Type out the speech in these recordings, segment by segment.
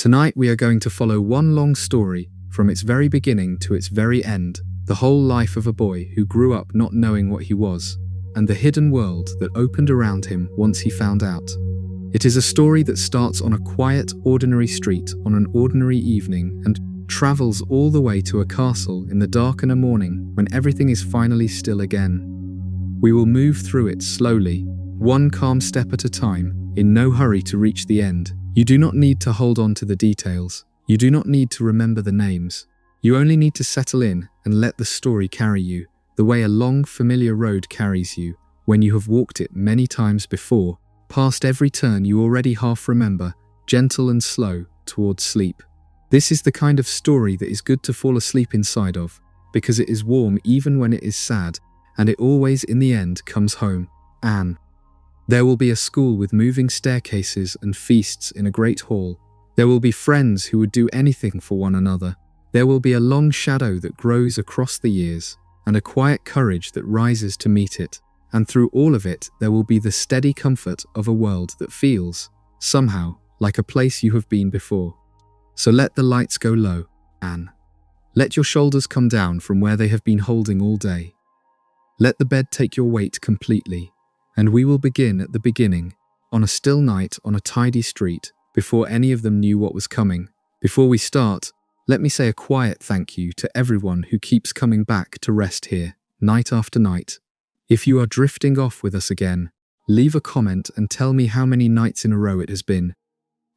Tonight we are going to follow one long story from its very beginning to its very end, the whole life of a boy who grew up not knowing what he was, and the hidden world that opened around him once he found out. It is a story that starts on a quiet, ordinary street on an ordinary evening and travels all the way to a castle in the darker morning when everything is finally still again. We will move through it slowly, one calm step at a time, in no hurry to reach the end. You do not need to hold on to the details. You do not need to remember the names. You only need to settle in and let the story carry you, the way a long, familiar road carries you, when you have walked it many times before, past every turn you already half remember, gentle and slow, towards sleep. This is the kind of story that is good to fall asleep inside of, because it is warm even when it is sad, and it always in the end comes home. Anne. There will be a school with moving staircases and feasts in a great hall. There will be friends who would do anything for one another. There will be a long shadow that grows across the years, and a quiet courage that rises to meet it. And through all of it, there will be the steady comfort of a world that feels, somehow, like a place you have been before. So let the lights go low, Anne. Let your shoulders come down from where they have been holding all day. Let the bed take your weight completely, and we will begin at the beginning, on a still night on a tidy street, before any of them knew what was coming. Before we start, let me say a quiet thank you to everyone who keeps coming back to rest here, night after night. If you are drifting off with us again, leave a comment and tell me how many nights in a row it has been.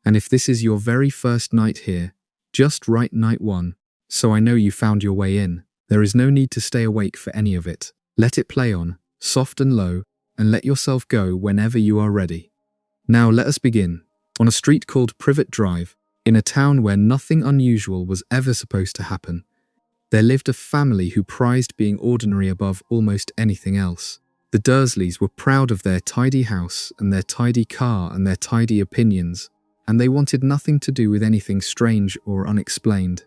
And if this is your very first night here, just write night 1, so I know you found your way in. There is no need to stay awake for any of it. Let it play on, soft and low, and let yourself go whenever you are ready. Now let us begin. On a street called Privet Drive, in a town where nothing unusual was ever supposed to happen, there lived a family who prized being ordinary above almost anything else. The Dursleys were proud of their tidy house and their tidy car and their tidy opinions, and they wanted nothing to do with anything strange or unexplained.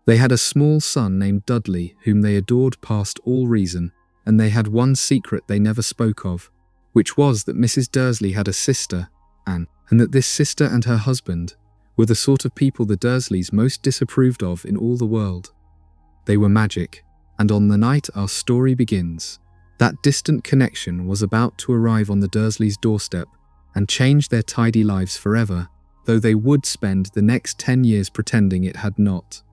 They had a small son named Dudley whom they adored past all reason, and they had one secret they never spoke of, which was that Mrs. Dursley had a sister, Anne, and that this sister and her husband were the sort of people the Dursleys most disapproved of in all the world. They were magic, and on the night our story begins, that distant connection was about to arrive on the Dursleys' doorstep and change their tidy lives forever, though they would spend the next 10 years pretending it had not.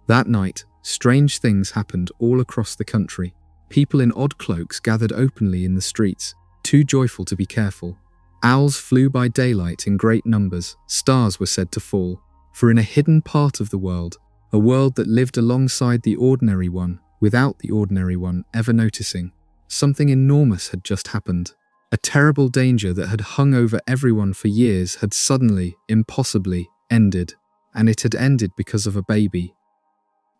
That night, strange things happened all across the country. People in odd cloaks gathered openly in the streets, too joyful to be careful. Owls flew by daylight in great numbers. Stars were said to fall. For in a hidden part of the world, a world that lived alongside the ordinary one, without the ordinary one ever noticing, something enormous had just happened. A terrible danger that had hung over everyone for years had suddenly, impossibly, ended. And it had ended because of a baby.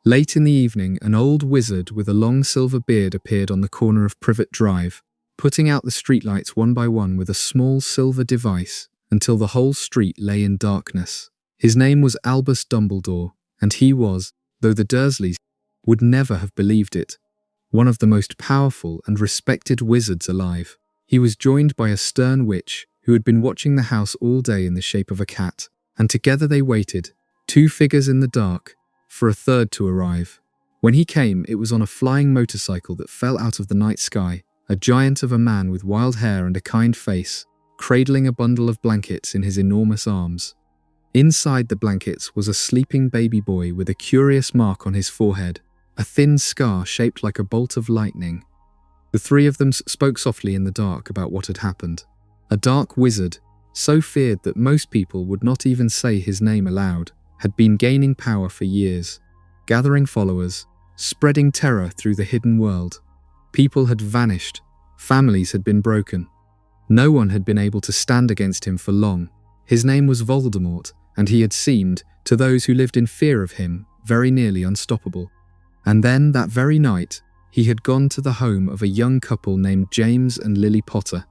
Late in the evening, an old wizard with a long silver beard appeared on the corner of Privet Drive, putting out the streetlights one by one with a small silver device until the whole street lay in darkness. His name was Albus Dumbledore, and he was, though the Dursleys would never have believed it, one of the most powerful and respected wizards alive. He was joined by a stern witch who had been watching the house all day in the shape of a cat, and together they waited, 2 figures in the dark, for a third to arrive. When he came, it was on a flying motorcycle that fell out of the night sky, a giant of a man with wild hair and a kind face, cradling a bundle of blankets in his enormous arms. Inside the blankets was a sleeping baby boy with a curious mark on his forehead, a thin scar shaped like a bolt of lightning. The 3 of them spoke softly in the dark about what had happened. A dark wizard, so feared that most people would not even say his name aloud, had been gaining power for years, gathering followers, spreading terror through the hidden world. People had vanished, families had been broken. No one had been able to stand against him for long. His name was Voldemort, and he had seemed, to those who lived in fear of him, very nearly unstoppable. And then, that very night, he had gone to the home of a young couple named James and Lily Potter,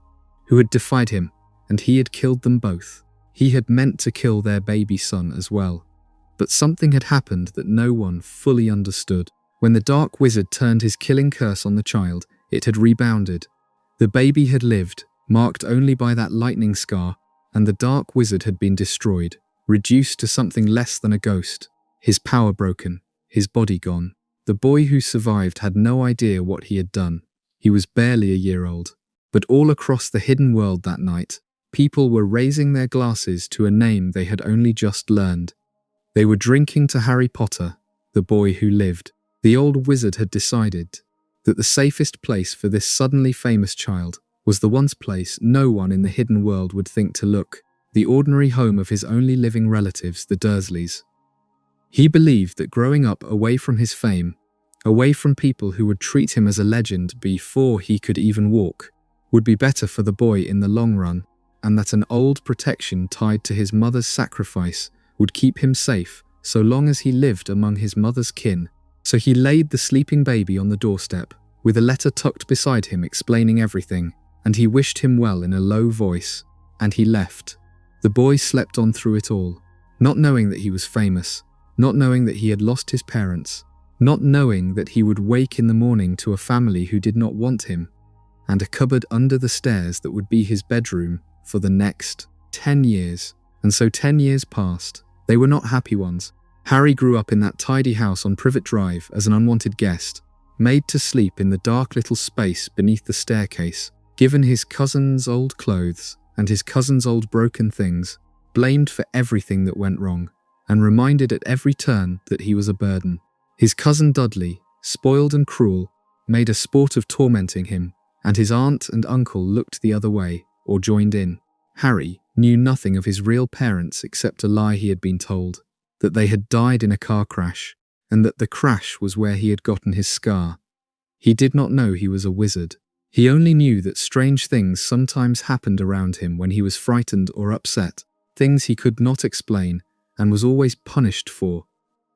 who had defied him, and he had killed them both. He had meant to kill their baby son as well. But something had happened that no one fully understood. When the dark wizard turned his killing curse on the child, it had rebounded. The baby had lived, marked only by that lightning scar, and the dark wizard had been destroyed, reduced to something less than a ghost, his power broken, his body gone. The boy who survived had no idea what he had done. He was barely a year old. But all across the hidden world that night, people were raising their glasses to a name they had only just learned. They were drinking to Harry Potter, the boy who lived. The old wizard had decided that the safest place for this suddenly famous child was the one place no one in the hidden world would think to look, the ordinary home of his only living relatives, the Dursleys. He believed that growing up away from his fame, away from people who would treat him as a legend before he could even walk, would be better for the boy in the long run, and that an old protection tied to his mother's sacrifice would keep him safe so long as he lived among his mother's kin. So he laid the sleeping baby on the doorstep, with a letter tucked beside him explaining everything, and he wished him well in a low voice, and he left. The boy slept on through it all, not knowing that he was famous, not knowing that he had lost his parents, not knowing that he would wake in the morning to a family who did not want him, and a cupboard under the stairs that would be his bedroom for the next 10 years. And so 10 years passed. They were not happy ones. Harry grew up in that tidy house on Privet Drive as an unwanted guest, made to sleep in the dark little space beneath the staircase, given his cousin's old clothes and his cousin's old broken things, blamed for everything that went wrong, and reminded at every turn that he was a burden. His cousin Dudley, spoiled and cruel, made a sport of tormenting him, and his aunt and uncle looked the other way, or joined in. Harry knew nothing of his real parents except a lie he had been told, that they had died in a car crash, and that the crash was where he had gotten his scar. He did not know he was a wizard. He only knew that strange things sometimes happened around him when he was frightened or upset, things he could not explain and was always punished for,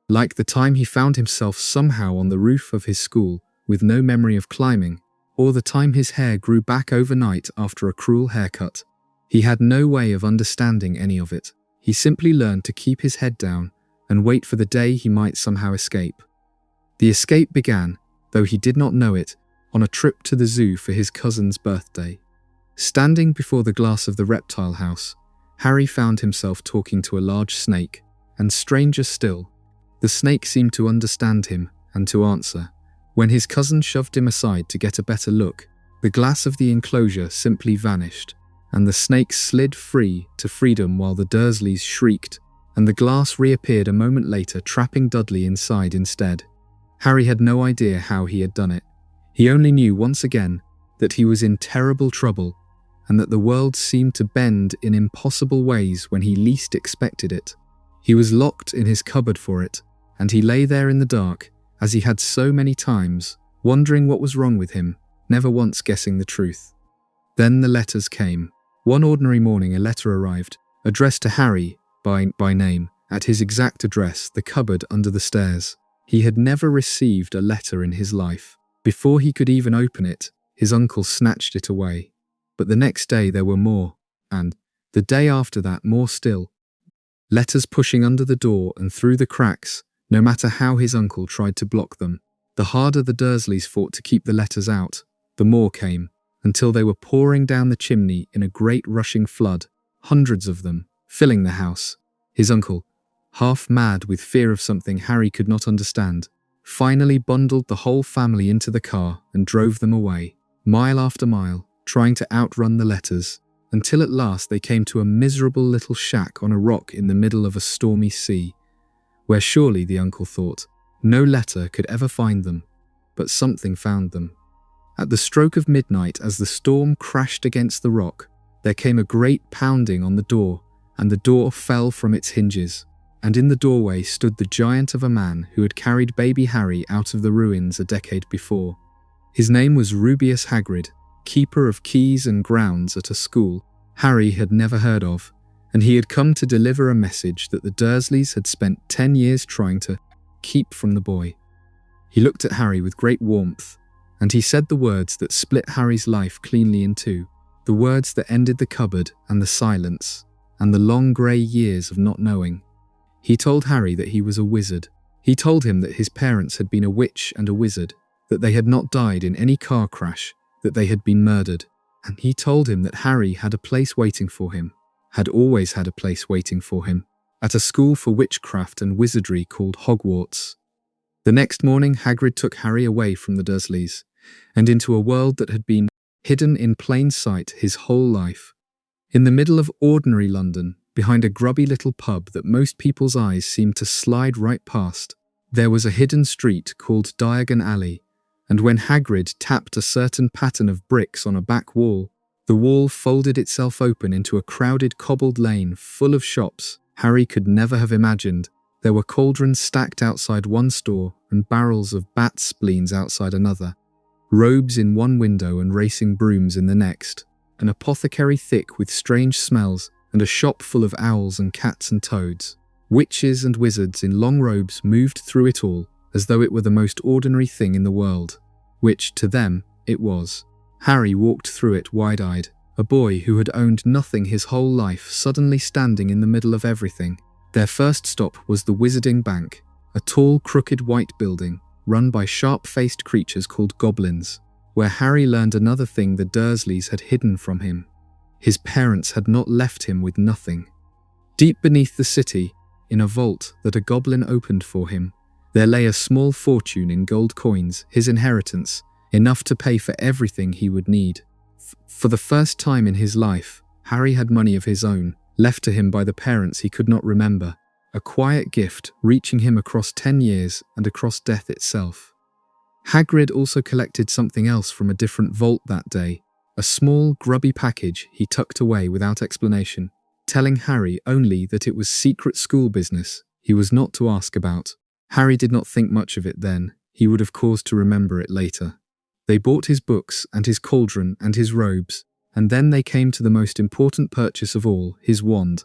like the time he found himself somehow on the roof of his school with no memory of climbing, or the time his hair grew back overnight after a cruel haircut. He had no way of understanding any of it. He simply learned to keep his head down and wait for the day he might somehow escape. The escape began, though he did not know it, on a trip to the zoo for his cousin's birthday. Standing before the glass of the reptile house, Harry found himself talking to a large snake, and stranger still, the snake seemed to understand him and to answer. When his cousin shoved him aside to get a better look, the glass of the enclosure simply vanished, and the snake slid free to freedom while the Dursleys shrieked, and the glass reappeared a moment later, trapping Dudley inside instead. Harry had no idea how he had done it. He only knew once again that he was in terrible trouble, and that the world seemed to bend in impossible ways when he least expected it. He was locked in his cupboard for it, and he lay there in the dark, as he had so many times, wondering what was wrong with him, never once guessing the truth. Then the letters came. One ordinary morning a letter arrived, addressed to Harry by name, at his exact address, the cupboard under the stairs. He had never received a letter in his life. Before he could even open it, his uncle snatched it away. But the next day there were more, and the day after that more still. Letters pushing under the door and through the cracks, no matter how his uncle tried to block them. The harder the Dursleys fought to keep the letters out, the more came, until they were pouring down the chimney in a great rushing flood, hundreds of them, filling the house. His uncle, half mad with fear of something Harry could not understand, finally bundled the whole family into the car and drove them away, mile after mile, trying to outrun the letters, until at last they came to a miserable little shack on a rock in the middle of a stormy sea, where surely, the uncle thought, no letter could ever find them, but something found them. At the stroke of midnight, as the storm crashed against the rock, there came a great pounding on the door, and the door fell from its hinges, and in the doorway stood the giant of a man who had carried baby Harry out of the ruins a decade before. His name was Rubeus Hagrid, keeper of keys and grounds at a school Harry had never heard of, and he had come to deliver a message that the Dursleys had spent 10 years trying to keep from the boy. He looked at Harry with great warmth, and he said the words that split Harry's life cleanly in two, the words that ended the cupboard and the silence, and the long grey years of not knowing. He told Harry that he was a wizard. He told him that his parents had been a witch and a wizard, that they had not died in any car crash, that they had been murdered, and he told him that Harry had a place waiting for him, had always had a place waiting for him, at a school for witchcraft and wizardry called Hogwarts. The next morning, Hagrid took Harry away from the Dursleys and into a world that had been hidden in plain sight his whole life. In the middle of ordinary London, behind a grubby little pub that most people's eyes seemed to slide right past, there was a hidden street called Diagon Alley, and when Hagrid tapped a certain pattern of bricks on a back wall, the wall folded itself open into a crowded cobbled lane full of shops Harry could never have imagined. There were cauldrons stacked outside one store and barrels of bat spleens outside another, robes in one window and racing brooms in the next, an apothecary thick with strange smells, and a shop full of owls and cats and toads. Witches and wizards in long robes moved through it all as though it were the most ordinary thing in the world, which, to them, it was. Harry walked through it wide-eyed, a boy who had owned nothing his whole life suddenly standing in the middle of everything. Their first stop was the Wizarding Bank, a tall, crooked white building run by sharp-faced creatures called goblins, where Harry learned another thing the Dursleys had hidden from him. His parents had not left him with nothing. Deep beneath the city, in a vault that a goblin opened for him, there lay a small fortune in gold coins, his inheritance, enough to pay for everything he would need. For the first time in his life, Harry had money of his own, left to him by the parents he could not remember, a quiet gift reaching him across 10 years and across death itself. Hagrid also collected something else from a different vault that day, a small, grubby package he tucked away without explanation, telling Harry only that it was secret school business he was not to ask about. Harry did not think much of it then, he would have cause to remember it later. They bought his books and his cauldron and his robes, and then they came to the most important purchase of all, his wand.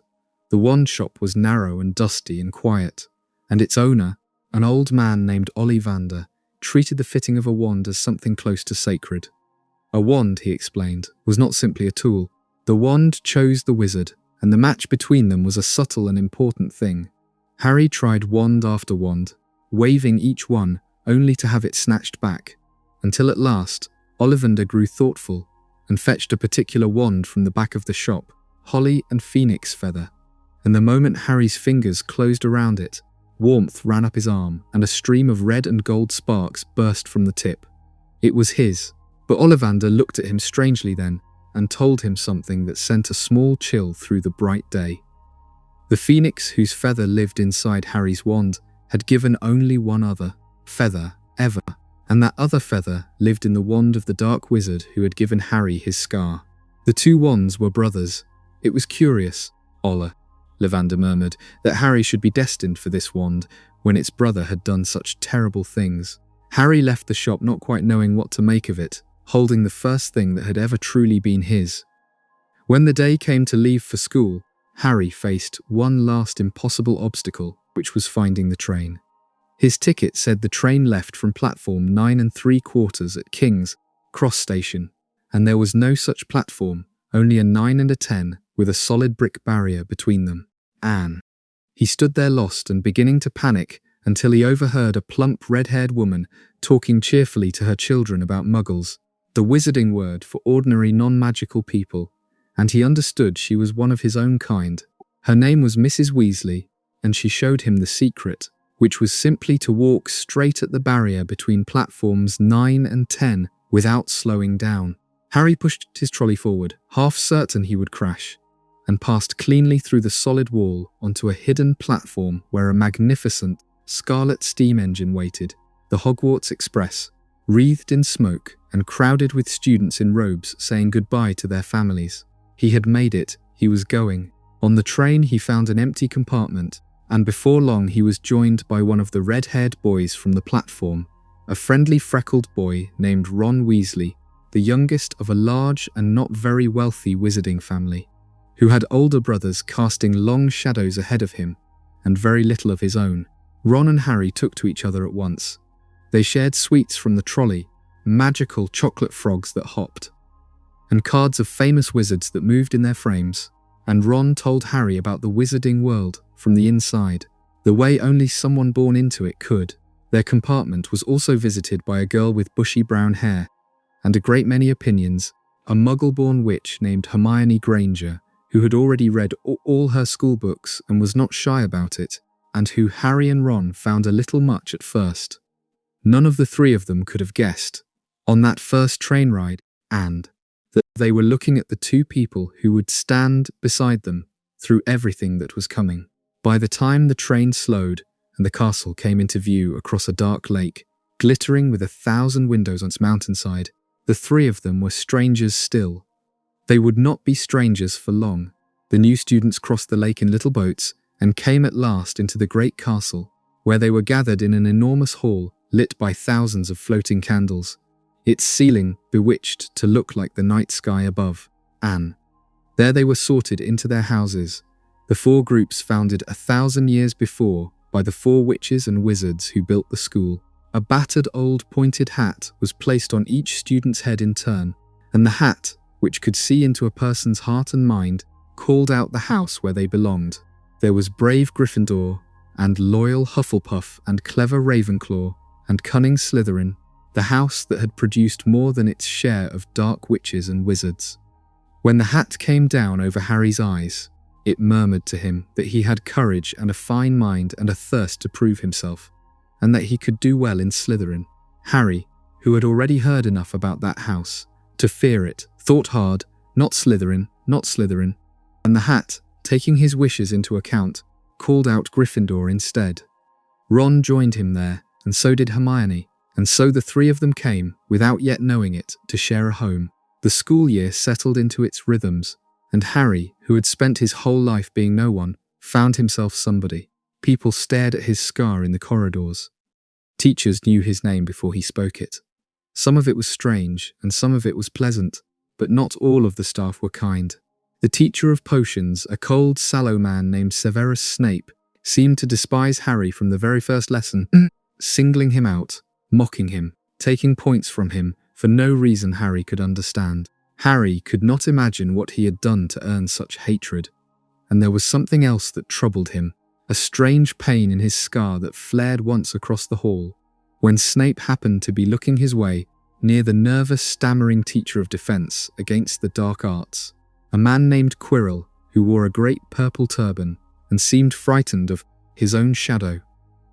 The wand shop was narrow and dusty and quiet, and its owner, an old man named Ollivander, treated the fitting of a wand as something close to sacred. A wand, he explained, was not simply a tool. The wand chose the wizard, and the match between them was a subtle and important thing. Harry tried wand after wand, waving each one only to have it snatched back, until at last Ollivander grew thoughtful and fetched a particular wand from the back of the shop, holly and phoenix feather, and the moment Harry's fingers closed around it, warmth ran up his arm and a stream of red and gold sparks burst from the tip. It was his, but Ollivander looked at him strangely then and told him something that sent a small chill through the bright day. The phoenix whose feather lived inside Harry's wand had given only one other feather ever, and that other feather lived in the wand of the dark wizard who had given Harry his scar. The two wands were brothers. It was curious, Ollivander murmured, that Harry should be destined for this wand when its brother had done such terrible things. Harry left the shop not quite knowing what to make of it, holding the first thing that had ever truly been his. When the day came to leave for school, Harry faced one last impossible obstacle, which was finding the train. His ticket said the train left from platform 9 3/4 at King's Cross Station, and there was no such platform, only a 9 and a 10 with a solid brick barrier between them. Anne. He stood there lost and beginning to panic until he overheard a plump red-haired woman talking cheerfully to her children about muggles, the wizarding word for ordinary non-magical people, and he understood she was one of his own kind. Her name was Mrs. Weasley, and she showed him the secret, which was simply to walk straight at the barrier between platforms 9 and 10 without slowing down. Harry pushed his trolley forward, half certain he would crash, and passed cleanly through the solid wall onto a hidden platform where a magnificent scarlet steam engine waited, the Hogwarts Express, wreathed in smoke and crowded with students in robes saying goodbye to their families. He had made it, he was going. On the train he found an empty compartment, and before long he was joined by one of the red-haired boys from the platform, a friendly freckled boy named Ron Weasley, the youngest of a large and not very wealthy wizarding family, who had older brothers casting long shadows ahead of him, and very little of his own. Ron and Harry took to each other at once. They shared sweets from the trolley, magical chocolate frogs that hopped, and cards of famous wizards that moved in their frames, and Ron told Harry about the wizarding world from the inside, the way only someone born into it could. Their compartment was also visited by a girl with bushy brown hair, and a great many opinions, a muggle-born witch named Hermione Granger, who had already read all her school books and was not shy about it, and who Harry and Ron found a little much at first. None of the three of them could have guessed, on that first train ride, that they were looking at the two people who would stand beside them through everything that was coming. By the time the train slowed and the castle came into view across a dark lake, glittering with 1,000 windows on its mountainside, the three of them were strangers still. They would not be strangers for long. The new students crossed the lake in little boats and came at last into the great castle, where they were gathered in an enormous hall lit by thousands of floating candles, its ceiling bewitched to look like the night sky above. There they were sorted into their houses, the four groups founded 1,000 years before by the four witches and wizards who built the school. A battered old pointed hat was placed on each student's head in turn, and the hat, which could see into a person's heart and mind, called out the house where they belonged. There was brave Gryffindor, and loyal Hufflepuff, and clever Ravenclaw, and cunning Slytherin, the house that had produced more than its share of dark witches and wizards. When the hat came down over Harry's eyes, it murmured to him that he had courage and a fine mind and a thirst to prove himself, and that he could do well in Slytherin. Harry, who had already heard enough about that house to fear it, thought hard, not Slytherin, not Slytherin, and the hat, taking his wishes into account, called out Gryffindor instead. Ron joined him there, and so did Hermione, and so the three of them came, without yet knowing it, to share a home. The school year settled into its rhythms, and Harry, who had spent his whole life being no one, found himself somebody. People stared at his scar in the corridors. Teachers knew his name before he spoke it. Some of it was strange, and some of it was pleasant, but not all of the staff were kind. The teacher of potions, a cold, sallow man named Severus Snape, seemed to despise Harry from the very first lesson, singling him out, mocking him, taking points from him for no reason Harry could understand. Harry could not imagine what he had done to earn such hatred, and there was something else that troubled him, a strange pain in his scar that flared once across the hall, when Snape happened to be looking his way near the nervous, stammering teacher of defense against the dark arts, a man named Quirrell, who wore a great purple turban and seemed frightened of his own shadow.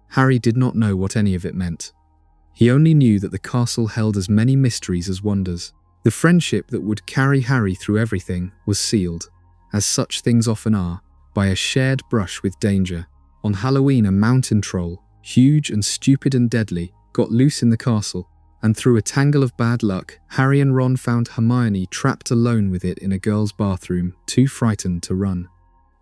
Harry did not know what any of it meant. He only knew that the castle held as many mysteries as wonders. The friendship that would carry Harry through everything was sealed, as such things often are, by a shared brush with danger. On Halloween, a mountain troll, huge and stupid and deadly, got loose in the castle, and through a tangle of bad luck, Harry and Ron found Hermione trapped alone with it in a girl's bathroom, too frightened to run.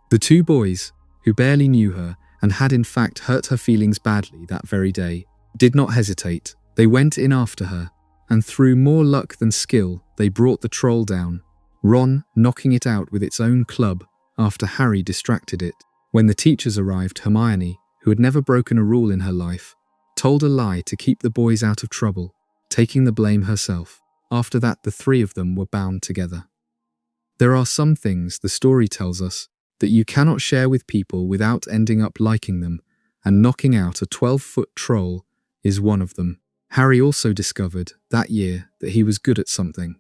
The two boys, who barely knew her and had in fact hurt her feelings badly that very day, did not hesitate. They went in after her, and through more luck than skill, they brought the troll down, Ron knocking it out with its own club after Harry distracted it. When the teachers arrived, Hermione, who had never broken a rule in her life, told a lie to keep the boys out of trouble, taking the blame herself. After that, the three of them were bound together. There are some things, the story tells us, that you cannot share with people without ending up liking them, and knocking out a 12-foot troll is one of them. Harry also discovered that year that he was good at something.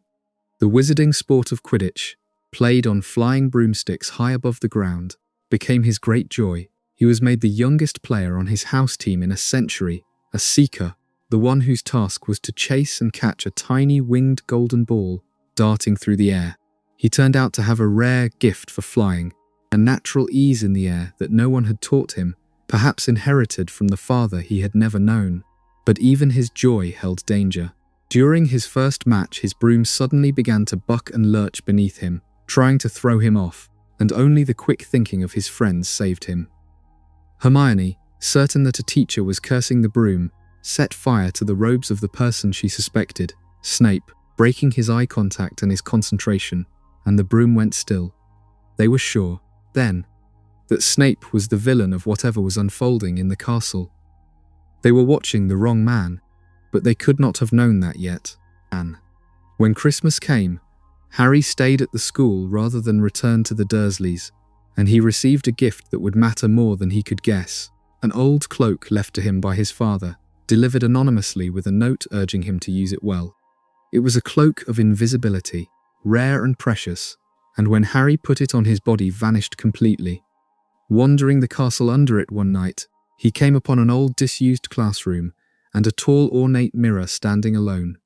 The wizarding sport of Quidditch, played on flying broomsticks high above the ground, became his great joy. He was made the youngest player on his house team in a century, a seeker, the one whose task was to chase and catch a tiny winged golden ball darting through the air. He turned out to have a rare gift for flying, a natural ease in the air that no one had taught him, perhaps inherited from the father he had never known. But even his joy held danger. During his first match, his broom suddenly began to buck and lurch beneath him, trying to throw him off, and only the quick thinking of his friends saved him. Hermione, certain that a teacher was cursing the broom, set fire to the robes of the person she suspected, Snape, breaking his eye contact and his concentration, and the broom went still. They were sure, then, that Snape was the villain of whatever was unfolding in the castle. They were watching the wrong man, but they could not have known that yet. When Christmas came, Harry stayed at the school rather than return to the Dursleys, and he received a gift that would matter more than he could guess. An old cloak left to him by his father, delivered anonymously with a note urging him to use it well. It was a cloak of invisibility, rare and precious, and when Harry put it on his body, vanished completely. Wandering the castle under it one night, he came upon an old disused classroom and a tall ornate mirror standing alone.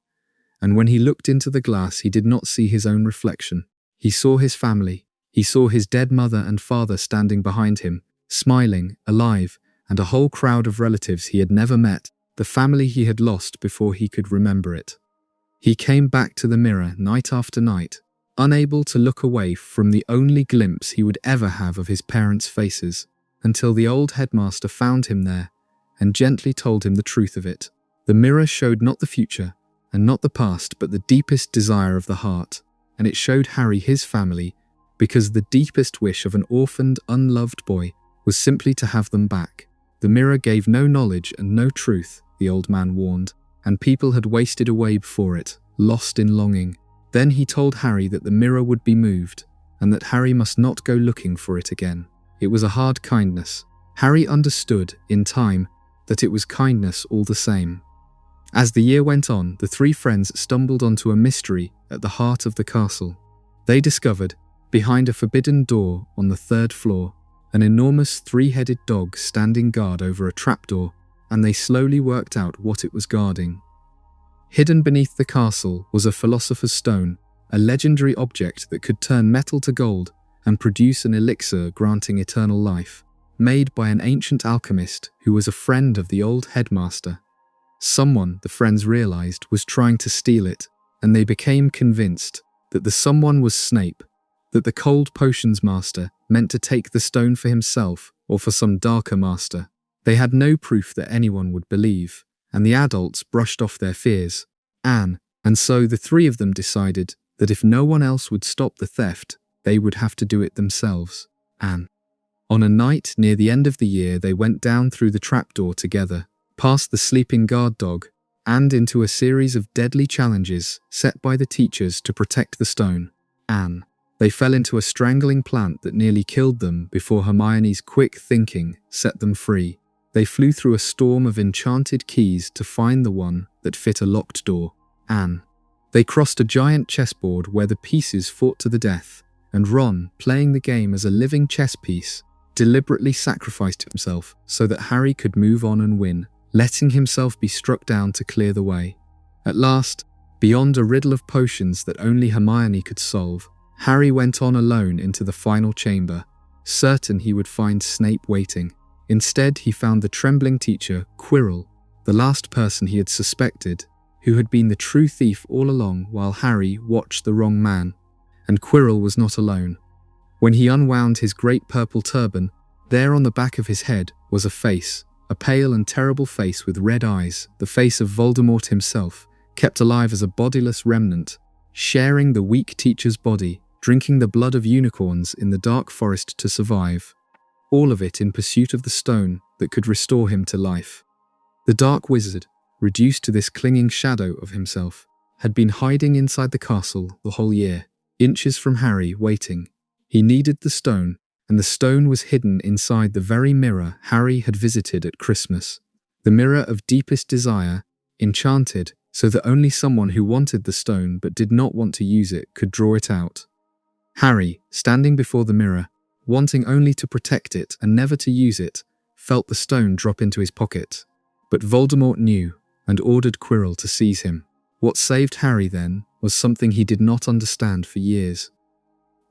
And when he looked into the glass, he did not see his own reflection. He saw his family. He saw his dead mother and father standing behind him, smiling, alive, and a whole crowd of relatives he had never met, the family he had lost before he could remember it. He came back to the mirror night after night, unable to look away from the only glimpse he would ever have of his parents' faces, until the old headmaster found him there and gently told him the truth of it. The mirror showed not the future and not the past, but the deepest desire of the heart, and it showed Harry his family, because the deepest wish of an orphaned, unloved boy was simply to have them back. The mirror gave no knowledge and no truth, the old man warned, and people had wasted away before it, lost in longing. Then he told Harry that the mirror would be moved, and that Harry must not go looking for it again. It was a hard kindness. Harry understood, in time, that it was kindness all the same. As the year went on, the three friends stumbled onto a mystery at the heart of the castle. They discovered, behind a forbidden door on the 3rd floor, an enormous 3-headed dog standing guard over a trapdoor, and they slowly worked out what it was guarding. Hidden beneath the castle was a philosopher's stone, a legendary object that could turn metal to gold and produce an elixir granting eternal life, made by an ancient alchemist who was a friend of the old headmaster. Someone, the friends realized, was trying to steal it, and they became convinced that the someone was Snape, that the cold potions master meant to take the stone for himself or for some darker master. They had no proof that anyone would believe, and the adults brushed off their fears, and so the three of them decided that if no one else would stop the theft, they would have to do it themselves. On a night near the end of the year, they went down through the trapdoor together, past the sleeping guard dog, and into a series of deadly challenges set by the teachers to protect the stone. They fell into a strangling plant that nearly killed them before Hermione's quick thinking set them free. They flew through a storm of enchanted keys to find the one that fit a locked door. They crossed a giant chessboard where the pieces fought to the death, and Ron, playing the game as a living chess piece, deliberately sacrificed himself so that Harry could move on and win, letting himself be struck down to clear the way. At last, beyond a riddle of potions that only Hermione could solve, Harry went on alone into the final chamber, certain he would find Snape waiting. Instead, he found the trembling teacher, Quirrell, the last person he had suspected, who had been the true thief all along while Harry watched the wrong man. And Quirrell was not alone. When he unwound his great purple turban, there on the back of his head was a face, a pale and terrible face with red eyes, the face of Voldemort himself, kept alive as a bodiless remnant, sharing the weak teacher's body, drinking the blood of unicorns in the dark forest to survive. All of it in pursuit of the stone that could restore him to life. The dark wizard, reduced to this clinging shadow of himself, had been hiding inside the castle the whole year, inches from Harry, waiting. He needed the stone, and the stone was hidden inside the very mirror Harry had visited at Christmas. The mirror of deepest desire, enchanted so that only someone who wanted the stone but did not want to use it could draw it out. Harry, standing before the mirror, wanting only to protect it and never to use it, felt the stone drop into his pocket. But Voldemort knew and ordered Quirrell to seize him. What saved Harry then was something he did not understand for years.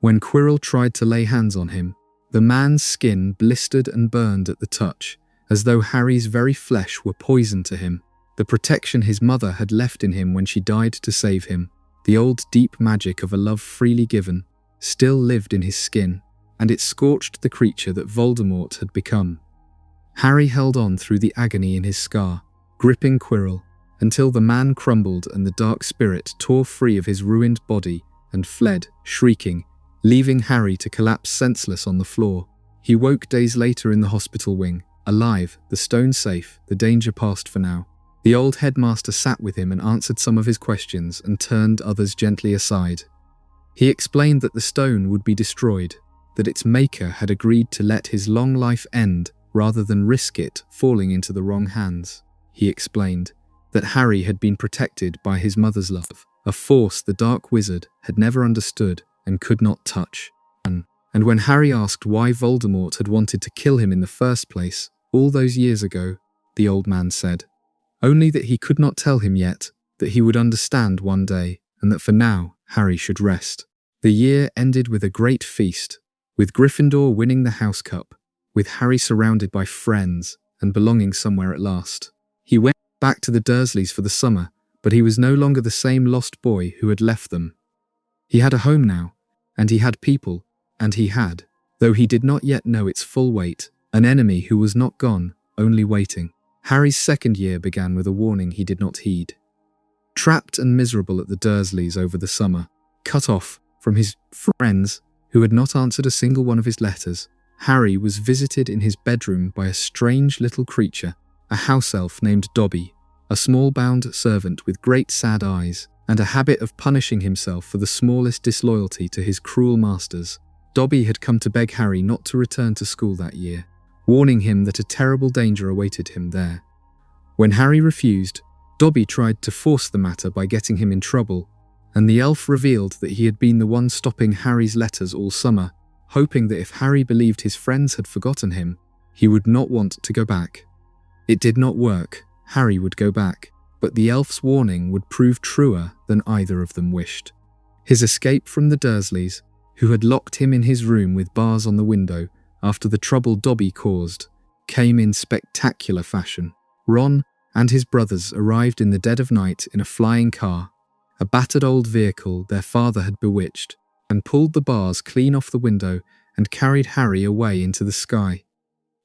When Quirrell tried to lay hands on him, the man's skin blistered and burned at the touch, as though Harry's very flesh were poison to him. The protection his mother had left in him when she died to save him, the old deep magic of a love freely given, still lived in his skin, and it scorched the creature that Voldemort had become. Harry held on through the agony in his scar, gripping Quirrell, until the man crumbled and the dark spirit tore free of his ruined body and fled, shrieking, leaving Harry to collapse senseless on the floor. He woke days later in the hospital wing, alive, the stone safe, the danger past for now. The old headmaster sat with him and answered some of his questions and turned others gently aside. He explained that the stone would be destroyed, that its maker had agreed to let his long life end rather than risk it falling into the wrong hands. He explained that Harry had been protected by his mother's love, a force the dark wizard had never understood and could not touch. And when Harry asked why Voldemort had wanted to kill him in the first place, all those years ago, the old man said, only that he could not tell him yet, that he would understand one day, and that for now, Harry should rest. The year ended with a great feast, with Gryffindor winning the House Cup, with Harry surrounded by friends and belonging somewhere at last. He went back to the Dursleys for the summer, but he was no longer the same lost boy who had left them. He had a home now, and he had people, and he had, though he did not yet know its full weight, an enemy who was not gone, only waiting. Harry's second year began with a warning he did not heed. Trapped and miserable at the Dursleys over the summer, cut off from his friends who had not answered a single one of his letters, Harry was visited in his bedroom by a strange little creature, a house elf named Dobby, a small-bound servant with great sad eyes, and a habit of punishing himself for the smallest disloyalty to his cruel masters. Dobby had come to beg Harry not to return to school that year, warning him that a terrible danger awaited him there. When Harry refused, Dobby tried to force the matter by getting him in trouble, and the elf revealed that he had been the one stopping Harry's letters all summer, hoping that if Harry believed his friends had forgotten him, he would not want to go back. It did not work. Harry would go back, but the elf's warning would prove truer than either of them wished. His escape from the Dursleys, who had locked him in his room with bars on the window after the trouble Dobby caused, came in spectacular fashion. Ron and his brothers arrived in the dead of night in a flying car, a battered old vehicle their father had bewitched, and pulled the bars clean off the window and carried Harry away into the sky.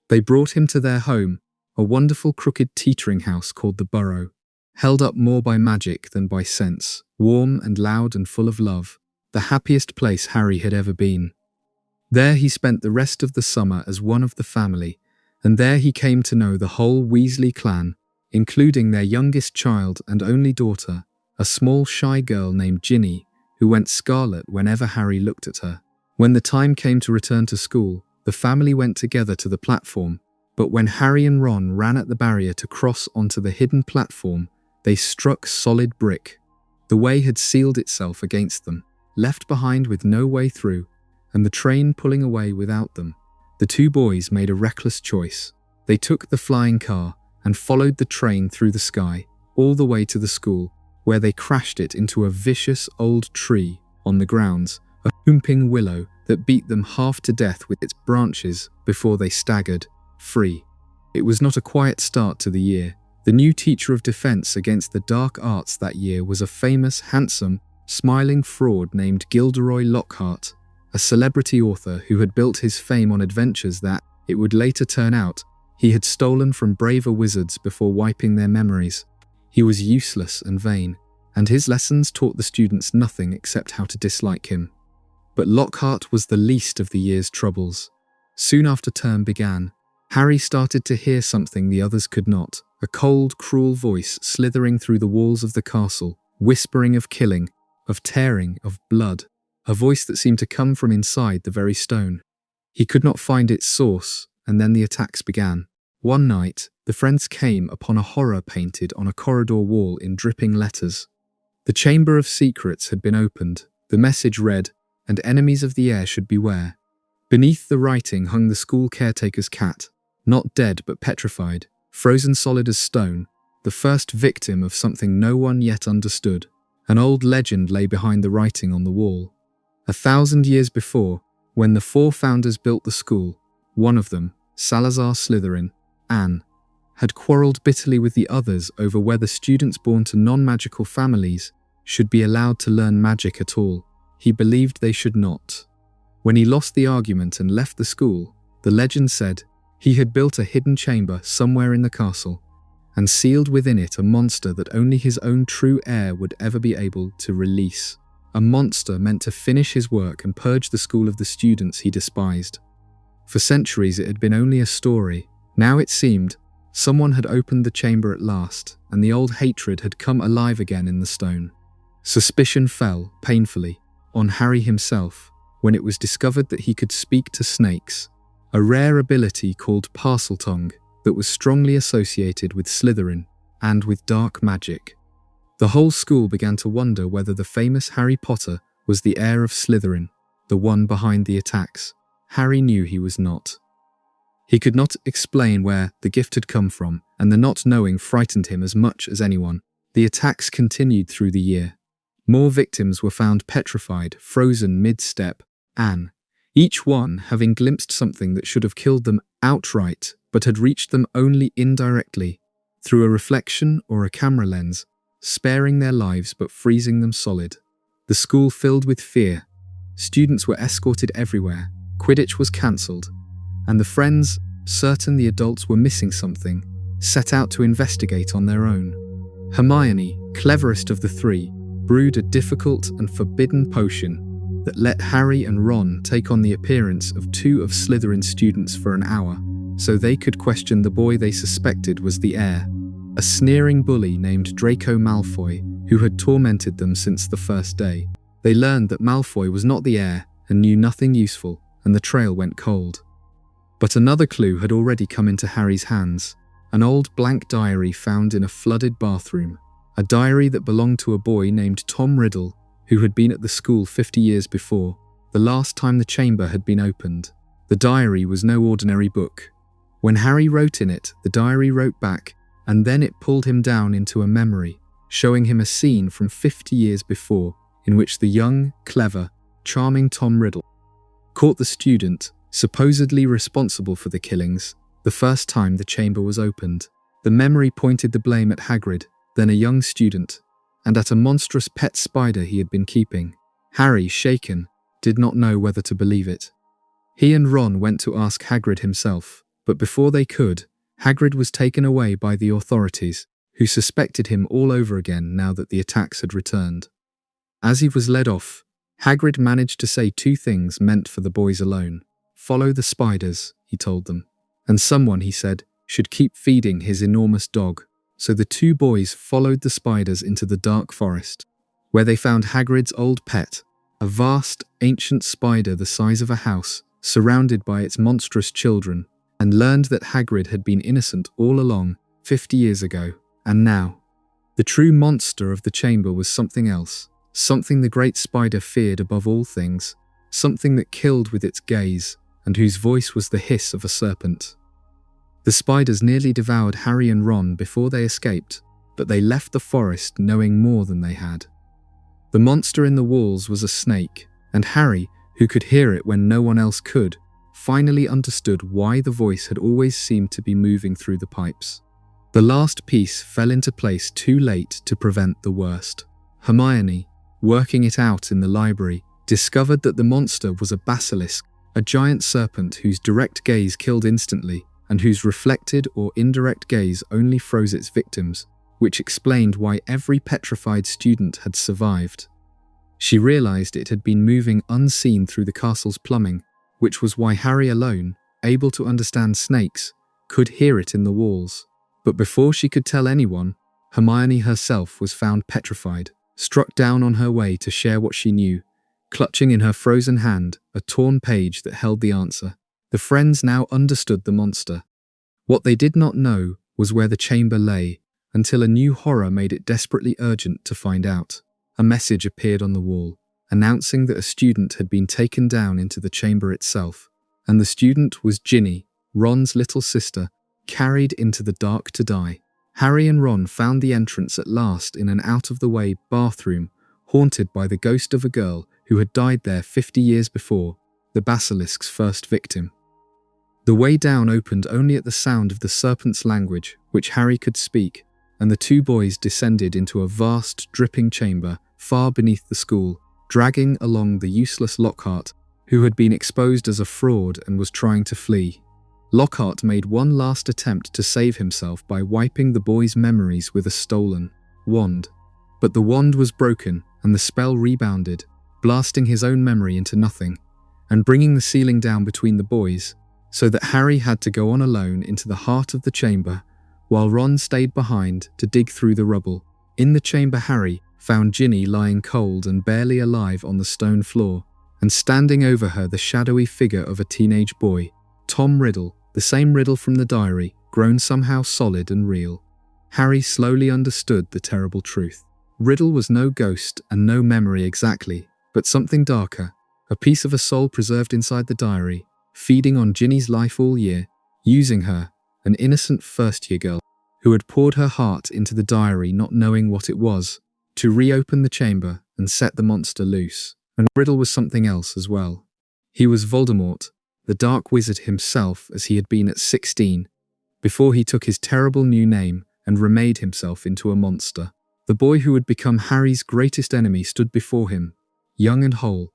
They brought him to their home, a wonderful crooked teetering house called the Burrow, held up more by magic than by sense, warm and loud and full of love, the happiest place Harry had ever been. There he spent the rest of the summer as one of the family, and there he came to know the whole Weasley clan, including their youngest child and only daughter, a small shy girl named Ginny, who went scarlet whenever Harry looked at her. When the time came to return to school, the family went together to the platform, but when Harry and Ron ran at the barrier to cross onto the hidden platform, they struck solid brick. The way had sealed itself against them, left behind with no way through, and the train pulling away without them. The two boys made a reckless choice. They took the flying car and followed the train through the sky, all the way to the school, where they crashed it into a vicious old tree on the grounds, a whooping willow that beat them half to death with its branches before they staggered, free. It was not a quiet start to the year. The new teacher of defense against the dark arts that year was a famous, handsome, smiling fraud named Gilderoy Lockhart, a celebrity author who had built his fame on adventures that, it would later turn out, he had stolen from braver wizards before wiping their memories. He was useless and vain, and his lessons taught the students nothing except how to dislike him. But Lockhart was the least of the year's troubles. Soon after term began, Harry started to hear something the others could not, a cold, cruel voice slithering through the walls of the castle, whispering of killing, of tearing, of blood, a voice that seemed to come from inside the very stone. He could not find its source, and then the attacks began. One night, the friends came upon a horror painted on a corridor wall in dripping letters. The Chamber of Secrets had been opened. The message read, "And enemies of the air should beware." Beneath the writing hung the school caretaker's cat, not dead but petrified, frozen solid as stone, the first victim of something no one yet understood. An old legend lay behind the writing on the wall. 1,000 years before, when the 4 founders built the school, one of them, Salazar Slytherin, Anne, had quarrelled bitterly with the others over whether students born to non-magical families should be allowed to learn magic at all. He believed they should not. When he lost the argument and left the school, the legend said he had built a hidden chamber somewhere in the castle and sealed within it a monster that only his own true heir would ever be able to release. A monster meant to finish his work and purge the school of the students he despised. For centuries it had been only a story. Now it seemed someone had opened the chamber at last, and the old hatred had come alive again in the stone. Suspicion fell, painfully, on Harry himself when it was discovered that he could speak to snakes, a rare ability called Parseltongue that was strongly associated with Slytherin and with dark magic. The whole school began to wonder whether the famous Harry Potter was the heir of Slytherin. the one behind the attacks. Harry knew he was not. He could not explain where the gift had come from, and the not knowing frightened him as much as anyone. The attacks continued through the year. More victims were found petrified, frozen mid-step, each one having glimpsed something that should have killed them outright, but had reached them only indirectly, through a reflection or a camera lens, sparing their lives but freezing them solid. The school filled with fear. Students were escorted everywhere. Quidditch was cancelled, and the friends, certain the adults were missing something, set out to investigate on their own. Hermione, cleverest of the three, brewed a difficult and forbidden potion that let Harry and Ron take on the appearance of two of Slytherin's students for an hour, so they could question the boy they suspected was the heir, a sneering bully named Draco Malfoy, who had tormented them since the first day. They learned that Malfoy was not the heir and knew nothing useful, and the trail went cold. But another clue had already come into Harry's hands, an old blank diary found in a flooded bathroom, a diary that belonged to a boy named Tom Riddle, who had been at the school 50 years before, the last time the chamber had been opened. The diary was no ordinary book. When Harry wrote in it, the diary wrote back, and then it pulled him down into a memory, showing him a scene from 50 years before, in which the young, clever, charming Tom Riddle caught the student, supposedly responsible for the killings, the first time the chamber was opened. The memory pointed the blame at Hagrid, then a young student, and at a monstrous pet spider he had been keeping. Harry, shaken, did not know whether to believe it. He and Ron went to ask Hagrid himself, but before they could, Hagrid was taken away by the authorities, who suspected him all over again now that the attacks had returned. As he was led off, Hagrid managed to say two things meant for the boys alone. "Follow the spiders," he told them, and someone, he said, should keep feeding his enormous dog. So the two boys followed the spiders into the dark forest, where they found Hagrid's old pet, a vast, ancient spider the size of a house, surrounded by its monstrous children, and learned that Hagrid had been innocent all along, 50 years ago, and now. The true monster of the chamber was something else, something the great spider feared above all things, something that killed with its gaze, and whose voice was the hiss of a serpent. The spiders nearly devoured Harry and Ron before they escaped, but they left the forest knowing more than they had. The monster in the walls was a snake, and Harry, who could hear it when no one else could, finally understood why the voice had always seemed to be moving through the pipes. The last piece fell into place too late to prevent the worst. Hermione, working it out in the library, discovered that the monster was a basilisk, a giant serpent whose direct gaze killed instantly, and whose reflected or indirect gaze only froze its victims, which explained why every petrified student had survived. She realized it had been moving unseen through the castle's plumbing, which was why Harry alone, able to understand snakes, could hear it in the walls. But before she could tell anyone, Hermione herself was found petrified, struck down on her way to share what she knew, clutching in her frozen hand a torn page that held the answer. The friends now understood the monster. What they did not know was where the chamber lay, until a new horror made it desperately urgent to find out. A message appeared on the wall, announcing that a student had been taken down into the chamber itself, and the student was Ginny, Ron's little sister, carried into the dark to die. Harry and Ron found the entrance at last in an out-of-the-way bathroom, haunted by the ghost of a girl who had died there 50 years before, the basilisk's first victim. The way down opened only at the sound of the serpent's language, which Harry could speak, and the two boys descended into a vast, dripping chamber far beneath the school, dragging along the useless Lockhart, who had been exposed as a fraud and was trying to flee. Lockhart made one last attempt to save himself by wiping the boys' memories with a stolen wand. But the wand was broken, and the spell rebounded, blasting his own memory into nothing, and bringing the ceiling down between the boys, so that Harry had to go on alone into the heart of the chamber, while Ron stayed behind to dig through the rubble. In the chamber, Harry found Ginny lying cold and barely alive on the stone floor, and standing over her the shadowy figure of a teenage boy, Tom Riddle, the same Riddle from the diary, grown somehow solid and real. Harry slowly understood the terrible truth. Riddle was no ghost and no memory exactly, but something darker, a piece of a soul preserved inside the diary, feeding on Ginny's life all year, using her, an innocent first-year girl, who had poured her heart into the diary not knowing what it was, to reopen the chamber and set the monster loose. And Riddle was something else as well. He was Voldemort, the Dark Wizard himself as he had been at 16, before he took his terrible new name and remade himself into a monster. The boy who would become Harry's greatest enemy stood before him, young and whole,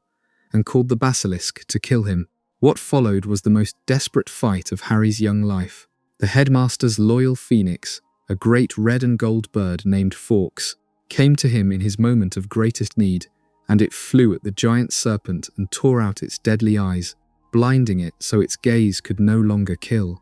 and called the basilisk to kill him. What followed was the most desperate fight of Harry's young life. The headmaster's loyal phoenix, a great red and gold bird named Fawkes, came to him in his moment of greatest need, and it flew at the giant serpent and tore out its deadly eyes, blinding it so its gaze could no longer kill.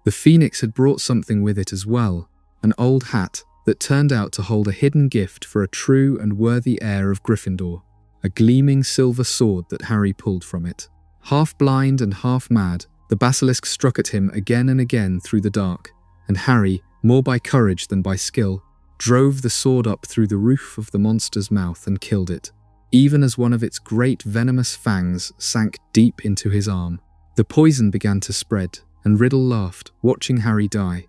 The phoenix had brought something with it as well, an old hat that turned out to hold a hidden gift for a true and worthy heir of Gryffindor, a gleaming silver sword that Harry pulled from it. Half blind and half mad, the basilisk struck at him again and again through the dark, and Harry, more by courage than by skill, drove the sword up through the roof of the monster's mouth and killed it, even as one of its great venomous fangs sank deep into his arm. The poison began to spread, and Riddle laughed, watching Harry die.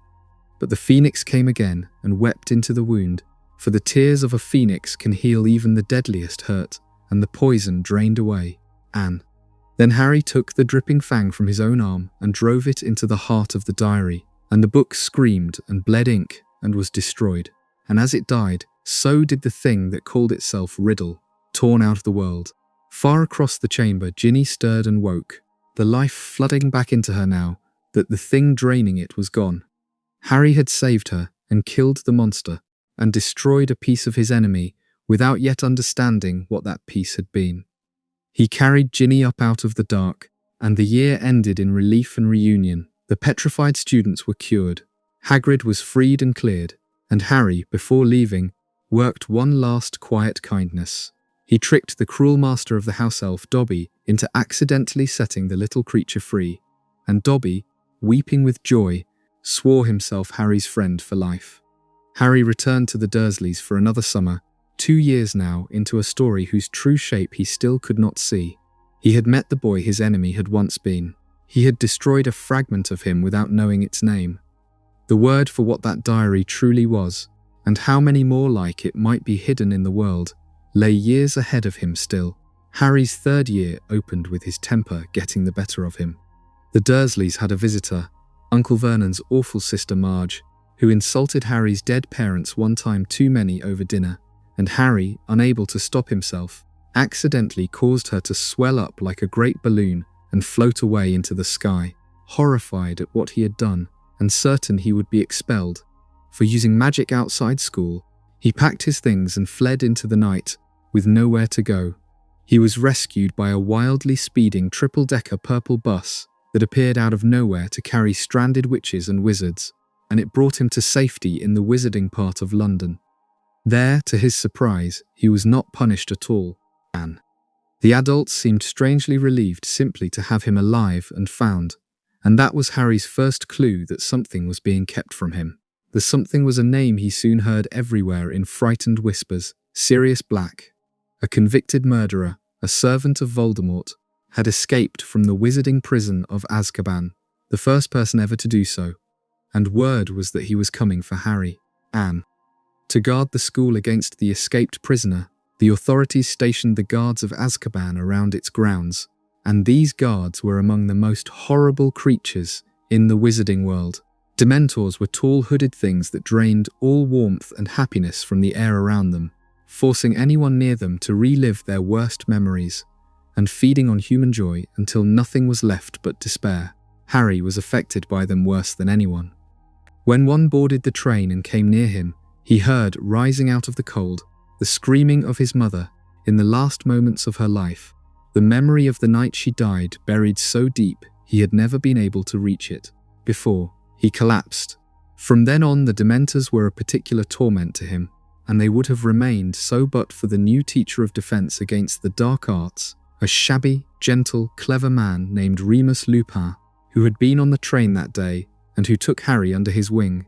But the phoenix came again and wept into the wound, for the tears of a phoenix can heal even the deadliest hurt, and the poison drained away. Then Harry took the dripping fang from his own arm and drove it into the heart of the diary, and the book screamed and bled ink and was destroyed. And as it died, so did the thing that called itself Riddle, torn out of the world. Far across the chamber, Ginny stirred and woke, the life flooding back into her now that the thing draining it was gone. Harry had saved her and killed the monster and destroyed a piece of his enemy without yet understanding what that piece had been. He carried Ginny up out of the dark, and the year ended in relief and reunion. The petrified students were cured, Hagrid was freed and cleared, and Harry, before leaving, worked one last quiet kindness. He tricked the cruel master of the house elf, Dobby, into accidentally setting the little creature free, and Dobby, weeping with joy, swore himself Harry's friend for life. Harry returned to the Dursleys for another summer, 2 years now into a story whose true shape he still could not see. He had met the boy his enemy had once been. He had destroyed a fragment of him without knowing its name. The word for what that diary truly was, and how many more like it might be hidden in the world, lay years ahead of him still. Harry's third year opened with his temper getting the better of him. The Dursleys had a visitor, Uncle Vernon's awful sister Marge, who insulted Harry's dead parents one time too many over dinner, and Harry, unable to stop himself, accidentally caused her to swell up like a great balloon and float away into the sky. Horrified at what he had done, and certain he would be expelled for using magic outside school, he packed his things and fled into the night, with nowhere to go. He was rescued by a wildly speeding triple-decker purple bus that appeared out of nowhere to carry stranded witches and wizards, and it brought him to safety in the wizarding part of London. There, to his surprise, he was not punished at all. The adults seemed strangely relieved simply to have him alive and found, and that was Harry's first clue that something was being kept from him. The something was a name he soon heard everywhere in frightened whispers: Sirius Black. A convicted murderer, a servant of Voldemort, had escaped from the wizarding prison of Azkaban, the first person ever to do so, and word was that he was coming for Harry. To guard the school against the escaped prisoner, the authorities stationed the guards of Azkaban around its grounds, and these guards were among the most horrible creatures in the wizarding world. Dementors were tall hooded things that drained all warmth and happiness from the air around them, forcing anyone near them to relive their worst memories, and feeding on human joy until nothing was left but despair. Harry was affected by them worse than anyone. When one boarded the train and came near him, he heard, rising out of the cold, the screaming of his mother in the last moments of her life, the memory of the night she died buried so deep he had never been able to reach it before. He collapsed. From then on, the Dementors were a particular torment to him, and they would have remained so but for the new teacher of defense against the dark arts, a shabby, gentle, clever man named Remus Lupin, who had been on the train that day and who took Harry under his wing.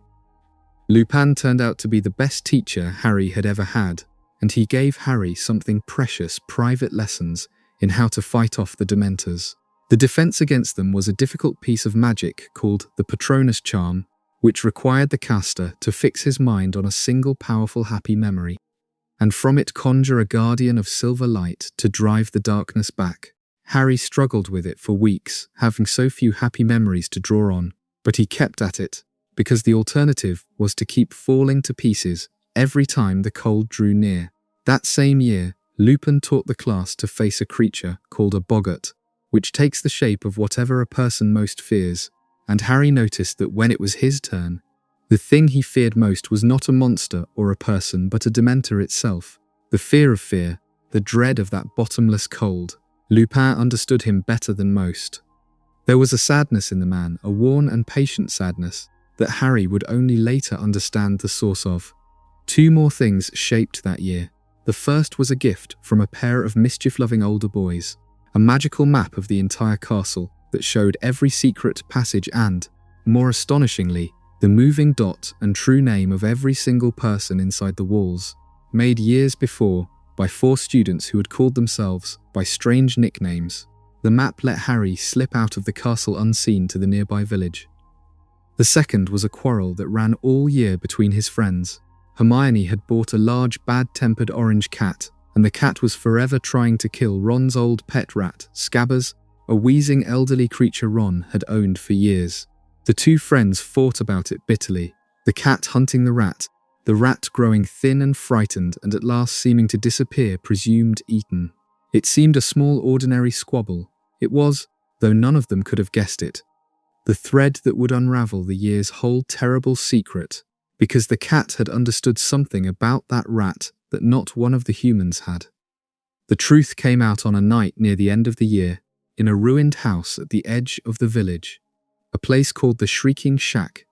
Lupin turned out to be the best teacher Harry had ever had, and he gave Harry something precious: private lessons in how to fight off the Dementors. The defense against them was a difficult piece of magic called the Patronus Charm, which required the caster to fix his mind on a single powerful happy memory, and from it conjure a guardian of silver light to drive the darkness back. Harry struggled with it for weeks, having so few happy memories to draw on, but he kept at it, because the alternative was to keep falling to pieces every time the cold drew near. That same year, Lupin taught the class to face a creature called a boggart, which takes the shape of whatever a person most fears, and Harry noticed that when it was his turn, the thing he feared most was not a monster or a person but a Dementor itself. The fear of fear, the dread of that bottomless cold. Lupin understood him better than most. There was a sadness in the man, a worn and patient sadness, that Harry would only later understand the source of. Two more things shaped that year. The first was a gift from a pair of mischief-loving older boys, a magical map of the entire castle that showed every secret passage and, more astonishingly, the moving dot and true name of every single person inside the walls, made years before by 4 students who had called themselves by strange nicknames. The map let Harry slip out of the castle unseen to the nearby village. The second was a quarrel that ran all year between his friends. Hermione had bought a large, bad-tempered orange cat, and the cat was forever trying to kill Ron's old pet rat, Scabbers, a wheezing elderly creature Ron had owned for years. The two friends fought about it bitterly, the cat hunting the rat growing thin and frightened and at last seeming to disappear, presumed eaten. It seemed a small ordinary squabble. It was, though none of them could have guessed it, the thread that would unravel the year's whole terrible secret, because the cat had understood something about that rat that not one of the humans had. The truth came out on a night near the end of the year, in a ruined house at the edge of the village, a place called the Shrieking Shack,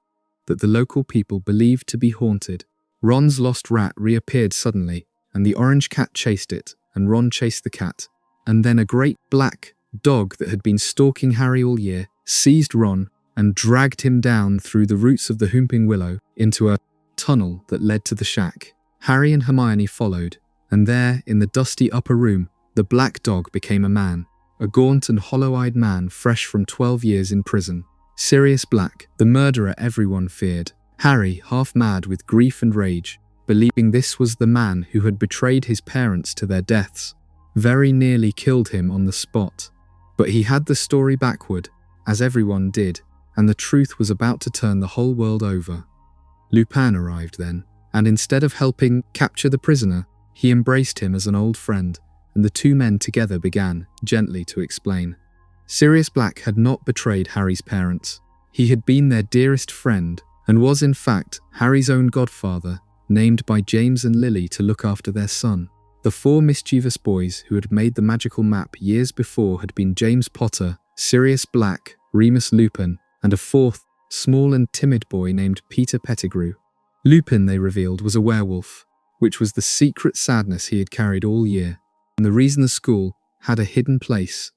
that the local people believed to be haunted. Ron's lost rat reappeared suddenly, and the orange cat chased it, and Ron chased the cat, and then a great black dog that had been stalking Harry all year seized Ron and dragged him down through the roots of the Whomping Willow into a tunnel that led to the shack. Harry and Hermione followed, and there, in the dusty upper room, the black dog became a man, a gaunt and hollow-eyed man fresh from 12 years in prison. Sirius Black, the murderer everyone feared. Harry, half mad with grief and rage, believing this was the man who had betrayed his parents to their deaths, very nearly killed him on the spot. But he had the story backward, as everyone did, and the truth was about to turn the whole world over. Lupin arrived then, and instead of helping capture the prisoner, he embraced him as an old friend, and the two men together began, gently, to explain. Sirius Black had not betrayed Harry's parents. He had been their dearest friend, and was in fact Harry's own godfather, named by James and Lily to look after their son. The 4 mischievous boys who had made the magical map years before had been James Potter, Sirius Black, Remus Lupin, and a 4th, small and timid boy named Peter Pettigrew. Lupin, they revealed, was a werewolf, which was the secret sadness he had carried all year, and the reason the school had a hidden place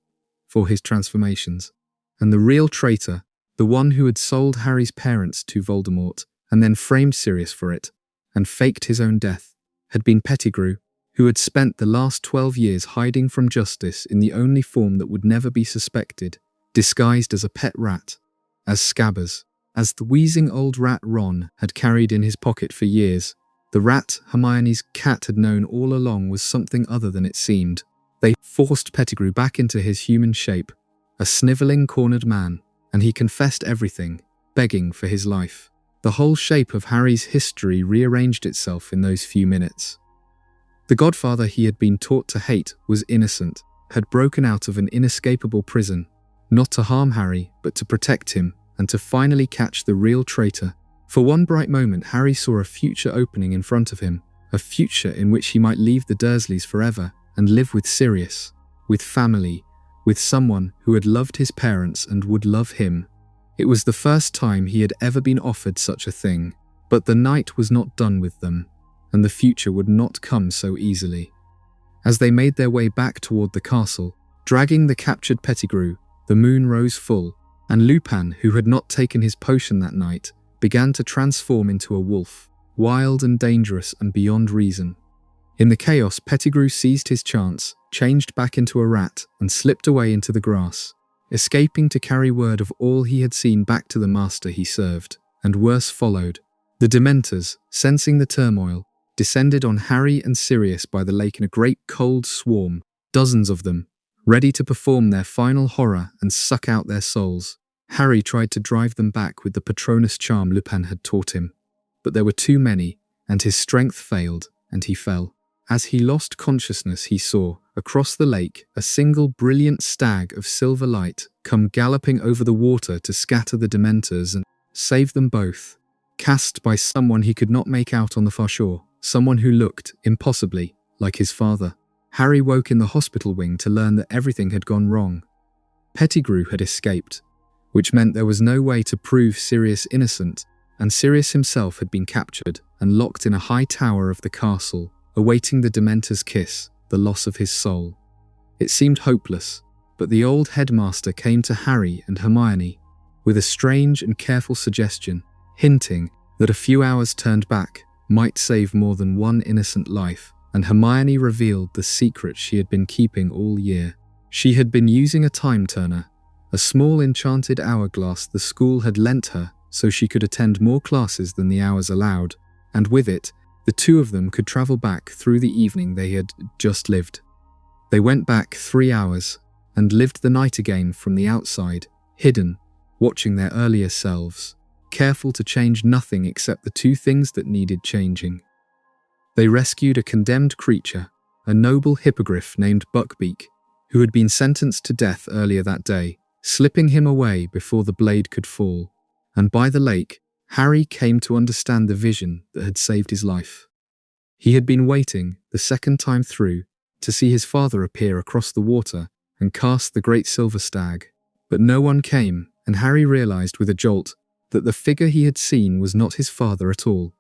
for his transformations. And the real traitor, the one who had sold Harry's parents to Voldemort and then framed Sirius for it, and faked his own death, had been Pettigrew, who had spent the last 12 years hiding from justice in the only form that would never be suspected, disguised as a pet rat, as Scabbers, as the wheezing old rat Ron had carried in his pocket for years. The rat Hermione's cat had known all along was something other than it seemed. They forced Pettigrew back into his human shape, a snivelling, cornered man, and he confessed everything, begging for his life. The whole shape of Harry's history rearranged itself in those few minutes. The godfather he had been taught to hate was innocent, had broken out of an inescapable prison, not to harm Harry, but to protect him, and to finally catch the real traitor. For one bright moment, Harry saw a future opening in front of him, a future in which he might leave the Dursleys forever and live with Sirius, with family, with someone who had loved his parents and would love him. It was the first time he had ever been offered such a thing, but the night was not done with them, and the future would not come so easily. As they made their way back toward the castle, dragging the captured Pettigrew, the moon rose full, and Lupin, who had not taken his potion that night, began to transform into a wolf, wild and dangerous and beyond reason. In the chaos, Pettigrew seized his chance, changed back into a rat, and slipped away into the grass, escaping to carry word of all he had seen back to the master he served, and worse followed. The Dementors, sensing the turmoil, descended on Harry and Sirius by the lake in a great cold swarm, dozens of them, ready to perform their final horror and suck out their souls. Harry tried to drive them back with the Patronus charm Lupin had taught him, but there were too many, and his strength failed, and he fell. As he lost consciousness, he saw, across the lake, a single brilliant stag of silver light come galloping over the water to scatter the Dementors and save them both. Cast by someone he could not make out on the far shore, someone who looked, impossibly, like his father. Harry woke in the hospital wing to learn that everything had gone wrong. Pettigrew had escaped, which meant there was no way to prove Sirius innocent, and Sirius himself had been captured and locked in a high tower of the castle, awaiting the Dementor's kiss, the loss of his soul. It seemed hopeless, but the old headmaster came to Harry and Hermione with a strange and careful suggestion, hinting that a few hours turned back might save more than one innocent life, and Hermione revealed the secret she had been keeping all year. She had been using a time-turner, a small enchanted hourglass the school had lent her so she could attend more classes than the hours allowed, and with it, the two of them could travel back through the evening they had just lived. They went back 3 hours and lived the night again from the outside, hidden, watching their earlier selves, careful to change nothing except the two things that needed changing. They rescued a condemned creature, a noble hippogriff named Buckbeak, who had been sentenced to death earlier that day, slipping him away before the blade could fall. And by the lake, Harry came to understand the vision that had saved his life. He had been waiting, the second time through, to see his father appear across the water and cast the great silver stag. But no one came, and Harry realized with a jolt that the figure he had seen was not his father at all.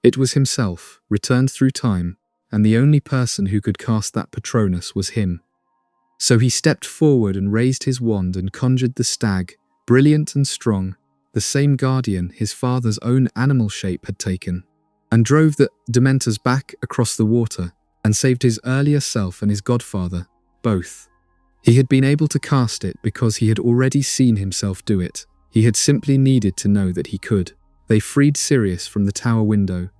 It was himself, returned through time, and the only person who could cast that Patronus was him. So he stepped forward and raised his wand and conjured the stag, brilliant and strong, the same guardian his father's own animal shape had taken, and drove the Dementors back across the water and saved his earlier self and his godfather, both. He had been able to cast it because he had already seen himself do it. He had simply needed to know that he could. They freed Sirius from the tower window,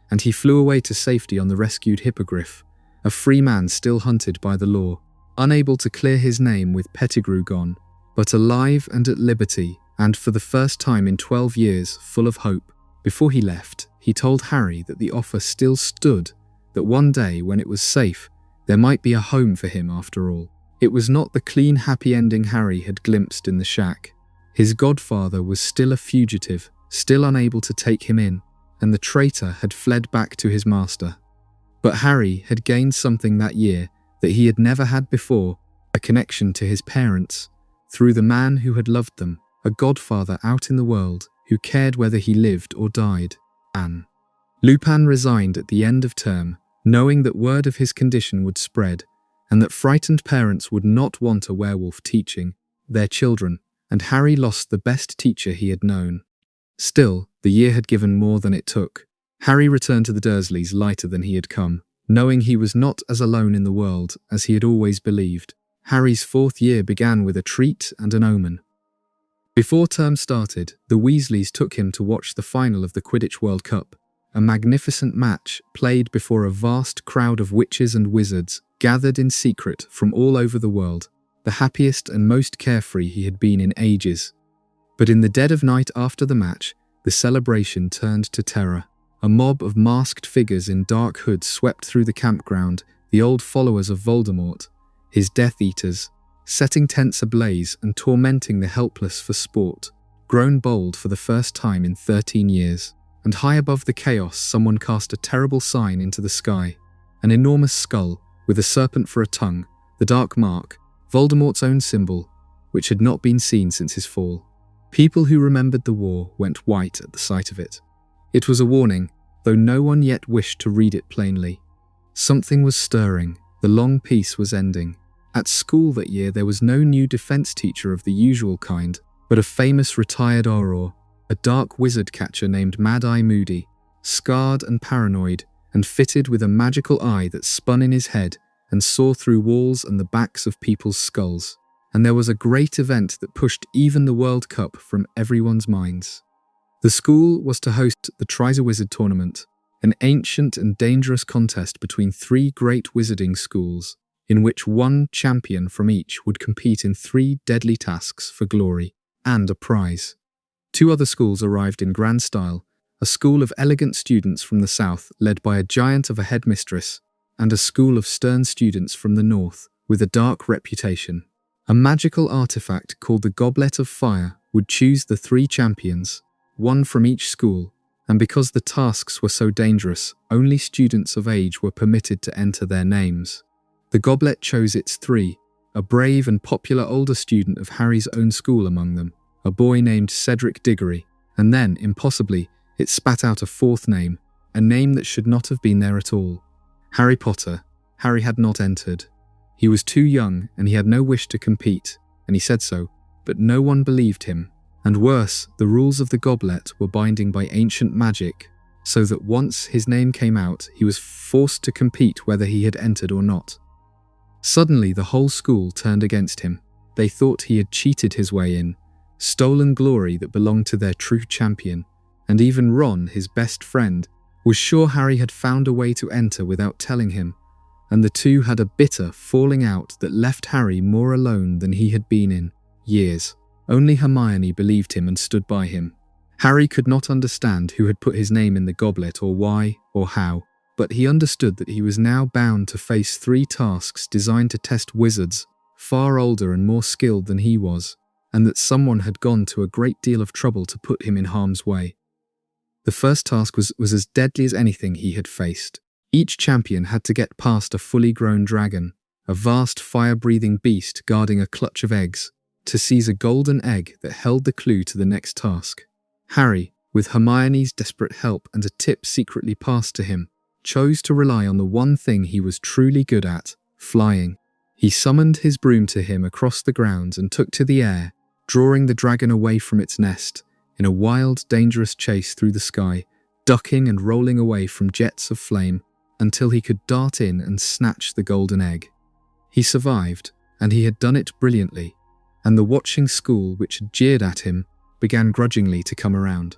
and he flew away to safety on the rescued hippogriff, a free man still hunted by the law, unable to clear his name with Pettigrew gone, but alive and at liberty, and for the first time in 12 years full of hope. Before he left, he told Harry that the offer still stood, that one day when it was safe, there might be a home for him after all. It was not the clean, happy ending Harry had glimpsed in the shack. His godfather was still a fugitive, still unable to take him in, and the traitor had fled back to his master. But Harry had gained something that year that he had never had before, a connection to his parents, through the man who had loved them, a godfather out in the world who cared whether he lived or died, Anne. Lupin resigned at the end of term, knowing that word of his condition would spread, and that frightened parents would not want a werewolf teaching their children, and Harry lost the best teacher he had known. Still, the year had given more than it took. Harry returned to the Dursleys lighter than he had come, knowing he was not as alone in the world as he had always believed. Harry's 4th year began with a treat and an omen. Before term started, the Weasleys took him to watch the final of the Quidditch World Cup, a magnificent match played before a vast crowd of witches and wizards gathered in secret from all over the world, the happiest and most carefree he had been in ages. But in the dead of night after the match, the celebration turned to terror. A mob of masked figures in dark hoods swept through the campground, the old followers of Voldemort, his Death Eaters, setting tents ablaze and tormenting the helpless for sport, grown bold for the first time in 13 years. And high above the chaos, someone cast a terrible sign into the sky, an enormous skull with a serpent for a tongue, the Dark Mark, Voldemort's own symbol, which had not been seen since his fall. People who remembered the war went white at the sight of it. It was a warning, though no one yet wished to read it plainly. Something was stirring, the long peace was ending. At school that year there was no new defense teacher of the usual kind, but a famous retired Auror, a dark wizard catcher named Mad-Eye Moody, scarred and paranoid, and fitted with a magical eye that spun in his head and saw through walls and the backs of people's skulls. And there was a great event that pushed even the World Cup from everyone's minds. The school was to host the Triwizard Tournament, an ancient and dangerous contest between 3 great wizarding schools, in which one champion from each would compete in 3 deadly tasks for glory and a prize. 2 other schools arrived in grand style, a school of elegant students from the south led by a giant of a headmistress, and a school of stern students from the north with a dark reputation. A magical artifact called the Goblet of Fire would choose the 3 champions, one from each school, and because the tasks were so dangerous, only students of age were permitted to enter their names. The goblet chose its 3, a brave and popular older student of Harry's own school among them, a boy named Cedric Diggory, and then, impossibly, it spat out a 4th name, a name that should not have been there at all. Harry Potter. Harry had not entered. He was too young and he had no wish to compete, and he said so, but no one believed him. And worse, the rules of the goblet were binding by ancient magic, so that once his name came out, he was forced to compete whether he had entered or not. Suddenly, the whole school turned against him. They thought he had cheated his way in, stolen glory that belonged to their true champion, and even Ron, his best friend, was sure Harry had found a way to enter without telling him, and the two had a bitter falling out that left Harry more alone than he had been in years. Only Hermione believed him and stood by him. Harry could not understand who had put his name in the goblet or why or how, but he understood that he was now bound to face 3 tasks designed to test wizards far older and more skilled than he was, and that someone had gone to a great deal of trouble to put him in harm's way. The first task was as deadly as anything he had faced. Each champion had to get past a fully grown dragon, a vast fire-breathing beast guarding a clutch of eggs, to seize a golden egg that held the clue to the next task. Harry, with Hermione's desperate help and a tip secretly passed to him, chose to rely on the one thing he was truly good at, flying. He summoned his broom to him across the grounds and took to the air, drawing the dragon away from its nest, in a wild, dangerous chase through the sky, ducking and rolling away from jets of flame, until he could dart in and snatch the golden egg. He survived, and he had done it brilliantly, and the watching school, which had jeered at him, began grudgingly to come around.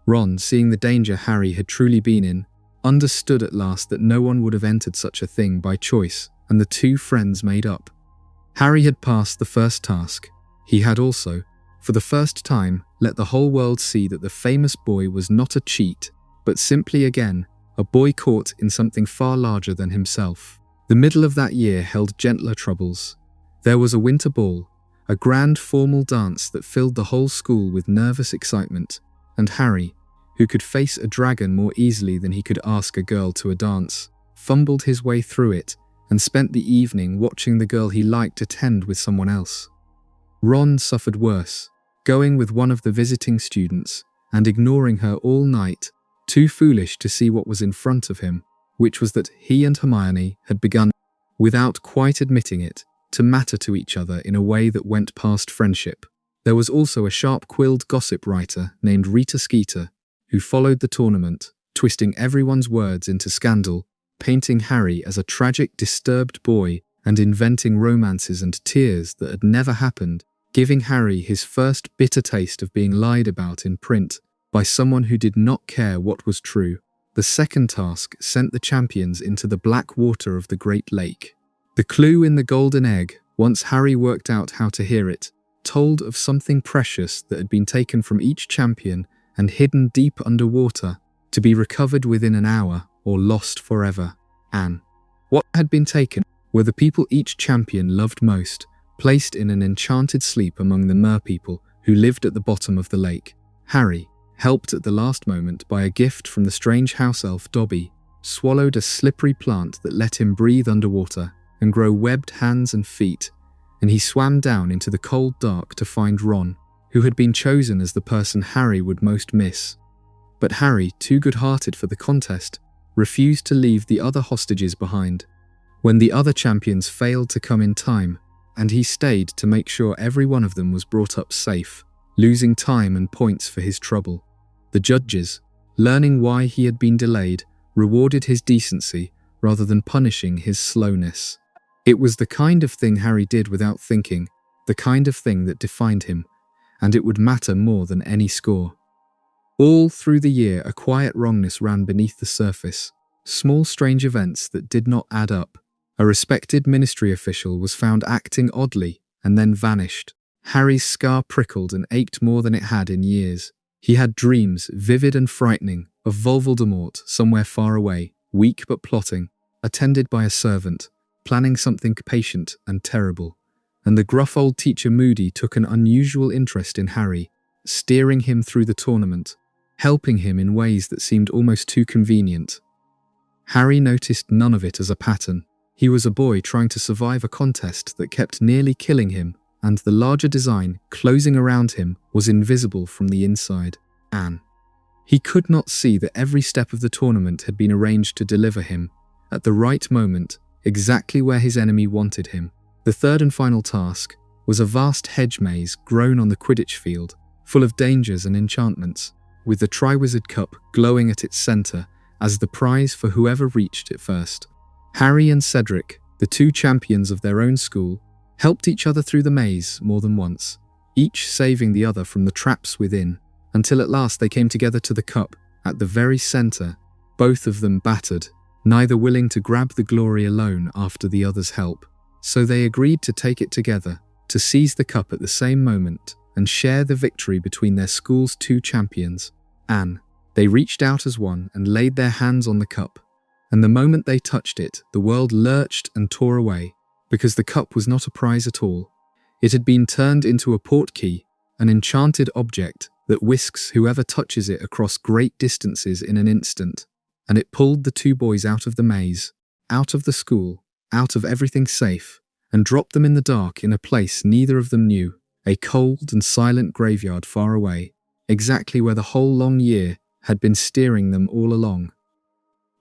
Ron, seeing the danger Harry had truly been in, understood at last that no one would have entered such a thing by choice, and the 2 friends made up. Harry had passed the first task. He had also, for the first time, let the whole world see that the famous boy was not a cheat, but simply again, a boy caught in something far larger than himself. The middle of that year held gentler troubles. There was a winter ball, a grand formal dance that filled the whole school with nervous excitement, and Harry, who could face a dragon more easily than he could ask a girl to a dance, fumbled his way through it and spent the evening watching the girl he liked attend with someone else. Ron suffered worse, going with one of the visiting students and ignoring her all night, too foolish to see what was in front of him, which was that he and Hermione had begun, without quite admitting it, to matter to each other in a way that went past friendship. There was also a sharp-quilled gossip writer named Rita Skeeter, who followed the tournament, twisting everyone's words into scandal, painting Harry as a tragic, disturbed boy and inventing romances and tears that had never happened, giving Harry his first bitter taste of being lied about in print by someone who did not care what was true. The second task sent the champions into the black water of the Great Lake. The clue in the golden egg, once Harry worked out how to hear it, told of something precious that had been taken from each champion and hidden deep underwater, to be recovered within an hour or lost forever. And what had been taken were the people each champion loved most, placed in an enchanted sleep among the merpeople who lived at the bottom of the lake. Harry, helped at the last moment by a gift from the strange house elf Dobby, swallowed a slippery plant that let him breathe underwater and grow webbed hands and feet, and he swam down into the cold dark to find Ron, who had been chosen as the person Harry would most miss. But Harry, too good-hearted for the contest, refused to leave the other hostages behind. When the other champions failed to come in time, and he stayed to make sure every one of them was brought up safe, losing time and points for his trouble. The judges, learning why he had been delayed, rewarded his decency rather than punishing his slowness. It was the kind of thing Harry did without thinking, the kind of thing that defined him, and it would matter more than any score. All through the year, a quiet wrongness ran beneath the surface, small strange events that did not add up. A respected ministry official was found acting oddly and then vanished. Harry's scar prickled and ached more than it had in years. He had dreams, vivid and frightening, of Voldemort somewhere far away, weak but plotting, attended by a servant, planning something patient and terrible. And the gruff old teacher Moody took an unusual interest in Harry, steering him through the tournament, helping him in ways that seemed almost too convenient. Harry noticed none of it as a pattern. He was a boy trying to survive a contest that kept nearly killing him, and the larger design, closing around him, was invisible from the inside. Anne. He could not see that every step of the tournament had been arranged to deliver him, at the right moment, exactly where his enemy wanted him. The third and final task was a vast hedge maze grown on the Quidditch field, full of dangers and enchantments, with the Triwizard Cup glowing at its centre as the prize for whoever reached it first. Harry and Cedric, the two champions of their own school, helped each other through the maze more than once, each saving the other from the traps within, until at last they came together to the cup, at the very centre, both of them battered, neither willing to grab the glory alone after the other's help. So they agreed to take it together, to seize the cup at the same moment, and share the victory between their school's two champions. Anne. They reached out as one and laid their hands on the cup, and the moment they touched it, the world lurched and tore away, because the cup was not a prize at all. It had been turned into a portkey, an enchanted object that whisks whoever touches it across great distances in an instant, and it pulled the two boys out of the maze, out of the school, out of everything safe, and dropped them in the dark in a place neither of them knew, a cold and silent graveyard far away, exactly where the whole long year had been steering them all along.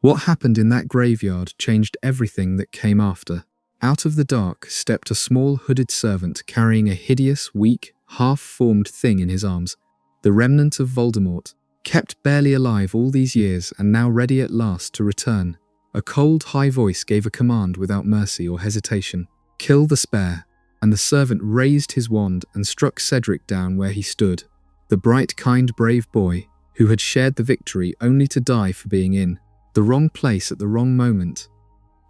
What happened in that graveyard changed everything that came after. Out of the dark stepped a small hooded servant carrying a hideous, weak, half-formed thing in his arms, the remnant of Voldemort, kept barely alive all these years and now ready at last to return. A cold, high voice gave a command without mercy or hesitation. "Kill the spare," and the servant raised his wand and struck Cedric down where he stood, the bright, kind, brave boy who had shared the victory only to die for being in the wrong place at the wrong moment.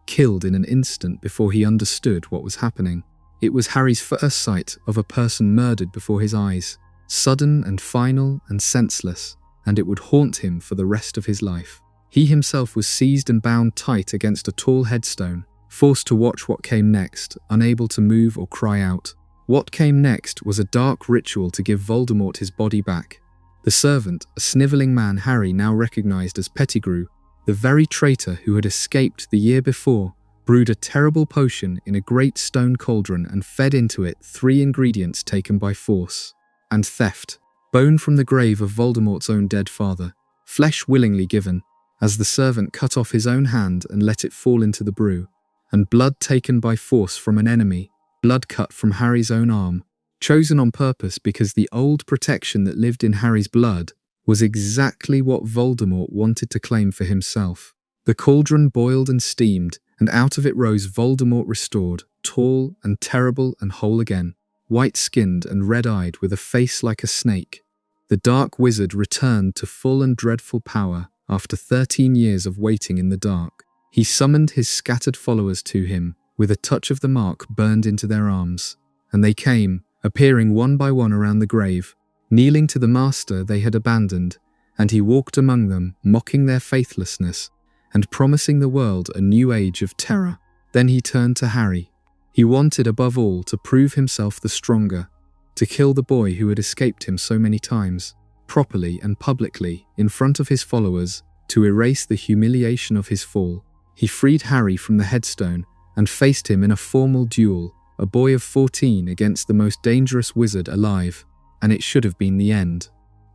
Killed in an instant before he understood what was happening. It was Harry's first sight of a person murdered before his eyes, sudden and final and senseless, and it would haunt him for the rest of his life. He himself was seized and bound tight against a tall headstone, forced to watch what came next, unable to move or cry out. What came next was a dark ritual to give Voldemort his body back. The servant, a snivelling man Harry now recognized as Pettigrew, the very traitor who had escaped the year before, brewed a terrible potion in a great stone cauldron and fed into it 3 ingredients taken by force and theft: bone from the grave of Voldemort's own dead father, flesh willingly given, as the servant cut off his own hand and let it fall into the brew, and blood taken by force from an enemy, blood cut from Harry's own arm, chosen on purpose because the old protection that lived in Harry's blood was exactly what Voldemort wanted to claim for himself. The cauldron boiled and steamed, and out of it rose Voldemort restored, tall and terrible and whole again, white-skinned and red-eyed with a face like a snake. The dark wizard returned to full and dreadful power after 13 years of waiting in the dark. He summoned his scattered followers to him, with a touch of the mark burned into their arms, and they came, appearing one by one around the grave, kneeling to the master they had abandoned, and he walked among them, mocking their faithlessness, and promising the world a new age of terror. Then he turned to Harry. He wanted above all to prove himself the stronger, to kill the boy who had escaped him so many times, properly and publicly, in front of his followers, to erase the humiliation of his fall. He freed Harry from the headstone and faced him in a formal duel, a boy of 14 against the most dangerous wizard alive, and it should have been the end.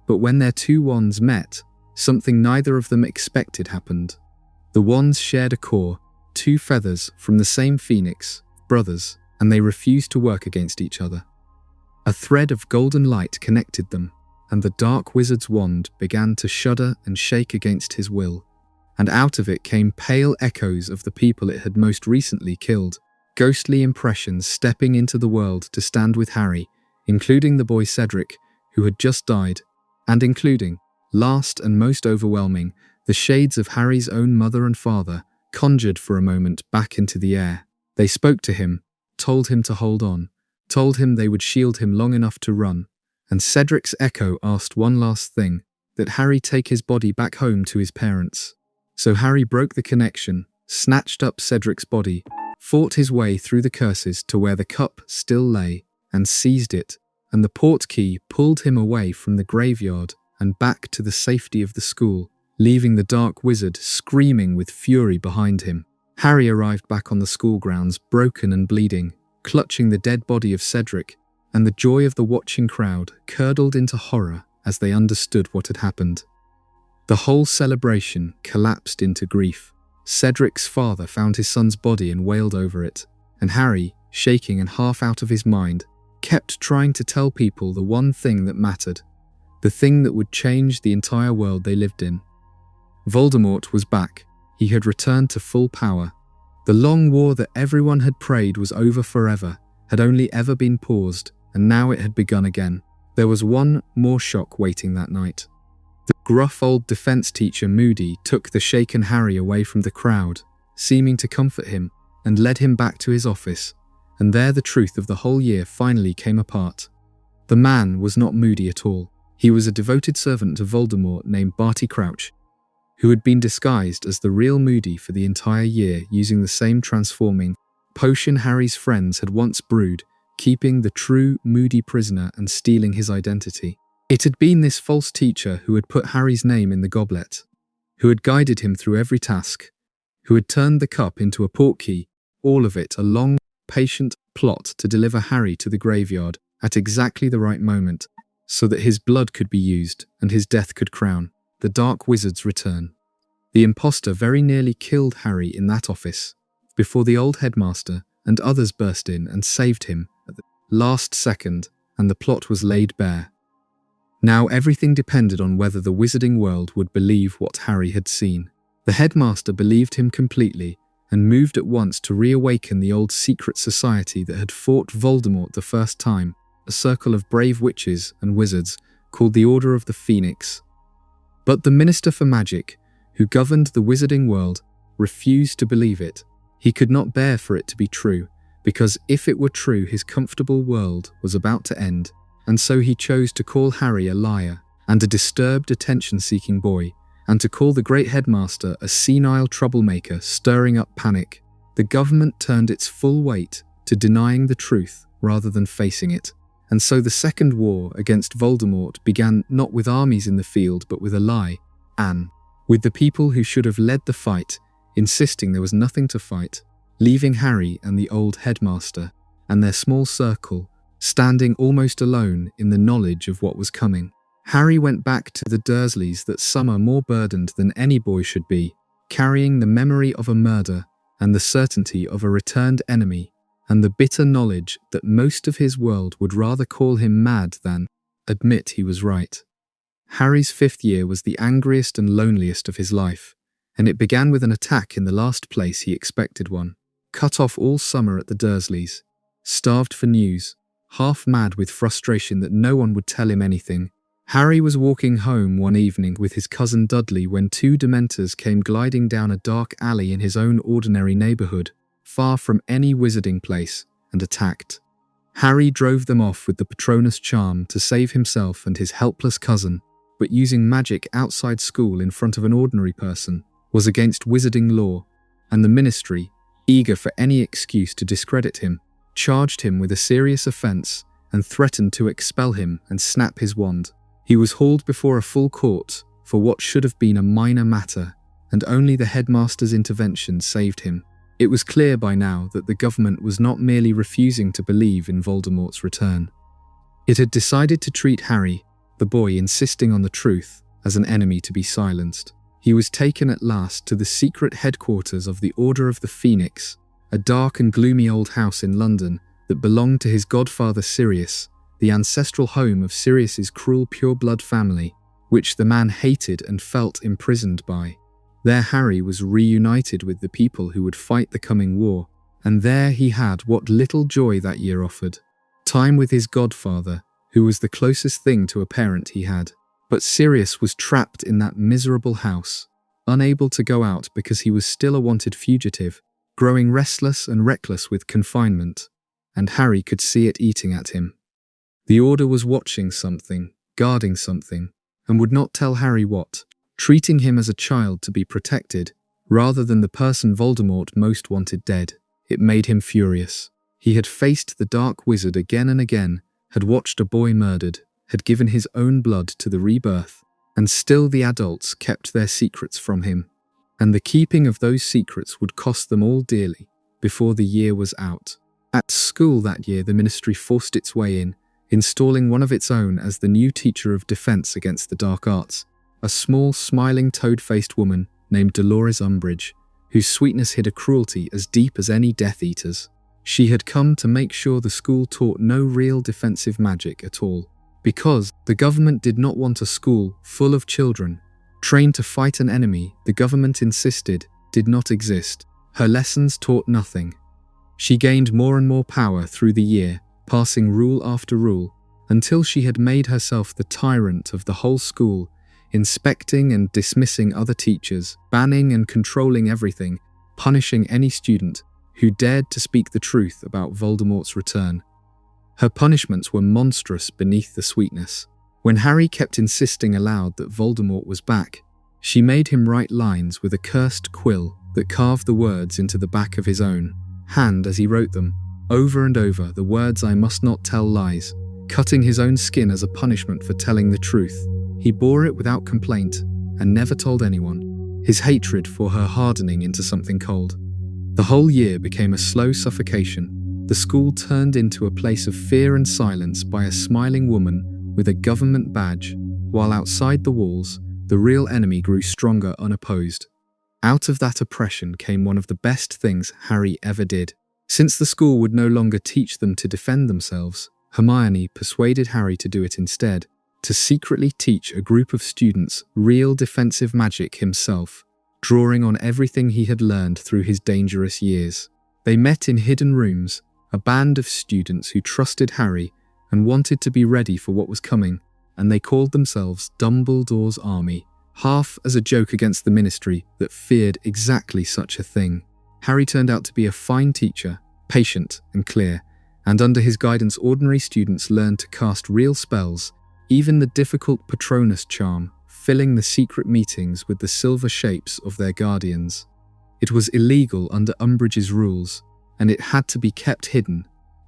But when their two wands met, something neither of them expected happened. The wands shared a core, 2 feathers from the same phoenix, brothers, and they refused to work against each other. A thread of golden light connected them, and the dark wizard's wand began to shudder and shake against his will, and out of it came pale echoes of the people it had most recently killed. Ghostly impressions stepping into the world to stand with Harry, including the boy Cedric, who had just died, and including, last and most overwhelming, the shades of Harry's own mother and father, conjured for a moment back into the air. They spoke to him, told him to hold on, told him they would shield him long enough to run, and Cedric's echo asked one last thing, that Harry take his body back home to his parents. So Harry broke the connection, snatched up Cedric's body, fought his way through the curses to where the cup still lay, and seized it, and the portkey pulled him away from the graveyard and back to the safety of the school, leaving the dark wizard screaming with fury behind him. Harry arrived back on the school grounds, broken and bleeding, clutching the dead body of Cedric, and the joy of the watching crowd curdled into horror as they understood what had happened. The whole celebration collapsed into grief. Cedric's father found his son's body and wailed over it, and Harry, shaking and half out of his mind, kept trying to tell people the one thing that mattered, the thing that would change the entire world they lived in. Voldemort was back. He had returned to full power. The long war that everyone had prayed was over forever had only ever been paused, and now it had begun again. There was one more shock waiting that night. The gruff old defense teacher Moody took the shaken Harry away from the crowd, seeming to comfort him, and led him back to his office, and there the truth of the whole year finally came apart. The man was not Moody at all. He was a devoted servant to Voldemort named Barty Crouch, who had been disguised as the real Moody for the entire year using the same transforming potion Harry's friends had once brewed, keeping the true Moody prisoner and stealing his identity. It had been this false teacher who had put Harry's name in the goblet, who had guided him through every task, who had turned the cup into a portkey, all of it a long, patient plot to deliver Harry to the graveyard at exactly the right moment, so that his blood could be used and his death could crown the Dark Wizard's return. The imposter very nearly killed Harry in that office, before the old headmaster and others burst in and saved him at the last second, and the plot was laid bare. Now everything depended on whether the wizarding world would believe what Harry had seen. The headmaster believed him completely, and moved at once to reawaken the old secret society that had fought Voldemort the first time, a circle of brave witches and wizards called the Order of the Phoenix. But the Minister for Magic, who governed the wizarding world, refused to believe it. He could not bear for it to be true, because if it were true, his comfortable world was about to end, and so he chose to call Harry a liar and a disturbed attention-seeking boy, and to call the great headmaster a senile troublemaker stirring up panic. The government turned its full weight to denying the truth rather than facing it. And so the second war against Voldemort began not with armies in the field but with a lie, with the people who should have led the fight, insisting there was nothing to fight, leaving Harry and the old headmaster and their small circle standing almost alone in the knowledge of what was coming. Harry went back to the Dursleys that summer more burdened than any boy should be, carrying the memory of a murder and the certainty of a returned enemy, and the bitter knowledge that most of his world would rather call him mad than admit he was right. Harry's 5th year was the angriest and loneliest of his life, and it began with an attack in the last place he expected one. Cut off all summer at the Dursleys, starved for news, half mad with frustration that no one would tell him anything, Harry was walking home one evening with his cousin Dudley when 2 Dementors came gliding down a dark alley in his own ordinary neighbourhood, far from any wizarding place, and attacked. Harry drove them off with the Patronus charm to save himself and his helpless cousin, but using magic outside school in front of an ordinary person was against wizarding law, and the Ministry, eager for any excuse to discredit him, charged him with a serious offence and threatened to expel him and snap his wand. He was hauled before a full court for what should have been a minor matter, and only the headmaster's intervention saved him. It was clear by now that the government was not merely refusing to believe in Voldemort's return. It had decided to treat Harry, the boy insisting on the truth, as an enemy to be silenced. He was taken at last to the secret headquarters of the Order of the Phoenix, a dark and gloomy old house in London that belonged to his godfather Sirius, the ancestral home of Sirius's cruel pure-blood family, which the man hated and felt imprisoned by. There Harry was reunited with the people who would fight the coming war, and there he had what little joy that year offered. Time with his godfather, who was the closest thing to a parent he had. But Sirius was trapped in that miserable house, unable to go out because he was still a wanted fugitive, growing restless and reckless with confinement, and Harry could see it eating at him. The Order was watching something, guarding something, and would not tell Harry what, treating him as a child to be protected, rather than the person Voldemort most wanted dead. It made him furious. He had faced the Dark Wizard again and again, had watched a boy murdered, had given his own blood to the rebirth, and still the adults kept their secrets from him. And the keeping of those secrets would cost them all dearly before the year was out. At school that year, the Ministry forced its way in, installing one of its own as the new teacher of defense against the dark arts, a small, smiling, toad-faced woman named Dolores Umbridge, whose sweetness hid a cruelty as deep as any Death Eater's. She had come to make sure the school taught no real defensive magic at all, because the government did not want a school full of children trained to fight an enemy the government insisted did not exist. Her lessons taught nothing. She gained more and more power through the year, passing rule after rule, until she had made herself the tyrant of the whole school, inspecting and dismissing other teachers, banning and controlling everything, punishing any student who dared to speak the truth about Voldemort's return. Her punishments were monstrous beneath the sweetness. When Harry kept insisting aloud that Voldemort was back, she made him write lines with a cursed quill that carved the words into the back of his own hand as he wrote them, over and over, the words "I must not tell lies," cutting his own skin as a punishment for telling the truth. He bore it without complaint and never told anyone, his hatred for her hardening into something cold. The whole year became a slow suffocation. The school turned into a place of fear and silence by a smiling woman with a government badge, while outside the walls, the real enemy grew stronger unopposed. Out of that oppression came one of the best things Harry ever did. Since the school would no longer teach them to defend themselves, Hermione persuaded Harry to do it instead, to secretly teach a group of students real defensive magic himself, drawing on everything he had learned through his dangerous years. They met in hidden rooms, a band of students who trusted Harry and wanted to be ready for what was coming, and they called themselves Dumbledore's Army, half as a joke against the Ministry that feared exactly such a thing. Harry turned out to be a fine teacher, patient and clear, and under his guidance ordinary students learned to cast real spells, even the difficult Patronus charm, filling the secret meetings with the silver shapes of their guardians. It was illegal under Umbridge's rules, and it had to be kept hidden,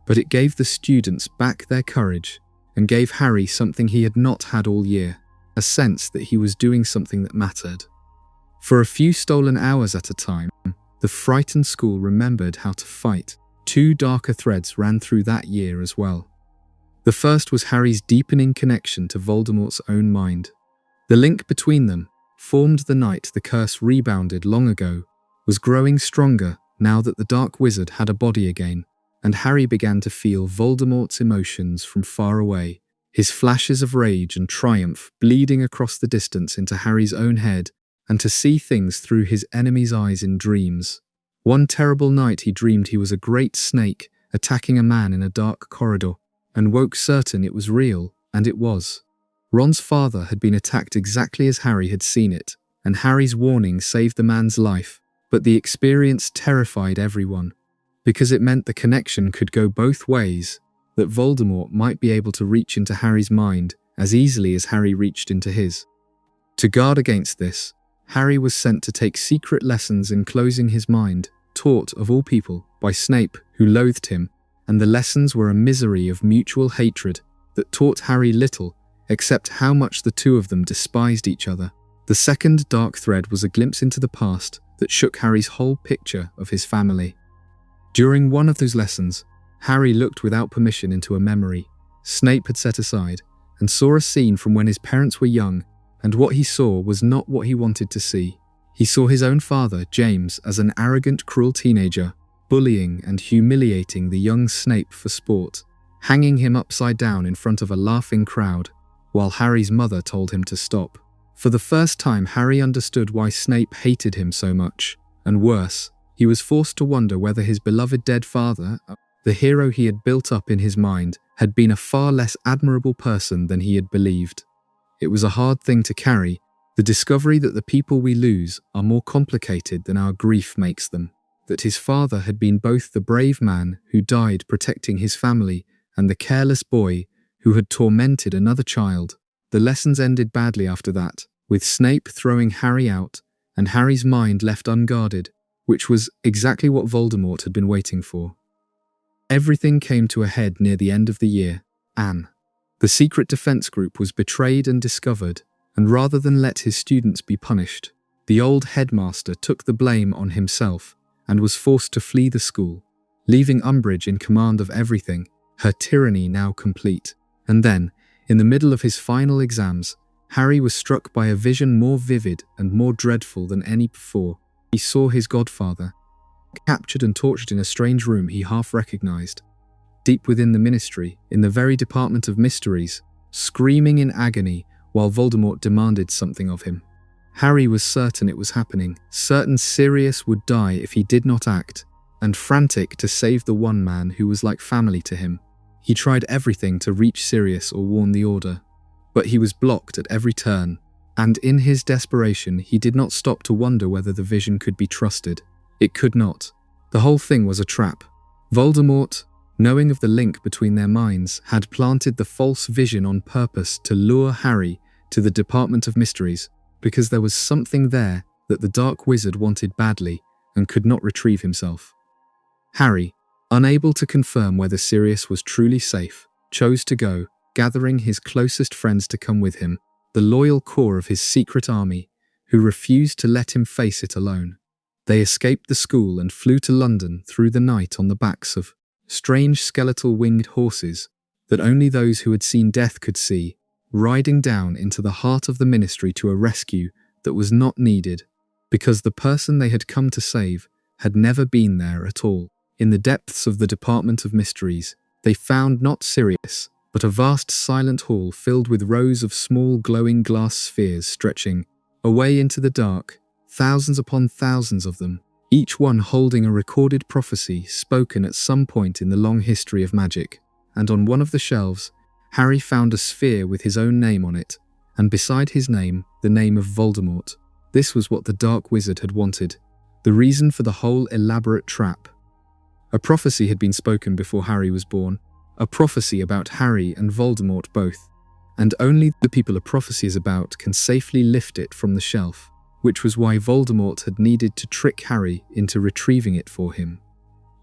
but it gave the students back their courage and gave Harry something he had not had all year, a sense that he was doing something that mattered. For a few stolen hours at a time, the frightened school remembered how to fight. Two darker threads ran through that year as well. The first was Harry's deepening connection to Voldemort's own mind. The link between them, formed the night the curse rebounded long ago, was growing stronger now that the Dark Wizard had a body again, and Harry began to feel Voldemort's emotions from far away, his flashes of rage and triumph bleeding across the distance into Harry's own head, and to see things through his enemy's eyes in dreams. One terrible night he dreamed he was a great snake attacking a man in a dark corridor, and woke certain it was real, and it was. Ron's father had been attacked exactly as Harry had seen it, and Harry's warning saved the man's life, but the experience terrified everyone, because it meant the connection could go both ways, that Voldemort might be able to reach into Harry's mind as easily as Harry reached into his. To guard against this, Harry was sent to take secret lessons in closing his mind, taught, of all people, by Snape, who loathed him, and the lessons were a misery of mutual hatred that taught Harry little except how much the two of them despised each other. The second dark thread was a glimpse into the past that shook Harry's whole picture of his family. During one of those lessons, Harry looked without permission into a memory Snape had set aside, and saw a scene from when his parents were young, and what he saw was not what he wanted to see. He saw his own father, James, as an arrogant, cruel teenager, bullying and humiliating the young Snape for sport, hanging him upside down in front of a laughing crowd, while Harry's mother told him to stop. For the first time, Harry understood why Snape hated him so much, and worse, he was forced to wonder whether his beloved dead father, the hero he had built up in his mind, had been a far less admirable person than he had believed. It was a hard thing to carry, the discovery that the people we lose are more complicated than our grief makes them, that his father had been both the brave man who died protecting his family and the careless boy who had tormented another child. The lessons ended badly after that, with Snape throwing Harry out and Harry's mind left unguarded, which was exactly what Voldemort had been waiting for. Everything came to a head near the end of the year. Anne, the secret defense group, was betrayed and discovered, and rather than let his students be punished, the old headmaster took the blame on himself and was forced to flee the school, leaving Umbridge in command of everything, her tyranny now complete. And then, in the middle of his final exams, Harry was struck by a vision more vivid and more dreadful than any before. He saw his godfather, captured and tortured in a strange room he half recognized, deep within the Ministry, in the very Department of Mysteries, screaming in agony while Voldemort demanded something of him. Harry was certain it was happening, certain Sirius would die if he did not act, and frantic to save the one man who was like family to him. He tried everything to reach Sirius or warn the Order, but he was blocked at every turn, and in his desperation he did not stop to wonder whether the vision could be trusted. It could not. The whole thing was a trap. Voldemort, knowing of the link between their minds, had planted the false vision on purpose to lure Harry to the Department of Mysteries, because there was something there that the Dark Wizard wanted badly and could not retrieve himself. Harry, unable to confirm whether Sirius was truly safe, chose to go, gathering his closest friends to come with him, the loyal core of his secret army, who refused to let him face it alone. They escaped the school and flew to London through the night on the backs of strange skeletal winged horses that only those who had seen death could see, riding down into the heart of the Ministry to a rescue that was not needed, because the person they had come to save had never been there at all. In the depths of the Department of Mysteries, they found not Sirius, but a vast silent hall filled with rows of small glowing glass spheres stretching away into the dark, thousands upon thousands of them, each one holding a recorded prophecy spoken at some point in the long history of magic. And on one of the shelves, Harry found a sphere with his own name on it, and beside his name, the name of Voldemort. This was what the Dark Wizard had wanted, the reason for the whole elaborate trap. A prophecy had been spoken before Harry was born, a prophecy about Harry and Voldemort both, and only the people a prophecy is about can safely lift it from the shelf, which was why Voldemort had needed to trick Harry into retrieving it for him.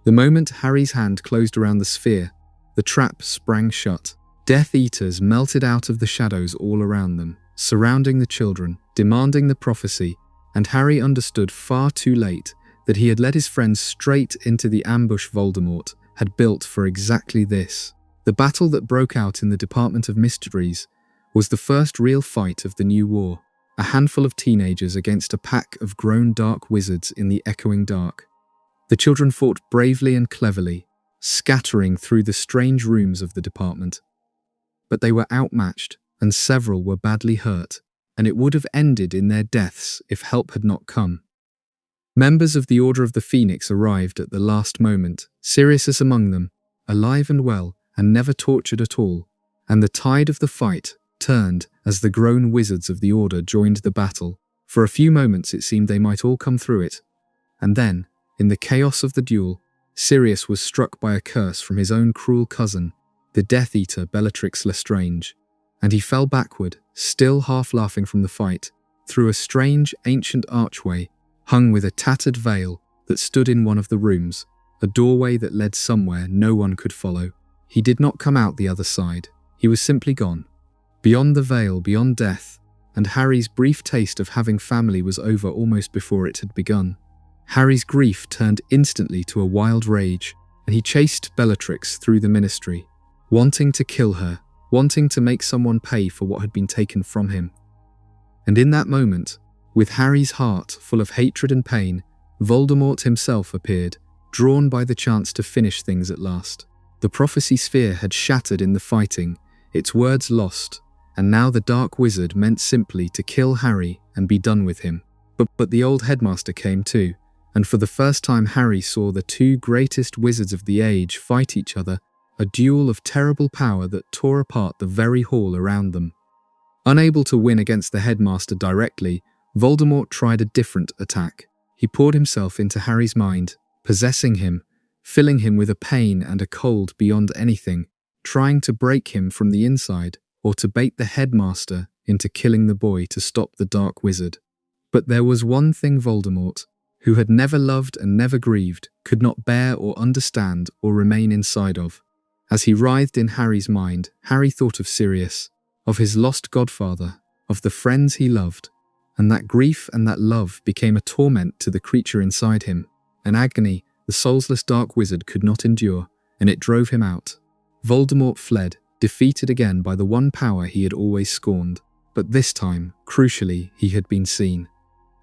The moment Harry's hand closed around the sphere, the trap sprang shut. Death Eaters melted out of the shadows all around them, surrounding the children, demanding the prophecy, and Harry understood far too late that he had led his friends straight into the ambush Voldemort had built for exactly this. The battle that broke out in the Department of Mysteries was the first real fight of the new war, a handful of teenagers against a pack of grown dark wizards in the echoing dark. The children fought bravely and cleverly, scattering through the strange rooms of the department. But they were outmatched, and several were badly hurt, and it would have ended in their deaths if help had not come. Members of the Order of the Phoenix arrived at the last moment, Sirius among them, alive and well, and never tortured at all, and the tide of the fight turned as the grown wizards of the Order joined the battle. For a few moments it seemed they might all come through it, and then, in the chaos of the duel, Sirius was struck by a curse from his own cruel cousin, the Death Eater Bellatrix Lestrange, and he fell backward, still half laughing from the fight, through a strange ancient archway, hung with a tattered veil that stood in one of the rooms, a doorway that led somewhere no one could follow. He did not come out the other side, he was simply gone. Beyond the veil, beyond death, and Harry's brief taste of having family was over almost before it had begun. Harry's grief turned instantly to a wild rage, and he chased Bellatrix through the Ministry, wanting to kill her, wanting to make someone pay for what had been taken from him. And in that moment, with Harry's heart full of hatred and pain, Voldemort himself appeared, drawn by the chance to finish things at last. The prophecy sphere had shattered in the fighting, its words lost, and now the Dark Wizard meant simply to kill Harry and be done with him. But the old headmaster came too, and for the first time Harry saw the two greatest wizards of the age fight each other, a duel of terrible power that tore apart the very hall around them. Unable to win against the headmaster directly, Voldemort tried a different attack. He poured himself into Harry's mind, possessing him, filling him with a pain and a cold beyond anything, trying to break him from the inside, or to bait the headmaster into killing the boy to stop the Dark Wizard. But there was one thing Voldemort, who had never loved and never grieved, could not bear or understand or remain inside of. As he writhed in Harry's mind, Harry thought of Sirius, of his lost godfather, of the friends he loved, and that grief and that love became a torment to the creature inside him, an agony the soulless Dark Wizard could not endure, and it drove him out. Voldemort fled, defeated again by the one power he had always scorned. But this time, crucially, he had been seen.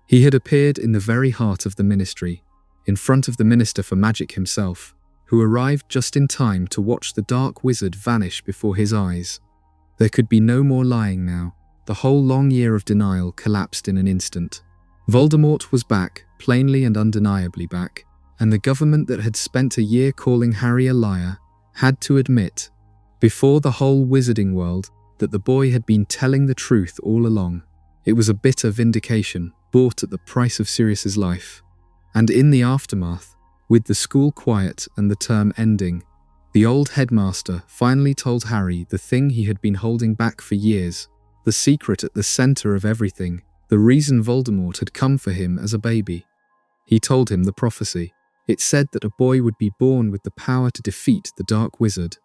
He had appeared in the very heart of the Ministry, in front of the Minister for Magic himself, who arrived just in time to watch the Dark Wizard vanish before his eyes. There could be no more lying now. The whole long year of denial collapsed in an instant. Voldemort was back, plainly and undeniably back, and the government that had spent a year calling Harry a liar had to admit, before the whole wizarding world, that the boy had been telling the truth all along. It was a bitter vindication, bought at the price of Sirius's life. And in the aftermath, with the school quiet and the term ending, the old headmaster finally told Harry the thing he had been holding back for years, the secret at the center of everything, the reason Voldemort had come for him as a baby. He told him the prophecy. It said that a boy would be born with the power to defeat the Dark Wizard.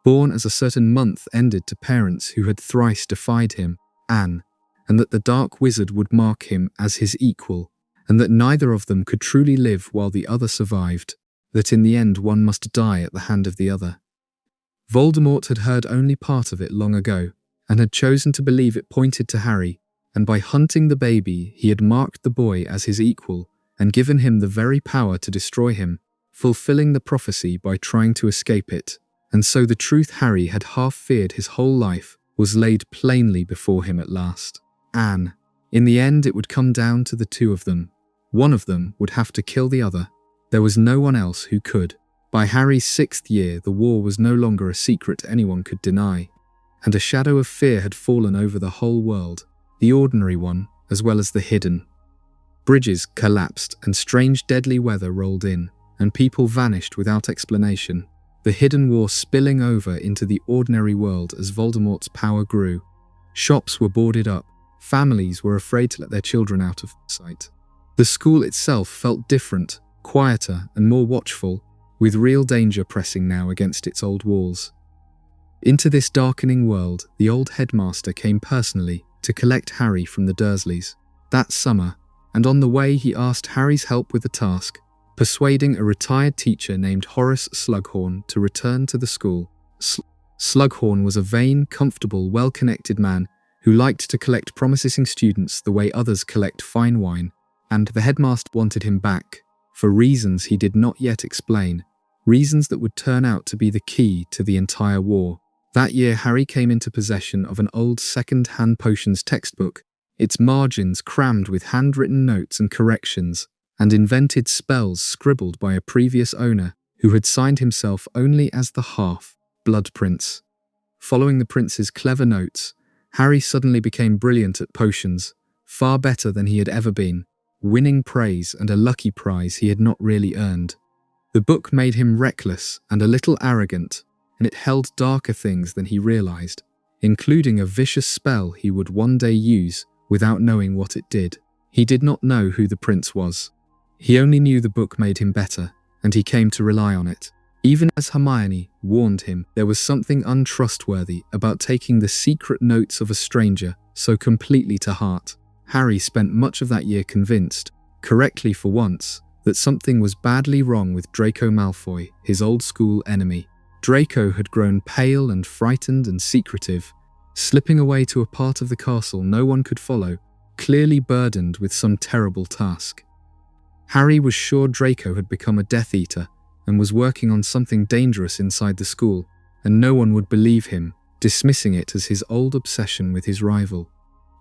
Born as a certain month ended to parents who had thrice defied him, Anne, and that the Dark Wizard would mark him as his equal, and that neither of them could truly live while the other survived, that in the end one must die at the hand of the other. Voldemort had heard only part of it long ago, and had chosen to believe it pointed to Harry, and by hunting the baby he had marked the boy as his equal, and given him the very power to destroy him, fulfilling the prophecy by trying to escape it. And so the truth Harry had half feared his whole life was laid plainly before him at last. Anne. In the end it would come down to the two of them. One of them would have to kill the other. There was no one else who could. By Harry's 6th year, the war was no longer a secret anyone could deny, and a shadow of fear had fallen over the whole world, the ordinary one as well as the hidden. Bridges collapsed and strange deadly weather rolled in, and people vanished without explanation, the hidden war spilling over into the ordinary world as Voldemort's power grew. Shops were boarded up, families were afraid to let their children out of sight. The school itself felt different, quieter and more watchful, with real danger pressing now against its old walls. Into this darkening world, the old headmaster came personally to collect Harry from the Dursleys that summer, and on the way he asked Harry's help with a task, persuading a retired teacher named Horace Slughorn to return to the school. Slughorn was a vain, comfortable, well-connected man who liked to collect promising students the way others collect fine wine, and the headmaster wanted him back, for reasons he did not yet explain, reasons that would turn out to be the key to the entire war. That year Harry came into possession of an old second-hand potions textbook, its margins crammed with handwritten notes and corrections, and invented spells scribbled by a previous owner who had signed himself only as the Half-Blood Prince. Following the prince's clever notes, Harry suddenly became brilliant at potions, far better than he had ever been, winning praise and a lucky prize he had not really earned. The book made him reckless and a little arrogant, and it held darker things than he realized, including a vicious spell he would one day use without knowing what it did. He did not know who the prince was. He only knew the book made him better, and he came to rely on it. Even as Hermione warned him, there was something untrustworthy about taking the secret notes of a stranger so completely to heart. Harry spent much of that year convinced, correctly for once, that something was badly wrong with Draco Malfoy, his old school enemy. Draco had grown pale and frightened and secretive, slipping away to a part of the castle no one could follow, clearly burdened with some terrible task. Harry was sure Draco had become a Death Eater and was working on something dangerous inside the school, and no one would believe him, dismissing it as his old obsession with his rival.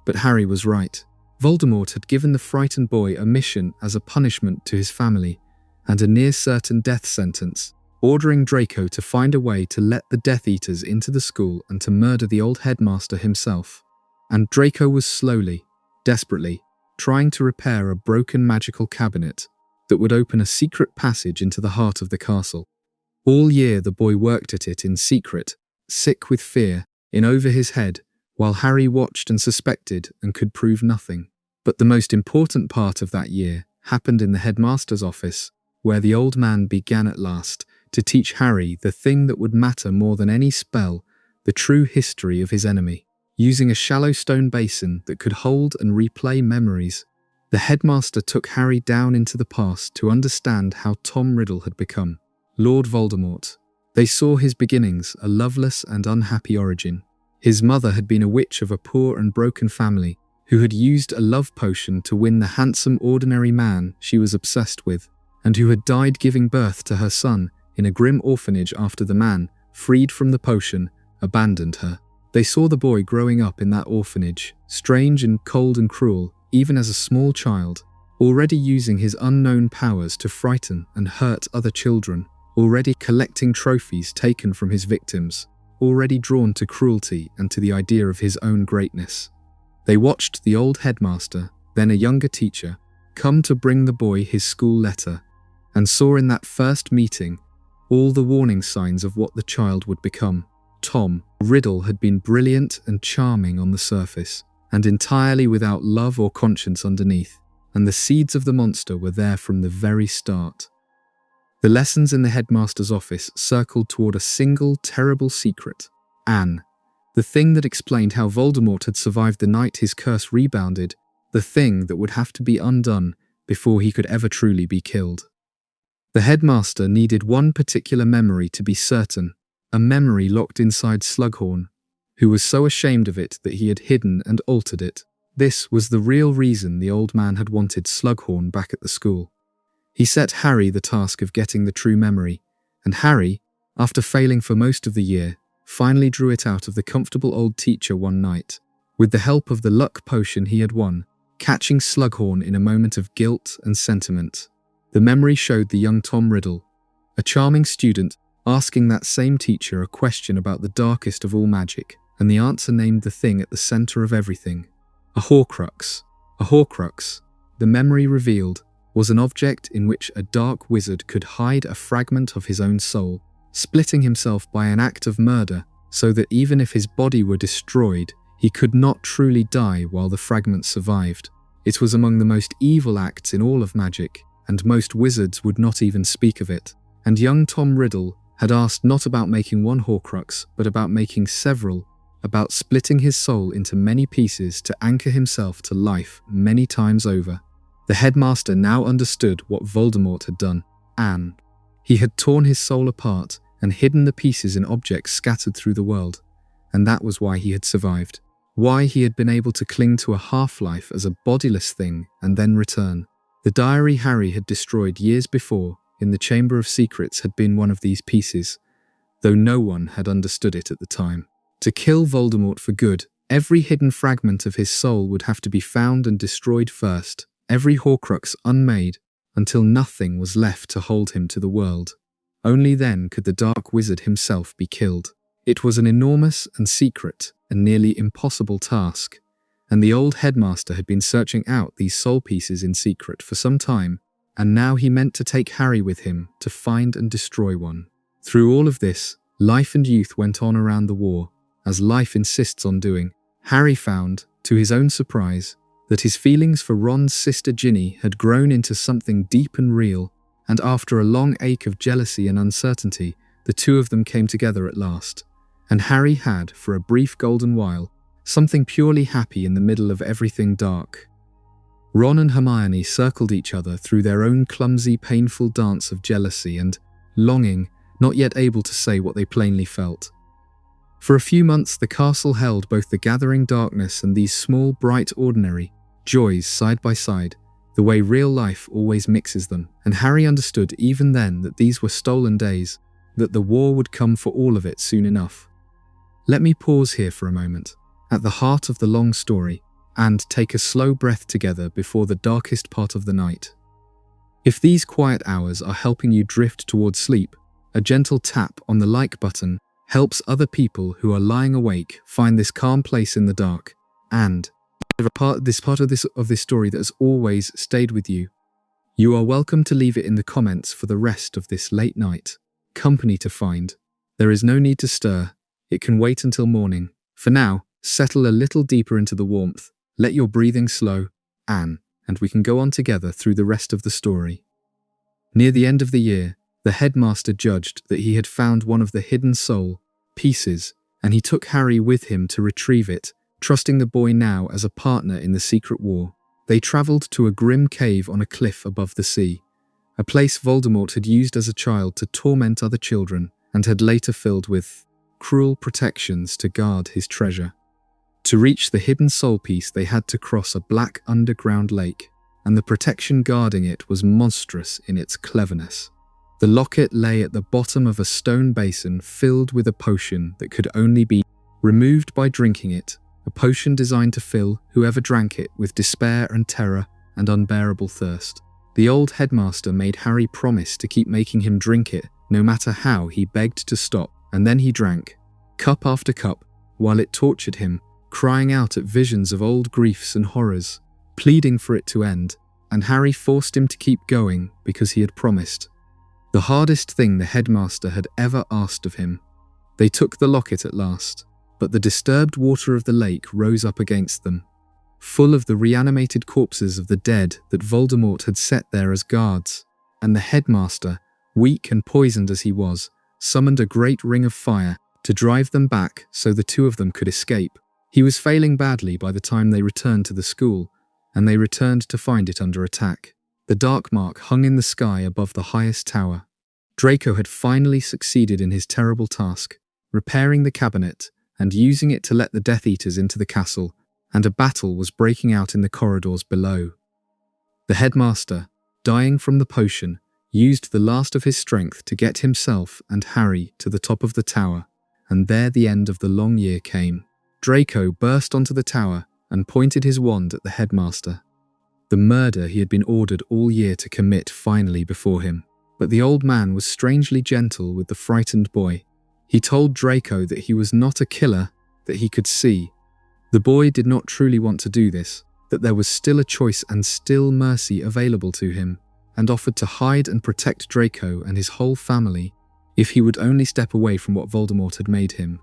But Harry was right. Voldemort had given the frightened boy a mission as a punishment to his family, and a near-certain death sentence, ordering Draco to find a way to let the Death Eaters into the school and to murder the old headmaster himself. And Draco was slowly, desperately, trying to repair a broken magical cabinet that would open a secret passage into the heart of the castle. All year the boy worked at it in secret, sick with fear, in over his head, while Harry watched and suspected and could prove nothing. But the most important part of that year happened in the headmaster's office, where the old man began at last to teach Harry the thing that would matter more than any spell, the true history of his enemy. Using a shallow stone basin that could hold and replay memories, the headmaster took Harry down into the past to understand how Tom Riddle had become Lord Voldemort. They saw his beginnings, a loveless and unhappy origin. His mother had been a witch of a poor and broken family who had used a love potion to win the handsome ordinary man she was obsessed with, and who had died giving birth to her son in a grim orphanage after the man, freed from the potion, abandoned her. They saw the boy growing up in that orphanage, strange and cold and cruel, even as a small child, already using his unknown powers to frighten and hurt other children, already collecting trophies taken from his victims, already drawn to cruelty and to the idea of his own greatness. They watched the old headmaster, then a younger teacher, come to bring the boy his school letter, and saw in that first meeting all the warning signs of what the child would become. Tom Riddle had been brilliant and charming on the surface, and entirely without love or conscience underneath, and the seeds of the monster were there from the very start. The lessons in the headmaster's office circled toward a single terrible secret: Anne. The thing that explained how Voldemort had survived the night his curse rebounded, the thing that would have to be undone before he could ever truly be killed. The headmaster needed one particular memory to be certain, a memory locked inside Slughorn, who was so ashamed of it that he had hidden and altered it. This was the real reason the old man had wanted Slughorn back at the school. He set Harry the task of getting the true memory, and Harry, after failing for most of the year, finally drew it out of the comfortable old teacher one night, with the help of the luck potion he had won, catching Slughorn in a moment of guilt and sentiment. The memory showed the young Tom Riddle, a charming student, asking that same teacher a question about the darkest of all magic, and the answer named the thing at the center of everything. A Horcrux. A Horcrux, the memory revealed, was an object in which a dark wizard could hide a fragment of his own soul, splitting himself by an act of murder, so that even if his body were destroyed, he could not truly die while the fragment survived. It was among the most evil acts in all of magic, and most wizards would not even speak of it. And young Tom Riddle had asked not about making one Horcrux, but about making several, about splitting his soul into many pieces to anchor himself to life many times over. The headmaster now understood what Voldemort had done. Anne. He had torn his soul apart and hidden the pieces in objects scattered through the world, and that was why he had survived. Why he had been able to cling to a half-life as a bodiless thing and then return. The diary Harry had destroyed years before in the Chamber of Secrets had been one of these pieces, though no one had understood it at the time. To kill Voldemort for good, every hidden fragment of his soul would have to be found and destroyed first, every Horcrux unmade, until nothing was left to hold him to the world. Only then could the Dark Wizard himself be killed. It was an enormous and secret and nearly impossible task, and the old headmaster had been searching out these soul pieces in secret for some time, and now he meant to take Harry with him to find and destroy one. Through all of this, life and youth went on around the war, as life insists on doing. Harry found, to his own surprise, that his feelings for Ron's sister Ginny had grown into something deep and real, and after a long ache of jealousy and uncertainty, the two of them came together at last. And Harry had, for a brief golden while, something purely happy in the middle of everything dark. Ron and Hermione circled each other through their own clumsy, painful dance of jealousy and longing, not yet able to say what they plainly felt. For a few months the castle held both the gathering darkness and these small, bright, ordinary joys side by side, the way real life always mixes them, and Harry understood even then that these were stolen days, that the war would come for all of it soon enough. Let me pause here for a moment, at the heart of the long story, and take a slow breath together before the darkest part of the night. If these quiet hours are helping you drift towards sleep, a gentle tap on the like button helps other people who are lying awake find this calm place in the dark, and this part of this story that has always stayed with you. You are welcome to leave it in the comments for the rest of this late night company to find. There is no need to stir. It can wait until morning. For now, settle a little deeper into the warmth. Let your breathing slow, and we can go on together through the rest of the story. Near the end of the year, the headmaster judged that he had found one of the hidden soul pieces, and he took Harry with him to retrieve it, trusting the boy now as a partner in the secret war. They travelled to a grim cave on a cliff above the sea, a place Voldemort had used as a child to torment other children and had later filled with cruel protections to guard his treasure. To reach the hidden soul piece, they had to cross a black underground lake, and the protection guarding it was monstrous in its cleverness. The locket lay at the bottom of a stone basin filled with a potion that could only be removed by drinking it, a potion designed to fill whoever drank it with despair and terror and unbearable thirst. The old headmaster made Harry promise to keep making him drink it, no matter how he begged to stop, and then he drank, cup after cup, while it tortured him, crying out at visions of old griefs and horrors, pleading for it to end, and Harry forced him to keep going because he had promised. The hardest thing the headmaster had ever asked of him. They took the locket at last, but the disturbed water of the lake rose up against them, full of the reanimated corpses of the dead that Voldemort had set there as guards, and the headmaster, weak and poisoned as he was, summoned a great ring of fire to drive them back so the two of them could escape. He was failing badly by the time they returned to the school, and they returned to find it under attack. The dark mark hung in the sky above the highest tower. Draco had finally succeeded in his terrible task, repairing the cabinet and using it to let the Death Eaters into the castle, and a battle was breaking out in the corridors below. The headmaster, dying from the potion, used the last of his strength to get himself and Harry to the top of the tower, and there the end of the long year came. Draco burst onto the tower and pointed his wand at the headmaster. The murder he had been ordered all year to commit finally before him. But the old man was strangely gentle with the frightened boy. He told Draco that he was not a killer, that he could see. The boy did not truly want to do this, that there was still a choice and still mercy available to him, and offered to hide and protect Draco and his whole family if he would only step away from what Voldemort had made him.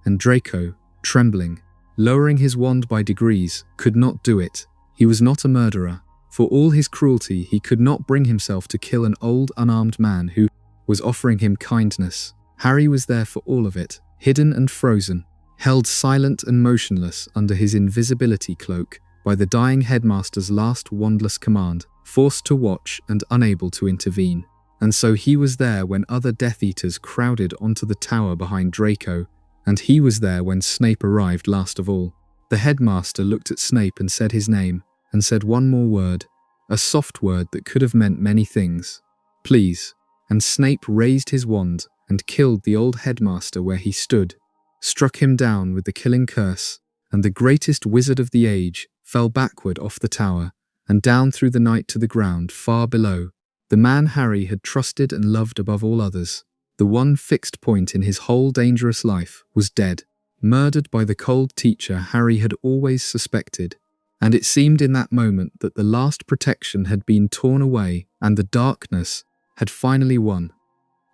And Draco, trembling, lowering his wand by degrees, could not do it. He was not a murderer. For all his cruelty, he could not bring himself to kill an old, unarmed man who was offering him kindness. Harry was there for all of it, hidden and frozen, held silent and motionless under his invisibility cloak by the dying headmaster's last wandless command, forced to watch and unable to intervene. And so he was there when other Death Eaters crowded onto the tower behind Draco, and he was there when Snape arrived last of all. The headmaster looked at Snape and said his name, and said one more word, a soft word that could have meant many things. Please. And Snape raised his wand and killed the old headmaster where he stood, struck him down with the killing curse, and the greatest wizard of the age fell backward off the tower and down through the night to the ground far below. The man Harry had trusted and loved above all others, the one fixed point in his whole dangerous life, was dead, murdered by the cold teacher Harry had always suspected. And it seemed in that moment that the last protection had been torn away and the darkness had finally won.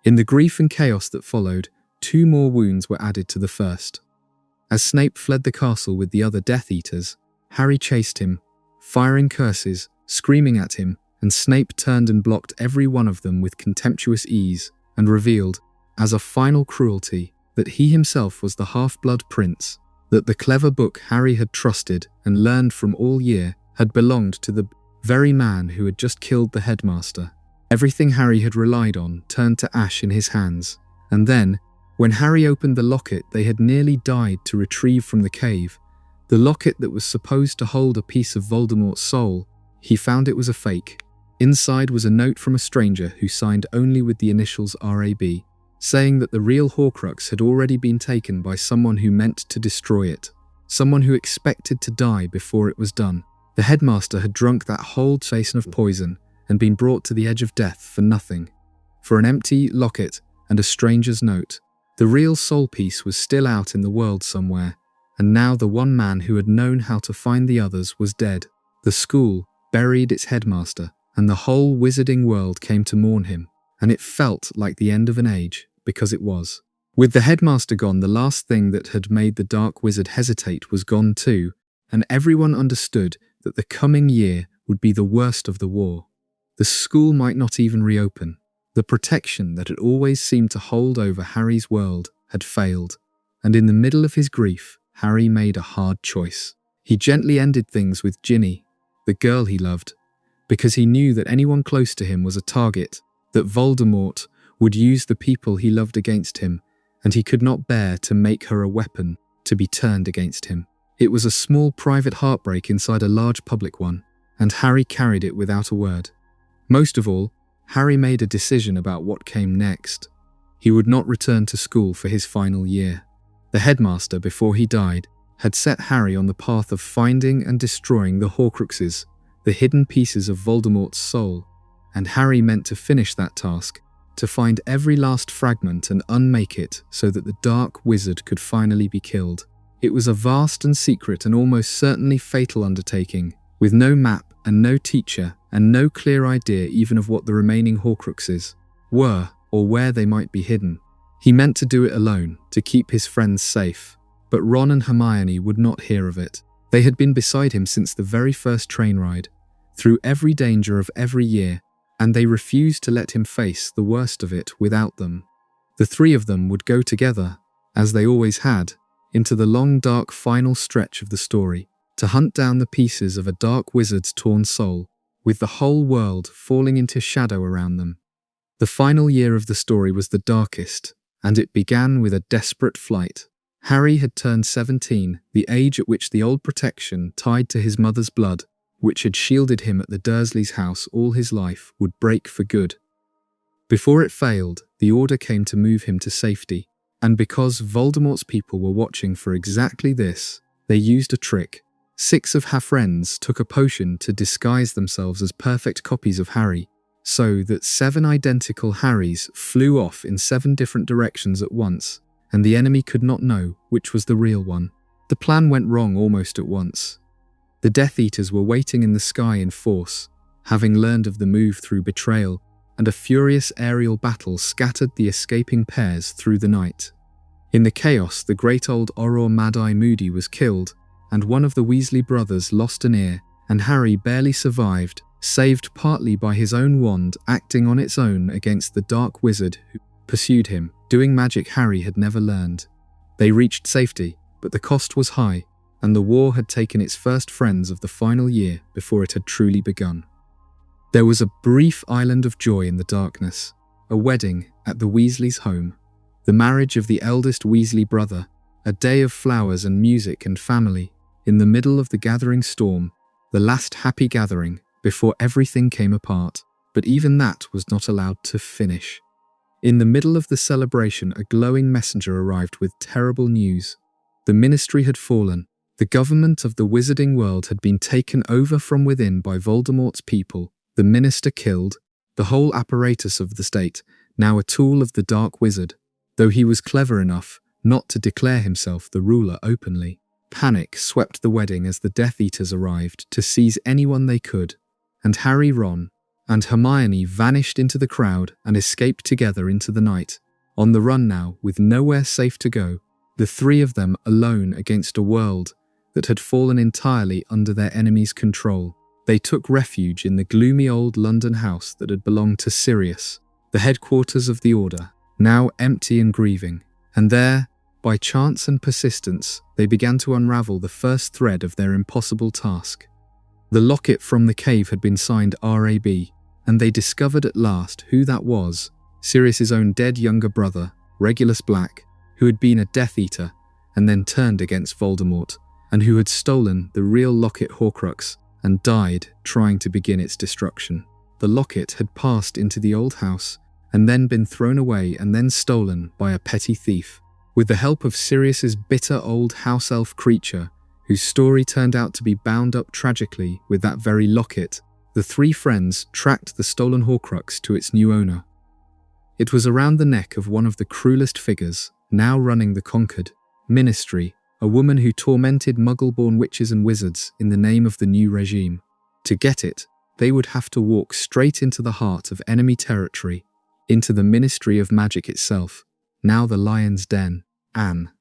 In the grief and chaos that followed, 2 more wounds were added to the first. As Snape fled the castle with the other Death Eaters, Harry chased him, firing curses, screaming at him, and Snape turned and blocked every one of them with contemptuous ease and revealed, as a final cruelty, that he himself was the half-blood prince, that the clever book Harry had trusted and learned from all year had belonged to the very man who had just killed the headmaster. Everything Harry had relied on turned to ash in his hands, and then, when Harry opened the locket they had nearly died to retrieve from the cave, the locket that was supposed to hold a piece of Voldemort's soul, he found it was a fake. Inside was a note from a stranger who signed only with the initials RAB. saying that the real Horcrux had already been taken by someone who meant to destroy it, someone who expected to die before it was done. The headmaster had drunk that whole basin of poison and been brought to the edge of death for nothing, for an empty locket and a stranger's note. The real soul piece was still out in the world somewhere, and now the one man who had known how to find the others was dead. The school buried its headmaster, and the whole wizarding world came to mourn him, and it felt like the end of an age, because it was. With the headmaster gone, the last thing that had made the Dark Wizard hesitate was gone too, and everyone understood that the coming year would be the worst of the war. The school might not even reopen. The protection that had always seemed to hold over Harry's world had failed, and in the middle of his grief, Harry made a hard choice. He gently ended things with Ginny, the girl he loved, because he knew that anyone close to him was a target, that Voldemort would use the people he loved against him, and he could not bear to make her a weapon to be turned against him. It was a small private heartbreak inside a large public one, and Harry carried it without a word. Most of all, Harry made a decision about what came next. He would not return to school for his final year. The headmaster, before he died, had set Harry on the path of finding and destroying the Horcruxes, the hidden pieces of Voldemort's soul, and Harry meant to finish that task, to find every last fragment and unmake it so that the Dark Wizard could finally be killed. It was a vast and secret and almost certainly fatal undertaking, with no map and no teacher and no clear idea even of what the remaining Horcruxes were or where they might be hidden. He meant to do it alone, to keep his friends safe, but Ron and Hermione would not hear of it. They had been beside him since the very first train ride, through every danger of every year, and they refused to let him face the worst of it without them. The three of them would go together, as they always had, into the long dark final stretch of the story, to hunt down the pieces of a Dark Wizard's torn soul, with the whole world falling into shadow around them. The final year of the story was the darkest, and it began with a desperate flight. Harry had turned 17, the age at which the old protection tied to his mother's blood, which had shielded him at the Dursleys' house all his life, would break for good. Before it failed, the order came to move him to safety, and because Voldemort's people were watching for exactly this, they used a trick. 6 of her friends took a potion to disguise themselves as perfect copies of Harry, so that 7 identical Harrys flew off in 7 different directions at once, and the enemy could not know which was the real one. The plan went wrong almost at once. The Death Eaters were waiting in the sky in force, having learned of the move through betrayal, and a furious aerial battle scattered the escaping pairs through the night. In the chaos, the great old Auror Mad-Eye Moody was killed, and one of the Weasley brothers lost an ear, and Harry barely survived, saved partly by his own wand acting on its own against the Dark Wizard who pursued him, doing magic Harry had never learned. They reached safety, but the cost was high, and the war had taken its first friends of the final year before it had truly begun. There was a brief island of joy in the darkness, a wedding at the Weasleys' home, the marriage of the eldest Weasley brother, a day of flowers and music and family, in the middle of the gathering storm, the last happy gathering before everything came apart, but even that was not allowed to finish. In the middle of the celebration, a glowing messenger arrived with terrible news. The ministry had fallen. The government of the wizarding world had been taken over from within by Voldemort's people, the minister killed, the whole apparatus of the state, now a tool of the Dark Wizard, though he was clever enough not to declare himself the ruler openly. Panic swept the wedding as the Death Eaters arrived to seize anyone they could, and Harry, Ron, and Hermione vanished into the crowd and escaped together into the night, on the run now with nowhere safe to go, the 3 of them alone against a world that had fallen entirely under their enemy's control. They took refuge in the gloomy old London house that had belonged to Sirius, the headquarters of the Order, now empty and grieving, and there, by chance and persistence, they began to unravel the first thread of their impossible task. The locket from the cave had been signed R.A.B., and they discovered at last who that was, Sirius's own dead younger brother, Regulus Black, who had been a Death Eater and then turned against Voldemort, and who had stolen the real locket Horcrux and died trying to begin its destruction. The locket had passed into the old house and then been thrown away and then stolen by a petty thief. With the help of Sirius's bitter old house elf creature, whose story turned out to be bound up tragically with that very locket, the three friends tracked the stolen Horcrux to its new owner. It was around the neck of one of the cruelest figures, now running the conquered Ministry, a woman who tormented Muggle-born witches and wizards in the name of the new regime. To get it, they would have to walk straight into the heart of enemy territory, into the Ministry of Magic itself, now the Lion's Den. Anne.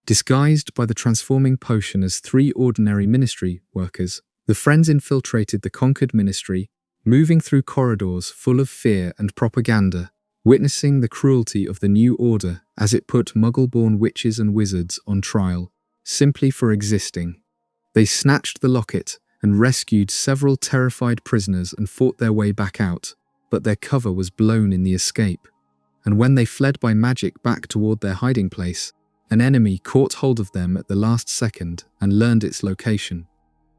Disguised by the transforming potion as three ordinary Ministry workers, the friends infiltrated the conquered Ministry, moving through corridors full of fear and propaganda, witnessing the cruelty of the new order as it put Muggle-born witches and wizards on trial, simply for existing. They snatched the locket and rescued several terrified prisoners and fought their way back out, but their cover was blown in the escape. And when they fled by magic back toward their hiding place, an enemy caught hold of them at the last second and learned its location.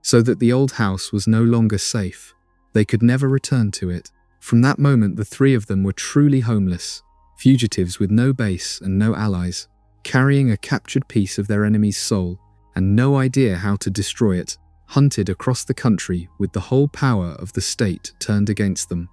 So that the old house was no longer safe. They could never return to it. From that moment, the three of them were truly homeless, fugitives with no base and no allies, carrying a captured piece of their enemy's soul and no idea how to destroy it, hunted across the country with the whole power of the state turned against them.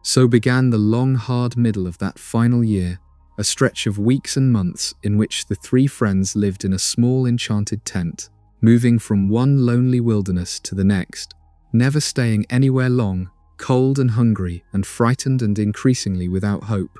So began the long, hard middle of that final year, a stretch of weeks and months in which the three friends lived in a small enchanted tent, moving from one lonely wilderness to the next, never staying anywhere long, cold and hungry and frightened and increasingly without hope.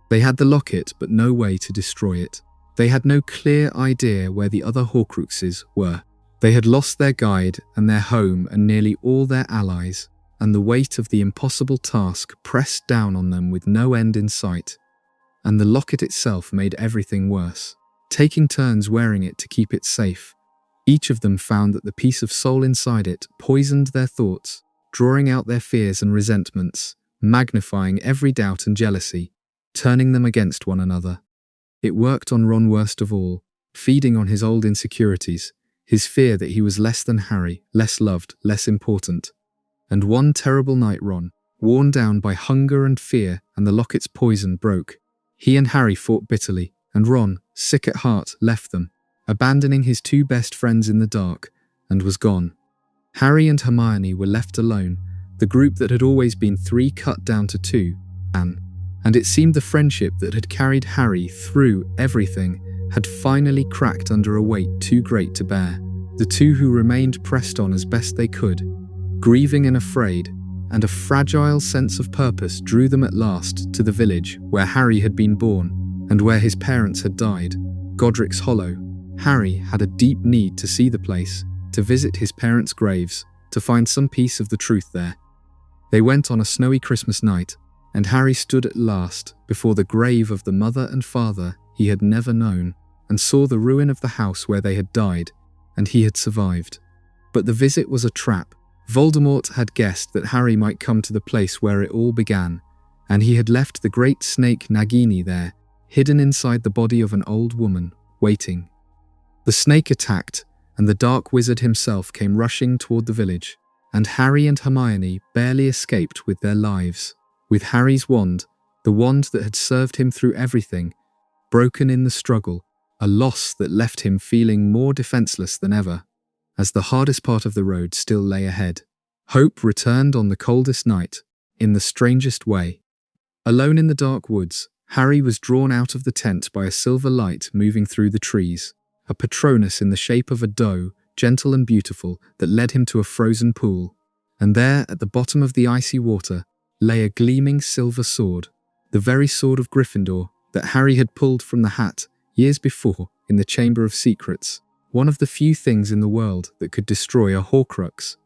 They had the locket but no way to destroy it. They had no clear idea where the other Horcruxes were. They had lost their guide and their home and nearly all their allies, and the weight of the impossible task pressed down on them with no end in sight. And the locket itself made everything worse, taking turns wearing it to keep it safe. Each of them found that the piece of soul inside it poisoned their thoughts, drawing out their fears and resentments, magnifying every doubt and jealousy, turning them against one another. It worked on Ron worst of all, feeding on his old insecurities, his fear that he was less than Harry, less loved, less important. And one terrible night Ron, worn down by hunger and fear and the locket's poison, broke. He and Harry fought bitterly, and Ron, sick at heart, left them, abandoning his two best friends in the dark, and was gone. Harry and Hermione were left alone, the group that had always been three cut down to two, Anne. And it seemed the friendship that had carried Harry through everything had finally cracked under a weight too great to bear. The two who remained pressed on as best they could, grieving and afraid, and a fragile sense of purpose drew them at last to the village where Harry had been born and where his parents had died, Godric's Hollow. Harry had a deep need to see the place, to visit his parents' graves, to find some piece of the truth there. They went on a snowy Christmas night, and Harry stood at last before the grave of the mother and father he had never known, and saw the ruin of the house where they had died, and he had survived. But the visit was a trap. Voldemort had guessed that Harry might come to the place where it all began, and he had left the great snake Nagini there, hidden inside the body of an old woman, waiting. The snake attacked, and the dark wizard himself came rushing toward the village, and Harry and Hermione barely escaped with their lives. With Harry's wand, the wand that had served him through everything, broken in the struggle, a loss that left him feeling more defenseless than ever, as the hardest part of the road still lay ahead. Hope returned on the coldest night, in the strangest way. Alone in the dark woods, Harry was drawn out of the tent by a silver light moving through the trees, a Patronus in the shape of a doe, gentle and beautiful, that led him to a frozen pool. And there, at the bottom of the icy water, lay a gleaming silver sword, the very sword of Gryffindor that Harry had pulled from the hat years before in the Chamber of Secrets, one of the few things in the world that could destroy a Horcrux.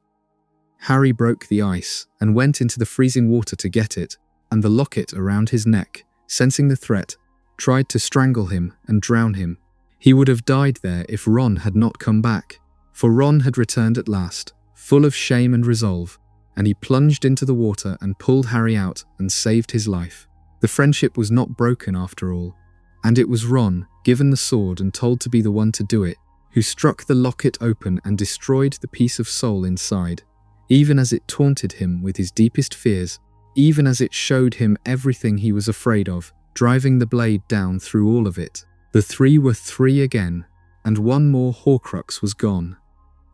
Harry broke the ice and went into the freezing water to get it, and the locket around his neck, sensing the threat, tried to strangle him and drown him. He would have died there if Ron had not come back, for Ron had returned at last, full of shame and resolve, and he plunged into the water and pulled Harry out and saved his life. The friendship was not broken after all, and it was Ron, given the sword and told to be the one to do it, who struck the locket open and destroyed the piece of soul inside. Even as it taunted him with his deepest fears, even as it showed him everything he was afraid of, driving the blade down through all of it. The three were three again, and one more Horcrux was gone.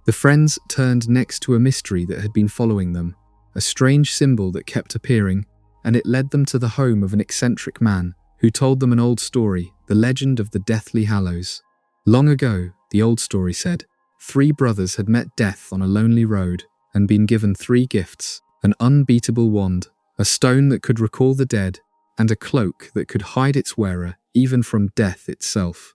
The friends turned next to a mystery that had been following them, a strange symbol that kept appearing, and it led them to the home of an eccentric man who told them an old story, the legend of the Deathly Hallows. Long ago, the old story said, 3 brothers had met death on a lonely road and been given 3 gifts: an unbeatable wand, a stone that could recall the dead, and a cloak that could hide its wearer even from death itself.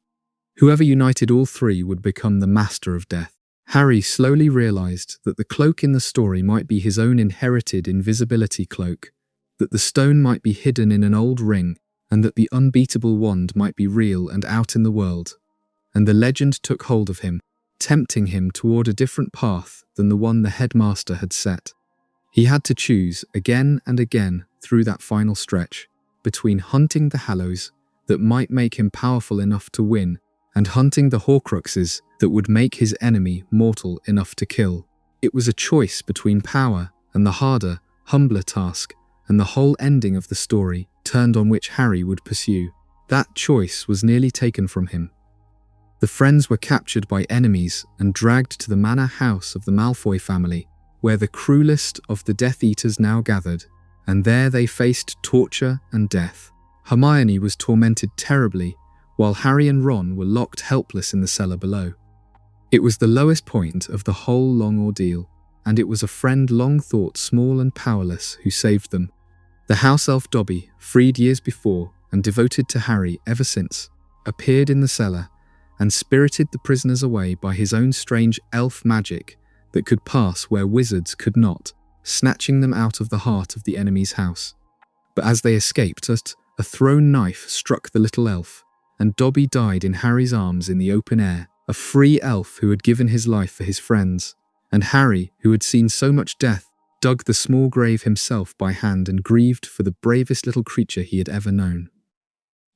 Whoever united all 3 would become the master of death. Harry slowly realized that the cloak in the story might be his own inherited invisibility cloak, that the stone might be hidden in an old ring, and that the unbeatable wand might be real and out in the world. And the legend took hold of him, tempting him toward a different path than the one the headmaster had set. He had to choose again and again through that final stretch between hunting the Hallows that might make him powerful enough to win and hunting the Horcruxes that would make his enemy mortal enough to kill. It was a choice between power and the harder, humbler task, and the whole ending of the story turned on which Harry would pursue. That choice was nearly taken from him. The friends were captured by enemies and dragged to the manor house of the Malfoy family, where the cruelest of the Death Eaters now gathered, and there they faced torture and death. Hermione was tormented terribly, while Harry and Ron were locked helpless in the cellar below. It was the lowest point of the whole long ordeal, and it was a friend long thought small and powerless who saved them. The house elf Dobby, freed years before and devoted to Harry ever since, appeared in the cellar and spirited the prisoners away by his own strange elf magic that could pass where wizards could not, snatching them out of the heart of the enemy's house. But as they escaped, a thrown knife struck the little elf, and Dobby died in Harry's arms in the open air, a free elf who had given his life for his friends. And Harry, who had seen so much death, dug the small grave himself by hand and grieved for the bravest little creature he had ever known.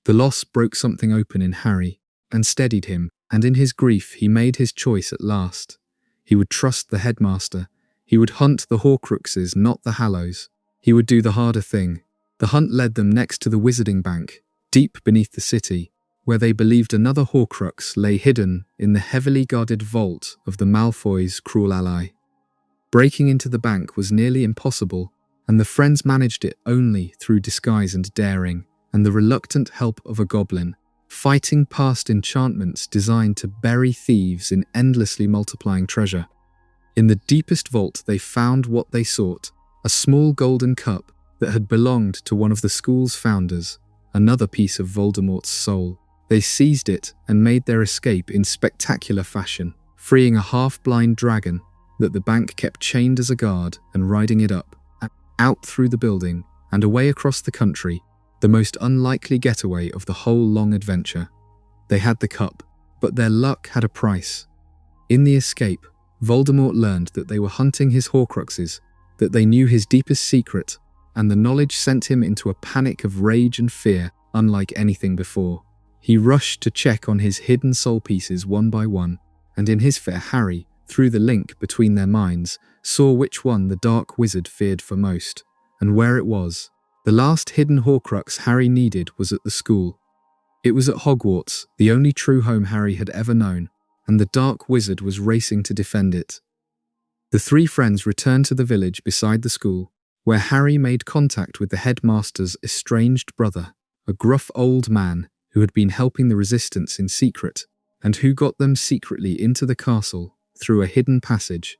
The loss broke something open in Harry and steadied him, and in his grief he made his choice at last. He would trust the headmaster. He would hunt the Horcruxes, not the Hallows. He would do the harder thing. The hunt led them next to the Wizarding Bank, deep beneath the city, where they believed another Horcrux lay hidden in the heavily guarded vault of the Malfoys' cruel ally. Breaking into the bank was nearly impossible, and the friends managed it only through disguise and daring, and the reluctant help of a goblin, fighting past enchantments designed to bury thieves in endlessly multiplying treasure. In the deepest vault they found what they sought, a small golden cup that had belonged to one of the school's founders, another piece of Voldemort's soul. They seized it and made their escape in spectacular fashion, freeing a half-blind dragon that the bank kept chained as a guard and riding it up, out through the building and away across the country, the most unlikely getaway of the whole long adventure. They had the cup, but their luck had a price. In the escape, Voldemort learned that they were hunting his Horcruxes, that they knew his deepest secret, and the knowledge sent him into a panic of rage and fear unlike anything before. He rushed to check on his hidden soul pieces one by one, and in his fear Harry, through the link between their minds, saw which one the dark wizard feared for most, and where it was. The last hidden Horcrux Harry needed was at the school. It was at Hogwarts, the only true home Harry had ever known, and the dark wizard was racing to defend it. The 3 friends returned to the village beside the school, where Harry made contact with the headmaster's estranged brother, a gruff old man who had been helping the resistance in secret, and who got them secretly into the castle through a hidden passage.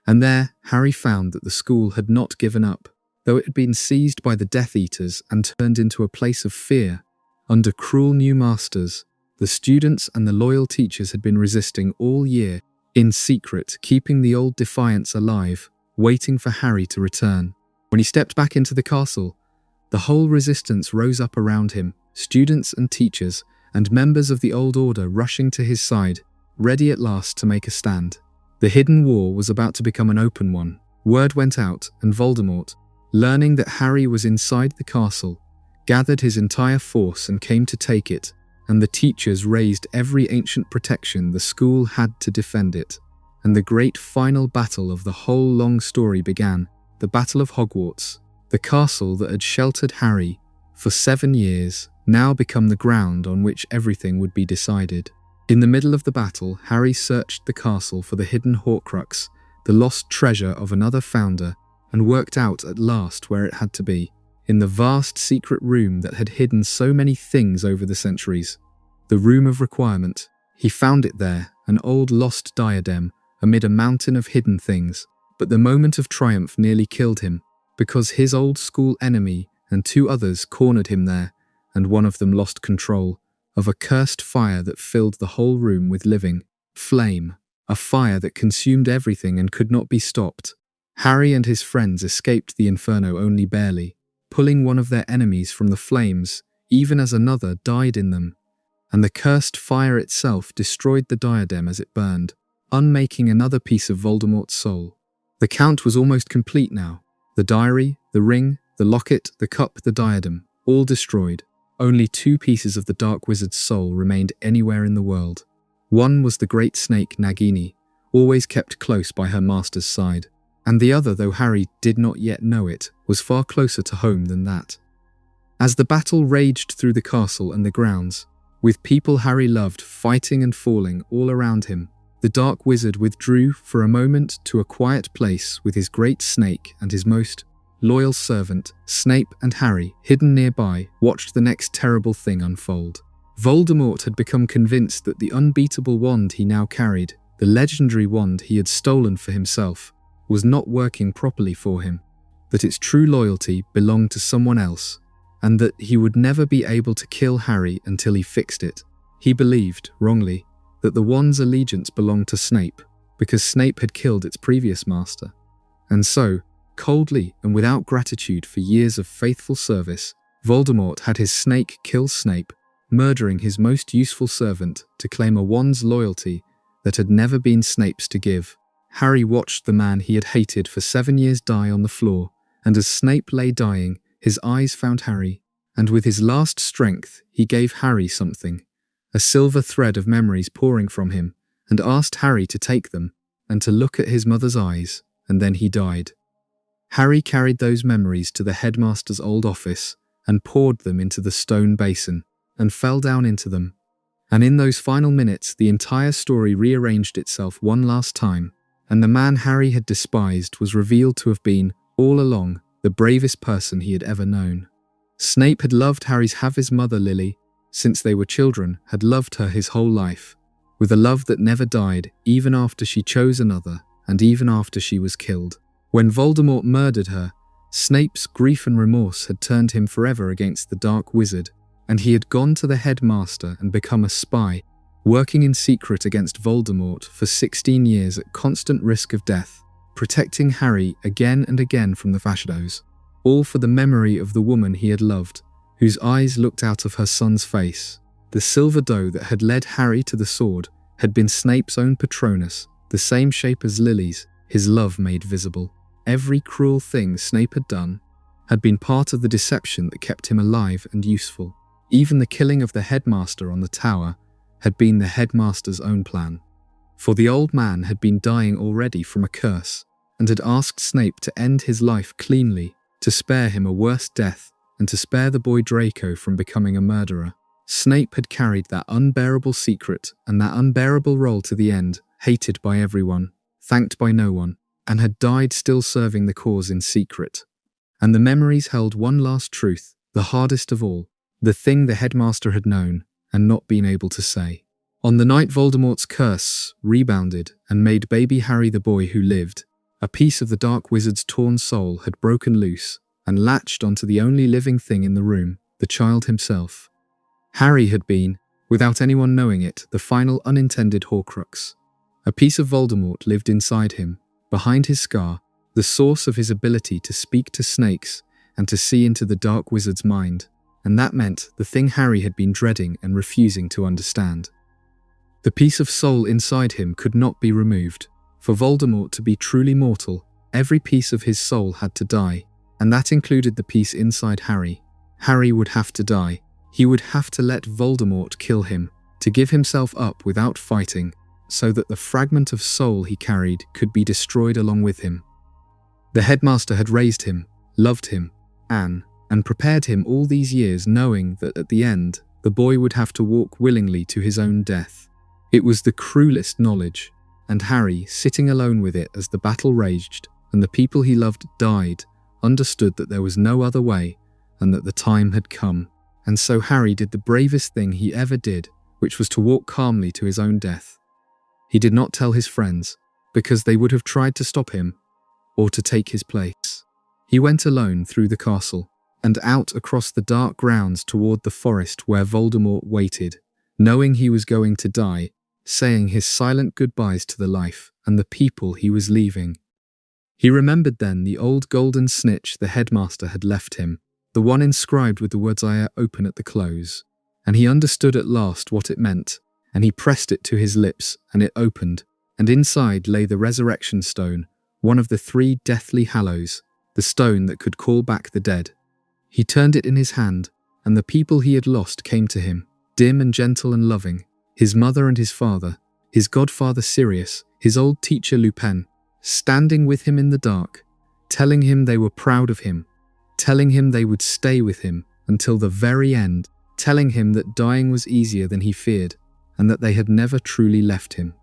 And there, Harry found that the school had not given up, though it had been seized by the Death Eaters and turned into a place of fear. Under cruel new masters, the students and the loyal teachers had been resisting all year, in secret, keeping the old defiance alive, waiting for Harry to return. When he stepped back into the castle, the whole resistance rose up around him, students and teachers, and members of the Old Order rushing to his side, ready at last to make a stand. The hidden war was about to become an open one. Word went out, and Voldemort, learning that Harry was inside the castle, gathered his entire force and came to take it, and the teachers raised every ancient protection the school had to defend it. And the great final battle of the whole long story began, the Battle of Hogwarts, The castle that had sheltered Harry for 7 years now become the ground on which everything would be decided. In the middle of the battle, Harry searched the castle for the hidden Horcrux, the lost treasure of another founder, and worked out at last where it had to be, in the vast secret room that had hidden so many things over the centuries. The Room of Requirement. He found it there, an old lost diadem, amid a mountain of hidden things. But the moment of triumph nearly killed him, because his old school enemy and 2 others cornered him there, and one of them lost control of a cursed fire that filled the whole room with living flame, a fire that consumed everything and could not be stopped. Harry and his friends escaped the inferno only barely, pulling one of their enemies from the flames, even as another died in them, and the cursed fire itself destroyed the diadem as it burned, unmaking another piece of Voldemort's soul. The count was almost complete now. The diary, the ring, the locket, the cup, the diadem, all destroyed. Only 2 pieces of the Dark Wizard's soul remained anywhere in the world. One was the great snake Nagini, always kept close by her master's side, and the other, though Harry did not yet know it, was far closer to home than that. As the battle raged through the castle and the grounds, with people Harry loved fighting and falling all around him, the Dark Wizard withdrew for a moment to a quiet place with his great snake and his most loyal servant. Snape and Harry, hidden nearby, watched the next terrible thing unfold. Voldemort had become convinced that the unbeatable wand he now carried, the legendary wand he had stolen for himself, was not working properly for him, that its true loyalty belonged to someone else, and that he would never be able to kill Harry until he fixed it. He believed, wrongly, that the wand's allegiance belonged to Snape, because Snape had killed its previous master. And so, coldly and without gratitude for years of faithful service, Voldemort had his snake kill Snape, murdering his most useful servant to claim a wand's loyalty that had never been Snape's to give. Harry watched the man he had hated for 7 years die on the floor, and as Snape lay dying, his eyes found Harry, and with his last strength he gave Harry something, a silver thread of memories pouring from him, and asked Harry to take them and to look at his mother's eyes, and then he died. Harry carried those memories to the headmaster's old office and poured them into the stone basin and fell down into them. And in those final minutes the entire story rearranged itself one last time, and the man Harry had despised was revealed to have been, all along, the bravest person he had ever known. Snape had loved Harry's his mother Lily, since they were children, had loved her his whole life, with a love that never died, even after she chose another, and even after she was killed. When Voldemort murdered her, Snape's grief and remorse had turned him forever against the Dark Wizard, and he had gone to the headmaster and become a spy, working in secret against Voldemort for 16 years at constant risk of death, protecting Harry again and again from the Shadows, all for the memory of the woman he had loved, whose eyes looked out of her son's face. The silver doe that had led Harry to the sword had been Snape's own Patronus, the same shape as Lily's, his love made visible. Every cruel thing Snape had done had been part of the deception that kept him alive and useful. Even the killing of the headmaster on the tower had been the headmaster's own plan. For the old man had been dying already from a curse, and had asked Snape to end his life cleanly, to spare him a worse death, and to spare the boy Draco from becoming a murderer. Snape had carried that unbearable secret and that unbearable role to the end, hated by everyone, thanked by no one, and had died still serving the cause in secret. And the memories held one last truth, the hardest of all, the thing the headmaster had known and not been able to say. On the night Voldemort's curse rebounded and made baby Harry the boy who lived, a piece of the Dark Wizard's torn soul had broken loose and latched onto the only living thing in the room, the child himself. Harry had been, without anyone knowing it, the final unintended Horcrux. A piece of Voldemort lived inside him, behind his scar, the source of his ability to speak to snakes and to see into the Dark Wizard's mind, and that meant the thing Harry had been dreading and refusing to understand. The piece of soul inside him could not be removed. For Voldemort to be truly mortal, every piece of his soul had to die, and that included the piece inside Harry. Harry would have to die. He would have to let Voldemort kill him, to give himself up without fighting, so that the fragment of soul he carried could be destroyed along with him. The headmaster had raised him, loved him, Anne, and prepared him all these years knowing that at the end, the boy would have to walk willingly to his own death. It was the cruelest knowledge, and Harry, sitting alone with it as the battle raged and the people he loved died, understood that there was no other way and that the time had come. And so Harry did the bravest thing he ever did, which was to walk calmly to his own death. He did not tell his friends, because they would have tried to stop him or to take his place. He went alone through the castle and out across the dark grounds toward the forest where Voldemort waited, knowing he was going to die, saying his silent goodbyes to the life and the people he was leaving. He remembered then the old golden snitch the headmaster had left him, the one inscribed with the words "I open" at the close, and he understood at last what it meant, and he pressed it to his lips, and it opened, and inside lay the resurrection stone, one of the 3 deathly Hallows, the stone that could call back the dead. He turned it in his hand, and the people he had lost came to him, dim and gentle and loving, his mother and his father, his godfather Sirius, his old teacher Lupin, standing with him in the dark, telling him they were proud of him, telling him they would stay with him until the very end, telling him that dying was easier than he feared, and that they had never truly left him.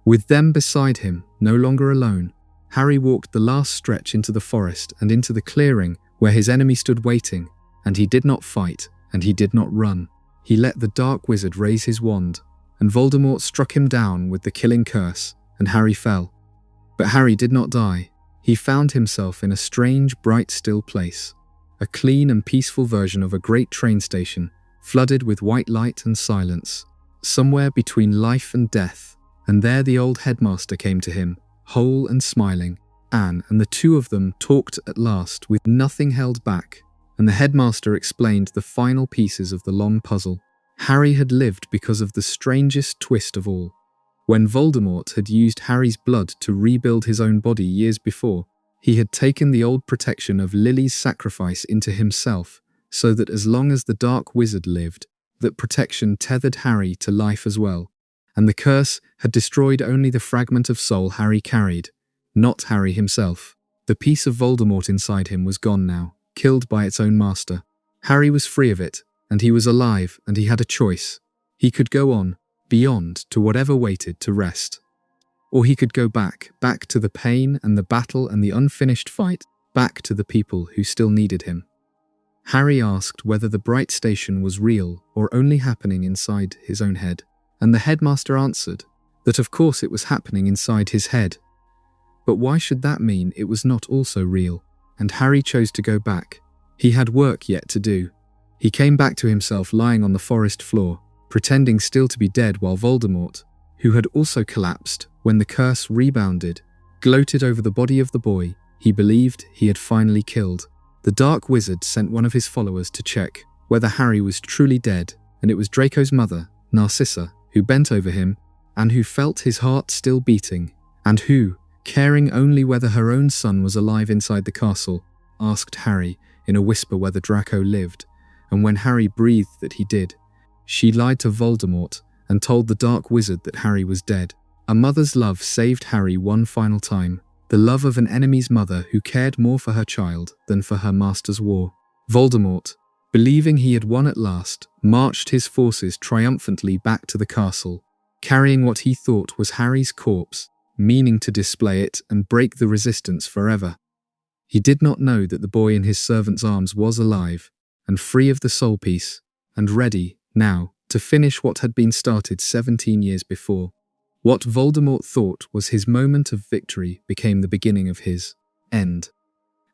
With them beside him, no longer alone, Harry walked the last stretch into the forest and into the clearing where his enemy stood waiting, and he did not fight, and he did not run. He let the dark wizard raise his wand, and Voldemort struck him down with the killing curse, and Harry fell. But Harry did not die. He found himself in a strange, bright, still place, a clean and peaceful version of a great train station, flooded with white light and silence, somewhere between life and death, and there the old headmaster came to him, whole and smiling. Anne and the 2 of them talked at last with nothing held back, and the headmaster explained the final pieces of the long puzzle. Harry had lived because of the strangest twist of all. When Voldemort had used Harry's blood to rebuild his own body years before, he had taken the old protection of Lily's sacrifice into himself, so that as long as the Dark Wizard lived, that protection tethered Harry to life as well, and the curse had destroyed only the fragment of soul Harry carried, not Harry himself. The piece of Voldemort inside him was gone now, killed by its own master. Harry was free of it, and he was alive, and he had a choice. He could go on, beyond to whatever waited to rest. Or he could go back to the pain and the battle and the unfinished fight, back to the people who still needed him. Harry asked whether the bright station was real or only happening inside his own head, and the headmaster answered that of course it was happening inside his head. But why should that mean it was not also real? And Harry chose to go back. He had work yet to do. He came back to himself lying on the forest floor, pretending still to be dead, while Voldemort, who had also collapsed when the curse rebounded, gloated over the body of the boy he believed he had finally killed. The Dark Wizard sent one of his followers to check whether Harry was truly dead, and it was Draco's mother, Narcissa, who bent over him and who felt his heart still beating, and who, caring only whether her own son was alive inside the castle, asked Harry in a whisper whether Draco lived, and when Harry breathed that he did, she lied to Voldemort and told the Dark Wizard that Harry was dead. A mother's love saved Harry one final time, the love of an enemy's mother who cared more for her child than for her master's war. Voldemort, believing he had won at last, marched his forces triumphantly back to the castle, carrying what he thought was Harry's corpse, meaning to display it and break the resistance forever. He did not know that the boy in his servant's arms was alive, and free of the soul piece, and ready, now, to finish what had been started 17 years before. What Voldemort thought was his moment of victory became the beginning of his end.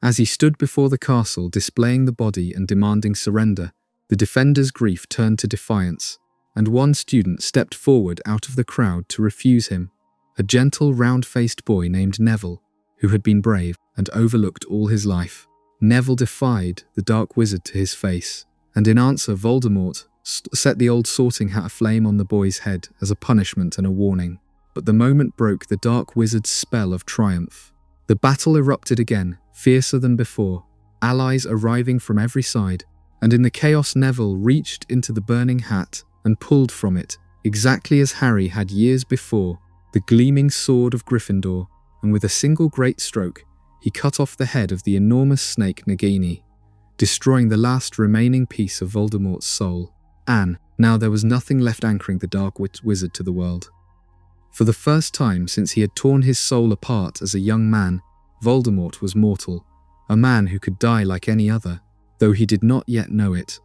As he stood before the castle displaying the body and demanding surrender, the defender's grief turned to defiance, and one student stepped forward out of the crowd to refuse him, a gentle, round-faced boy named Neville, who had been brave and overlooked all his life. Neville defied the Dark Wizard to his face, and in answer Voldemort set the old sorting hat aflame on the boy's head as a punishment and a warning. But the moment broke the Dark Wizard's spell of triumph. The battle erupted again, fiercer than before, allies arriving from every side, and in the chaos Neville reached into the burning hat and pulled from it, exactly as Harry had years before, the gleaming sword of Gryffindor, and with a single great stroke, he cut off the head of the enormous snake Nagini. destroying the last remaining piece of Voldemort's soul. And now there was nothing left anchoring the dark wizard to the world. For the first time since he had torn his soul apart as a young man, Voldemort was mortal, a man who could die like any other, though he did not yet know it.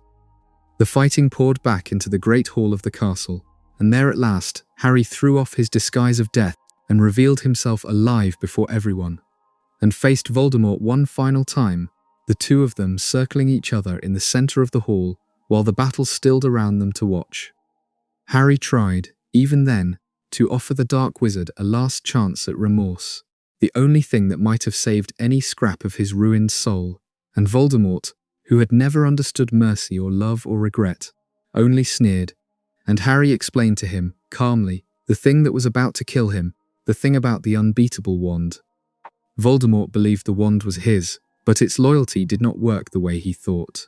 The fighting poured back into the great hall of the castle, and there at last, Harry threw off his disguise of death and revealed himself alive before everyone, and faced Voldemort one final time, the two of them circling each other in the center of the hall while the battle stilled around them to watch. Harry tried, even then, to offer the Dark Wizard a last chance at remorse, the only thing that might have saved any scrap of his ruined soul, and Voldemort, who had never understood mercy or love or regret, only sneered, and Harry explained to him, calmly, the thing that was about to kill him, the thing about the unbeatable wand. Voldemort believed the wand was his, but its loyalty did not work the way he thought.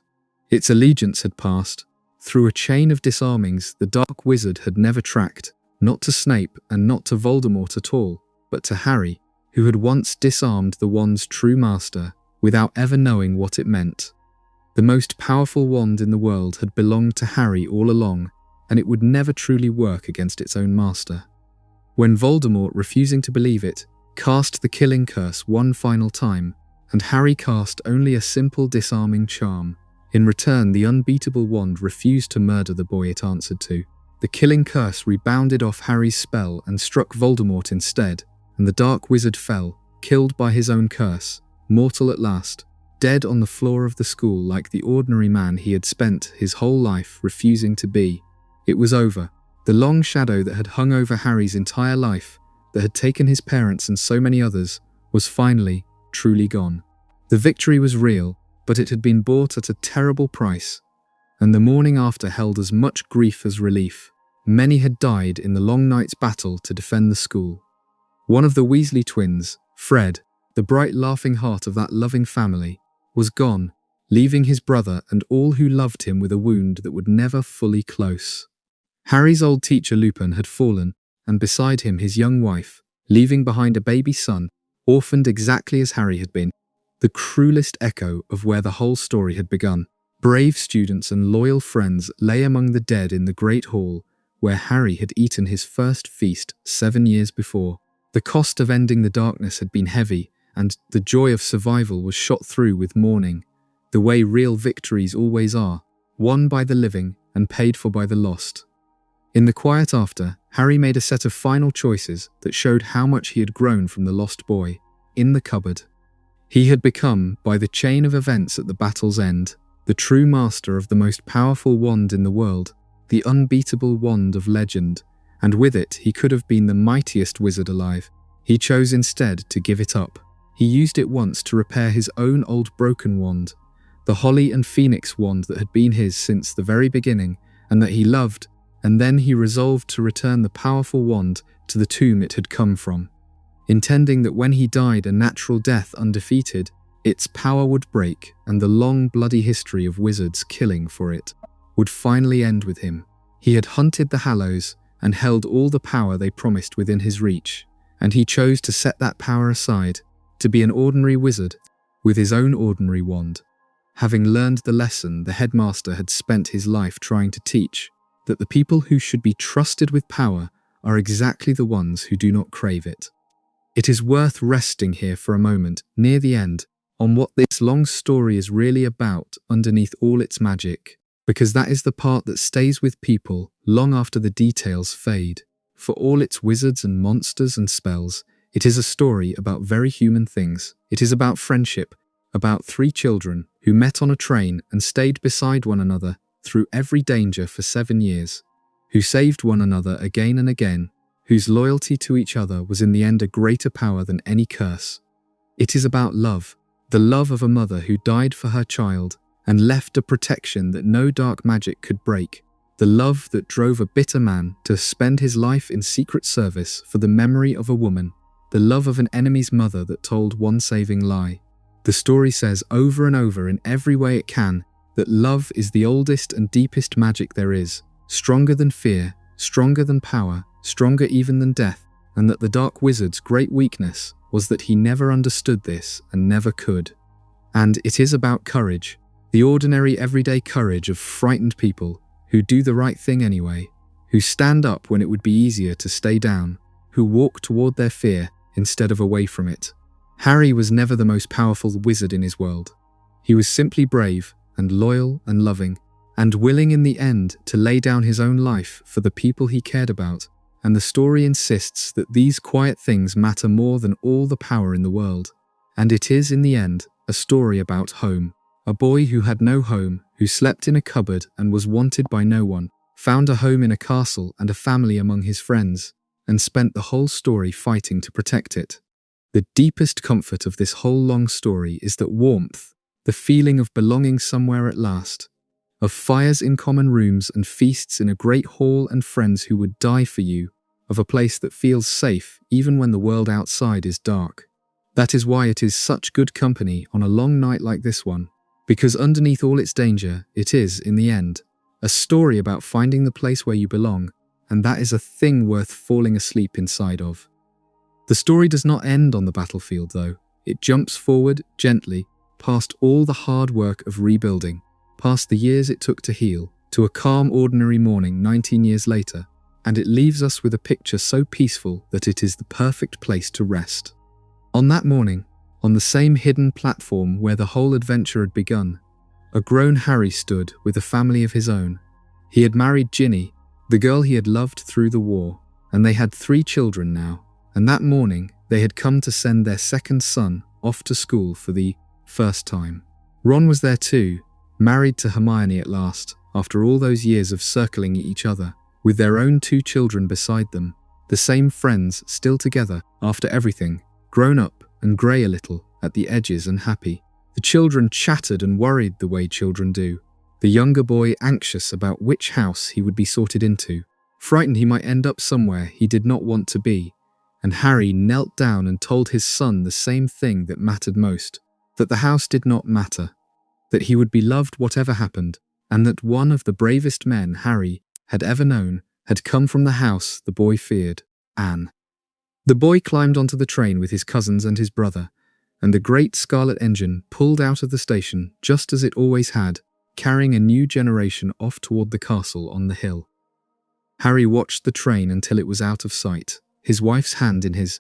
Its allegiance had passed. Through a chain of disarmings the Dark Wizard had never tracked, not to Snape and not to Voldemort at all, but to Harry, who had once disarmed the wand's true master, without ever knowing what it meant. The most powerful wand in the world had belonged to Harry all along, and it would never truly work against its own master. When Voldemort, refusing to believe it, cast the killing curse one final time, and Harry cast only a simple disarming charm, in return the unbeatable wand refused to murder the boy it answered to. The killing curse rebounded off Harry's spell and struck Voldemort instead, and the Dark Wizard fell, killed by his own curse, mortal at last, dead on the floor of the school like the ordinary man he had spent his whole life refusing to be. It was over. The long shadow that had hung over Harry's entire life, that had taken his parents and so many others, was finally, truly gone. The victory was real, but it had been bought at a terrible price, and the morning after held as much grief as relief. Many had died in the long night's battle to defend the school. One of the Weasley twins, Fred, the bright laughing heart of that loving family, was gone, leaving his brother and all who loved him with a wound that would never fully close. Harry's old teacher Lupin had fallen, and beside him his young wife, leaving behind a baby son, orphaned exactly as Harry had been, the cruelest echo of where the whole story had begun. Brave students and loyal friends lay among the dead in the great hall, where Harry had eaten his first feast 7 years before. The cost of ending the darkness had been heavy, and the joy of survival was shot through with mourning, the way real victories always are, won by the living and paid for by the lost. In the quiet after, Harry made a set of final choices that showed how much he had grown from the lost boy, in the cupboard. He had become, by the chain of events at the battle's end, the true master of the most powerful wand in the world, the unbeatable wand of legend, and with it he could have been the mightiest wizard alive. He chose instead to give it up. He used it once to repair his own old broken wand, the Holly and Phoenix wand that had been his since the very beginning, and that he loved, and then he resolved to return the powerful wand to the tomb it had come from, intending that when he died a natural death undefeated, its power would break and the long bloody history of wizards killing for it would finally end with him. He had hunted the Hallows and held all the power they promised within his reach, and he chose to set that power aside, to be an ordinary wizard with his own ordinary wand, having learned the lesson the headmaster had spent his life trying to teach, that the people who should be trusted with power are exactly the ones who do not crave it. It is worth resting here for a moment, near the end, on what this long story is really about underneath all its magic, because that is the part that stays with people long after the details fade. For all its wizards and monsters and spells, it is a story about very human things. It is about friendship, about 3 children who met on a train and stayed beside one another through every danger for 7 years, who saved one another again and again, whose loyalty to each other was in the end a greater power than any curse. It is about love, the love of a mother who died for her child and left a protection that no dark magic could break, the love that drove a bitter man to spend his life in secret service for the memory of a woman, the love of an enemy's mother that told one saving lie. The story says over and over in every way it can that love is the oldest and deepest magic there is, stronger than fear, stronger than power, stronger even than death, and that the Dark Wizard's great weakness was that he never understood this and never could. And it is about courage, The ordinary everyday courage of frightened people who do the right thing anyway, who stand up when it would be easier to stay down, who walk toward their fear instead of away from it. Harry was never the most powerful wizard in his world. He was simply brave and loyal and loving, and willing in the end to lay down his own life for the people he cared about, and the story insists that these quiet things matter more than all the power in the world. And it is, in the end, a story about home. A boy who had no home, who slept in a cupboard and was wanted by no one, found a home in a castle and a family among his friends, and spent the whole story fighting to protect it. The deepest comfort of this whole long story is that warmth, the feeling of belonging somewhere at last, of fires in common rooms and feasts in a great hall and friends who would die for you, of a place that feels safe even when the world outside is dark. That is why it is such good company on a long night like this one, because underneath all its danger, it is, in the end, a story about finding the place where you belong, and that is a thing worth falling asleep inside of. The story does not end on the battlefield, though. It jumps forward, gently, past all the hard work of rebuilding, past the years it took to heal, to a calm, ordinary morning 19 years later, and it leaves us with a picture so peaceful that it is the perfect place to rest. On that morning, on the same hidden platform where the whole adventure had begun, a grown Harry stood with a family of his own. He had married Ginny, the girl he had loved through the war, and they had 3 children now, and that morning they had come to send their second son off to school for the first time. Ron was there too, married to Hermione at last, after all those years of circling each other, with their own 2 children beside them, the same friends still together after everything, grown up and grey a little at the edges and happy. The children chattered and worried the way children do. The younger boy anxious about which house he would be sorted into, frightened he might end up somewhere he did not want to be, and Harry knelt down and told his son the same thing that mattered most, that the house did not matter, that he would be loved whatever happened, and that one of the bravest men Harry had ever known had come from the house the boy feared, Anne. The boy climbed onto the train with his cousins and his brother, and the great scarlet engine pulled out of the station just as it always had, carrying a new generation off toward the castle on the hill. Harry watched the train until it was out of sight, his wife's hand in his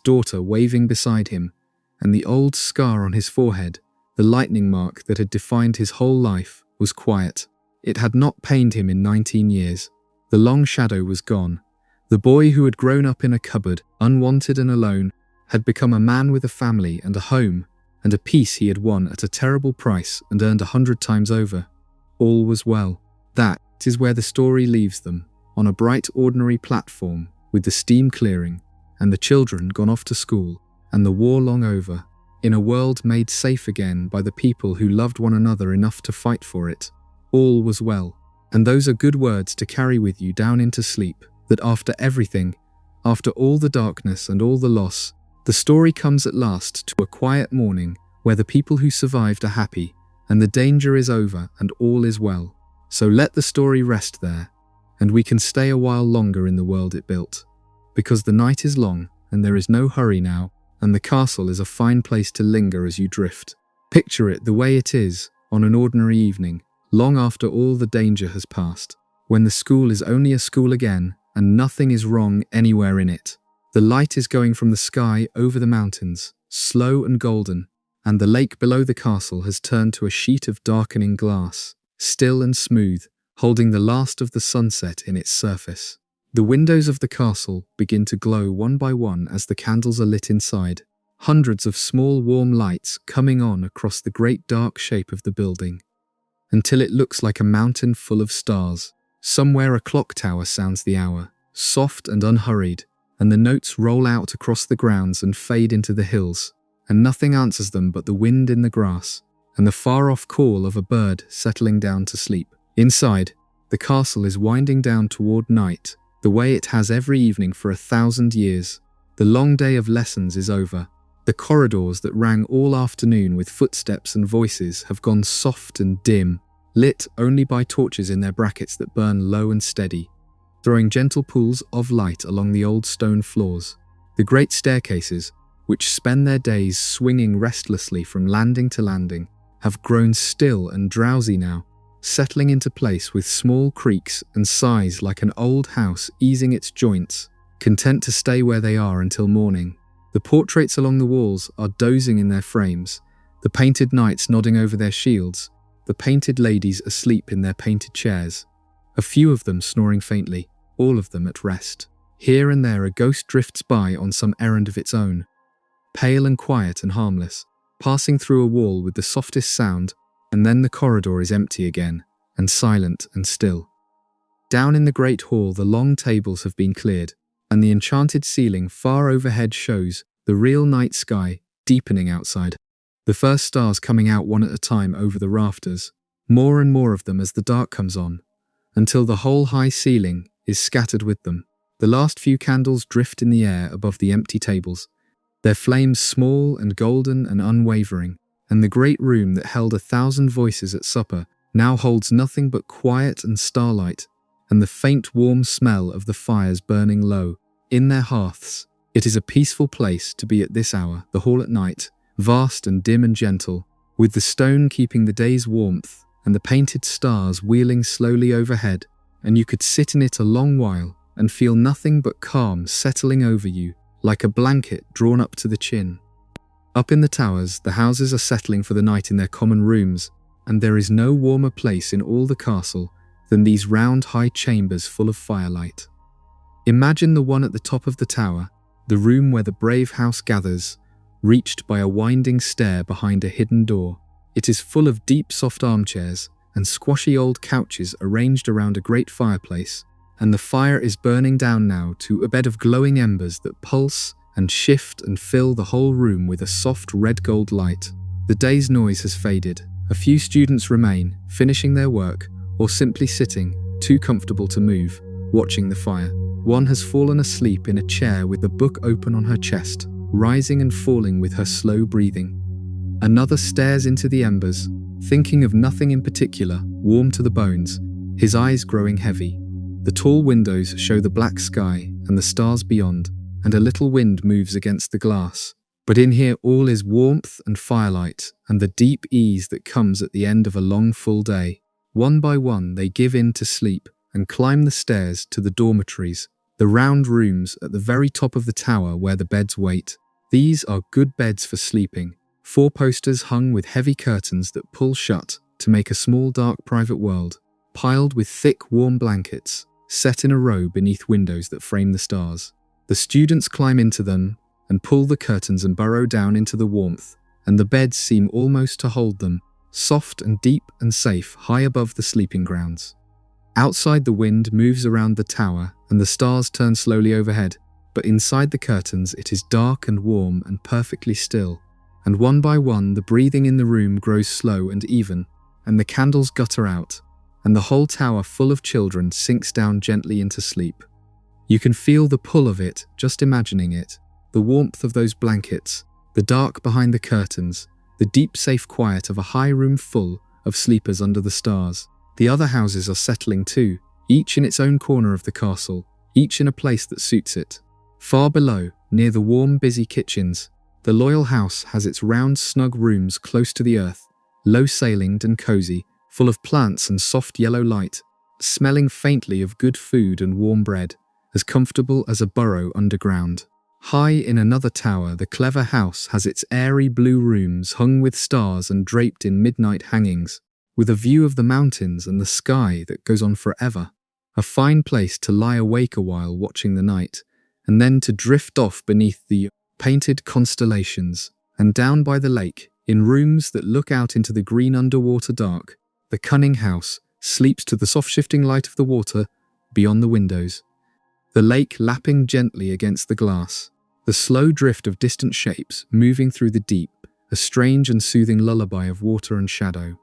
daughter waving beside him, and the old scar on his forehead, the lightning mark that had defined his whole life, was quiet. It had not pained him in 19 years. The long shadow was gone. The boy who had grown up in a cupboard, unwanted and alone, had become a man with a family and a home, and a peace he had won at a terrible price and earned 100 times over. All was well. That is where the story leaves them, on a bright ordinary platform, with the steam clearing, and the children gone off to school, and the war long over, in a world made safe again by the people who loved one another enough to fight for it. All was well. And those are good words to carry with you down into sleep, that after everything, after all the darkness and all the loss, the story comes at last to a quiet morning where the people who survived are happy, and the danger is over and all is well. So let the story rest there, and we can stay a while longer in the world it built, because the night is long and there is no hurry now, and the castle is a fine place to linger as you drift. Picture it the way it is on an ordinary evening, long after all the danger has passed, when the school is only a school again and nothing is wrong anywhere in it. The light is going from the sky over the mountains, slow and golden, and the lake below the castle has turned to a sheet of darkening glass, still and smooth, holding the last of the sunset in its surface. The windows of the castle begin to glow one by one as the candles are lit inside, hundreds of small warm lights coming on across the great dark shape of the building, until it looks like a mountain full of stars. Somewhere a clock tower sounds the hour, soft and unhurried, and the notes roll out across the grounds and fade into the hills, and nothing answers them but the wind in the grass, and the far-off call of a bird settling down to sleep. Inside, the castle is winding down toward night, the way it has every evening for 1,000 years. The long day of lessons is over. The corridors that rang all afternoon with footsteps and voices have gone soft and dim, lit only by torches in their brackets that burn low and steady, throwing gentle pools of light along the old stone floors. The great staircases, which spend their days swinging restlessly from landing to landing, have grown still and drowsy now, settling into place with small creaks and sighs like an old house easing its joints, content to stay where they are until morning. The portraits along the walls are dozing in their frames, the painted knights nodding over their shields, the painted ladies asleep in their painted chairs, a few of them snoring faintly, all of them at rest. Here and there a ghost drifts by on some errand of its own, pale and quiet and harmless, passing through a wall with the softest sound, and then the corridor is empty again, and silent and still. Down in the great hall the long tables have been cleared, and the enchanted ceiling far overhead shows the real night sky deepening outside, the first stars coming out one at a time over the rafters, more and more of them as the dark comes on, until the whole high ceiling is scattered with them. The last few candles drift in the air above the empty tables, their flames small and golden and unwavering, and the great room that held 1,000 voices at supper now holds nothing but quiet and starlight, and the faint warm smell of the fires burning low in their hearths. It is a peaceful place to be at this hour, the hall at night, vast and dim and gentle, with the stone keeping the day's warmth and the painted stars wheeling slowly overhead, and you could sit in it a long while and feel nothing but calm settling over you like a blanket drawn up to the chin. Up in the towers, the houses are settling for the night in their common rooms, and there is no warmer place in all the castle than these round high chambers full of firelight. Imagine the one at the top of the tower, the room where the brave house gathers, reached by a winding stair behind a hidden door. It is full of deep soft armchairs and squashy old couches arranged around a great fireplace, and the fire is burning down now to a bed of glowing embers that pulse and shift and fill the whole room with a soft red-gold light. The day's noise has faded. A few students remain, finishing their work, or simply sitting, too comfortable to move, watching the fire. One has fallen asleep in a chair with the book open on her chest, rising and falling with her slow breathing. Another stares into the embers, thinking of nothing in particular, warm to the bones, his eyes growing heavy. The tall windows show the black sky and the stars beyond, and a little wind moves against the glass. But in here all is warmth and firelight, and the deep ease that comes at the end of a long full day. One by one they give in to sleep and climb the stairs to the dormitories, the round rooms at the very top of the tower where the beds wait. These are good beds for sleeping, 4 posters hung with heavy curtains that pull shut to make a small dark private world, piled with thick warm blankets, set in a row beneath windows that frame the stars. The students climb into them and pull the curtains and burrow down into the warmth, and the beds seem almost to hold them, soft and deep and safe high above the sleeping grounds. Outside the wind moves around the tower and the stars turn slowly overhead, but inside the curtains it is dark and warm and perfectly still, and one by one the breathing in the room grows slow and even, and the candles gutter out, and the whole tower full of children sinks down gently into sleep. You can feel the pull of it just imagining it, the warmth of those blankets, the dark behind the curtains, the deep safe quiet of a high room full of sleepers under the stars. The other houses are settling too, each in its own corner of the castle, each in a place that suits it. Far below, near the warm, busy kitchens, the loyal house has its round, snug rooms close to the earth, low-ceilinged and cozy, full of plants and soft yellow light, smelling faintly of good food and warm bread, as comfortable as a burrow underground. High in another tower, the clever house has its airy blue rooms hung with stars and draped in midnight hangings, with a view of the mountains and the sky that goes on forever. A fine place to lie awake a while watching the night, and then to drift off beneath the painted constellations, and down by the lake, in rooms that look out into the green underwater dark. The cunning house sleeps to the soft shifting light of the water beyond the windows, the lake lapping gently against the glass, the slow drift of distant shapes moving through the deep, a strange and soothing lullaby of water and shadow.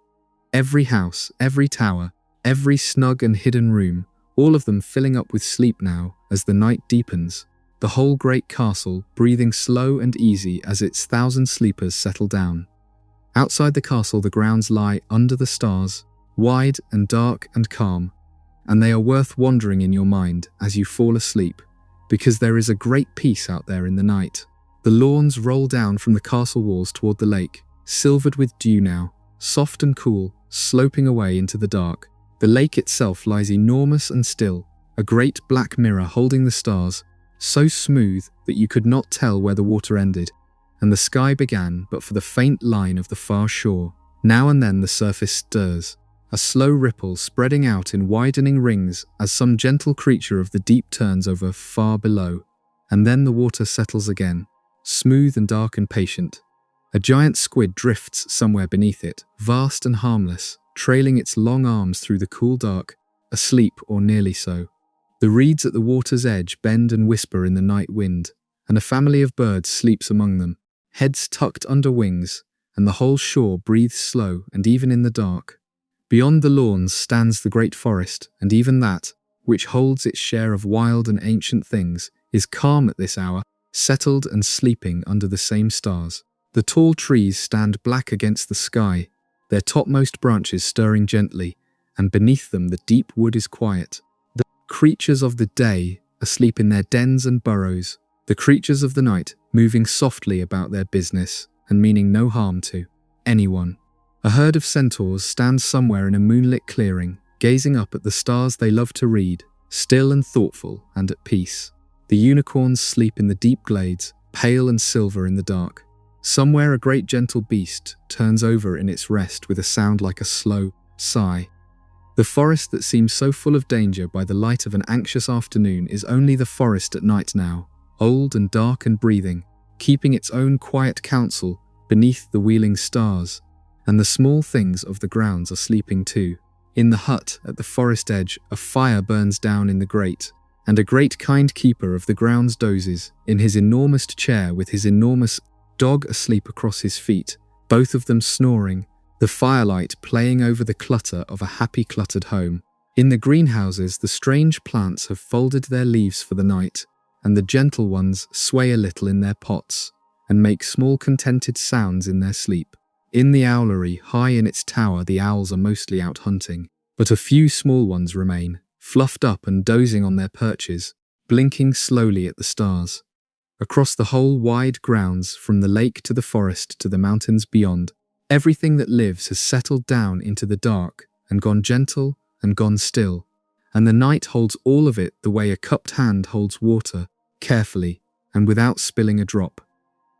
Every house, every tower, every snug and hidden room, all of them filling up with sleep now as the night deepens, the whole great castle breathing slow and easy as its 1,000 sleepers settle down. Outside the castle the grounds lie under the stars, wide and dark and calm, and they are worth wandering in your mind as you fall asleep, because there is a great peace out there in the night. The lawns roll down from the castle walls toward the lake, silvered with dew now, soft and cool, sloping away into the dark. The lake itself lies enormous and still, a great black mirror holding the stars, so smooth that you could not tell where the water ended, and the sky began but for the faint line of the far shore. Now and then the surface stirs, a slow ripple spreading out in widening rings as some gentle creature of the deep turns over far below, and then the water settles again, smooth and dark and patient. A giant squid drifts somewhere beneath it, vast and harmless, trailing its long arms through the cool dark, asleep or nearly so. The reeds at the water's edge bend and whisper in the night wind, and a family of birds sleeps among them, heads tucked under wings, and the whole shore breathes slow and even in the dark. Beyond the lawns stands the great forest, and even that, which holds its share of wild and ancient things, is calm at this hour, settled and sleeping under the same stars. The tall trees stand black against the sky, their topmost branches stirring gently, and beneath them the deep wood is quiet. The creatures of the day, asleep in their dens and burrows, the creatures of the night, moving softly about their business, and meaning no harm to anyone. A herd of centaurs stands somewhere in a moonlit clearing, gazing up at the stars they love to read, still and thoughtful and at peace. The unicorns sleep in the deep glades, pale and silver in the dark. Somewhere a great gentle beast turns over in its rest with a sound like a slow sigh. The forest that seems so full of danger by the light of an anxious afternoon is only the forest at night now, old and dark and breathing, keeping its own quiet counsel beneath the wheeling stars, and the small things of the grounds are sleeping too. In the hut at the forest edge, a fire burns down in the grate, and a great kind keeper of the grounds dozes in his enormous chair with his enormous dog asleep across his feet, both of them snoring, the firelight playing over the clutter of a happy cluttered home. In the greenhouses, the strange plants have folded their leaves for the night, and the gentle ones sway a little in their pots, and make small contented sounds in their sleep. In the owlery, high in its tower, the owls are mostly out hunting, but a few small ones remain, fluffed up and dozing on their perches, blinking slowly at the stars. Across the whole wide grounds, from the lake to the forest to the mountains beyond, everything that lives has settled down into the dark and gone gentle and gone still, and the night holds all of it the way a cupped hand holds water, carefully and without spilling a drop.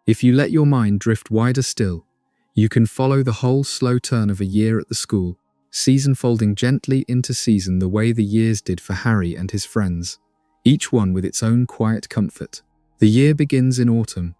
If you let your mind drift wider still, you can follow the whole slow turn of a year at the school, season folding gently into season the way the years did for Harry and his friends, each one with its own quiet comfort. The year begins in autumn,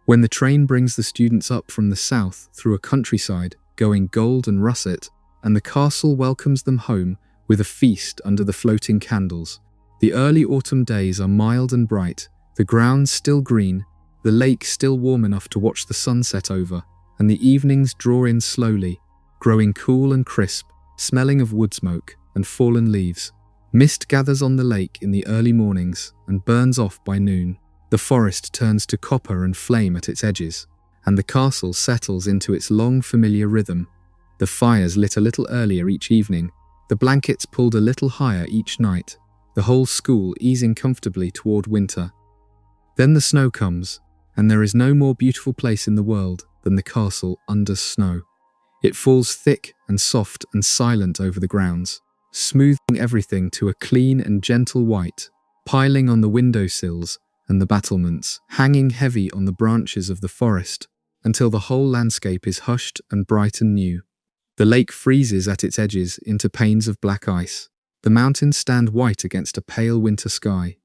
when the train brings the students up from the south through a countryside going gold and russet, and the castle welcomes them home with a feast under the floating candles. The early autumn days are mild and bright, the ground still green, the lake still warm enough to watch the sunset over, and the evenings draw in slowly, growing cool and crisp, smelling of wood smoke and fallen leaves. Mist gathers on the lake in the early mornings and burns off by noon. The forest turns to copper and flame at its edges, and the castle settles into its long familiar rhythm. The fires lit a little earlier each evening, the blankets pulled a little higher each night, the whole school easing comfortably toward winter. Then the snow comes, and there is no more beautiful place in the world than the castle under snow. It falls thick and soft and silent over the grounds, smoothing everything to a clean and gentle white, piling on the windowsills and the battlements, hanging heavy on the branches of the forest, until the whole landscape is hushed and bright and new. The lake freezes at its edges into panes of black ice. The mountains stand white against a pale winter sky.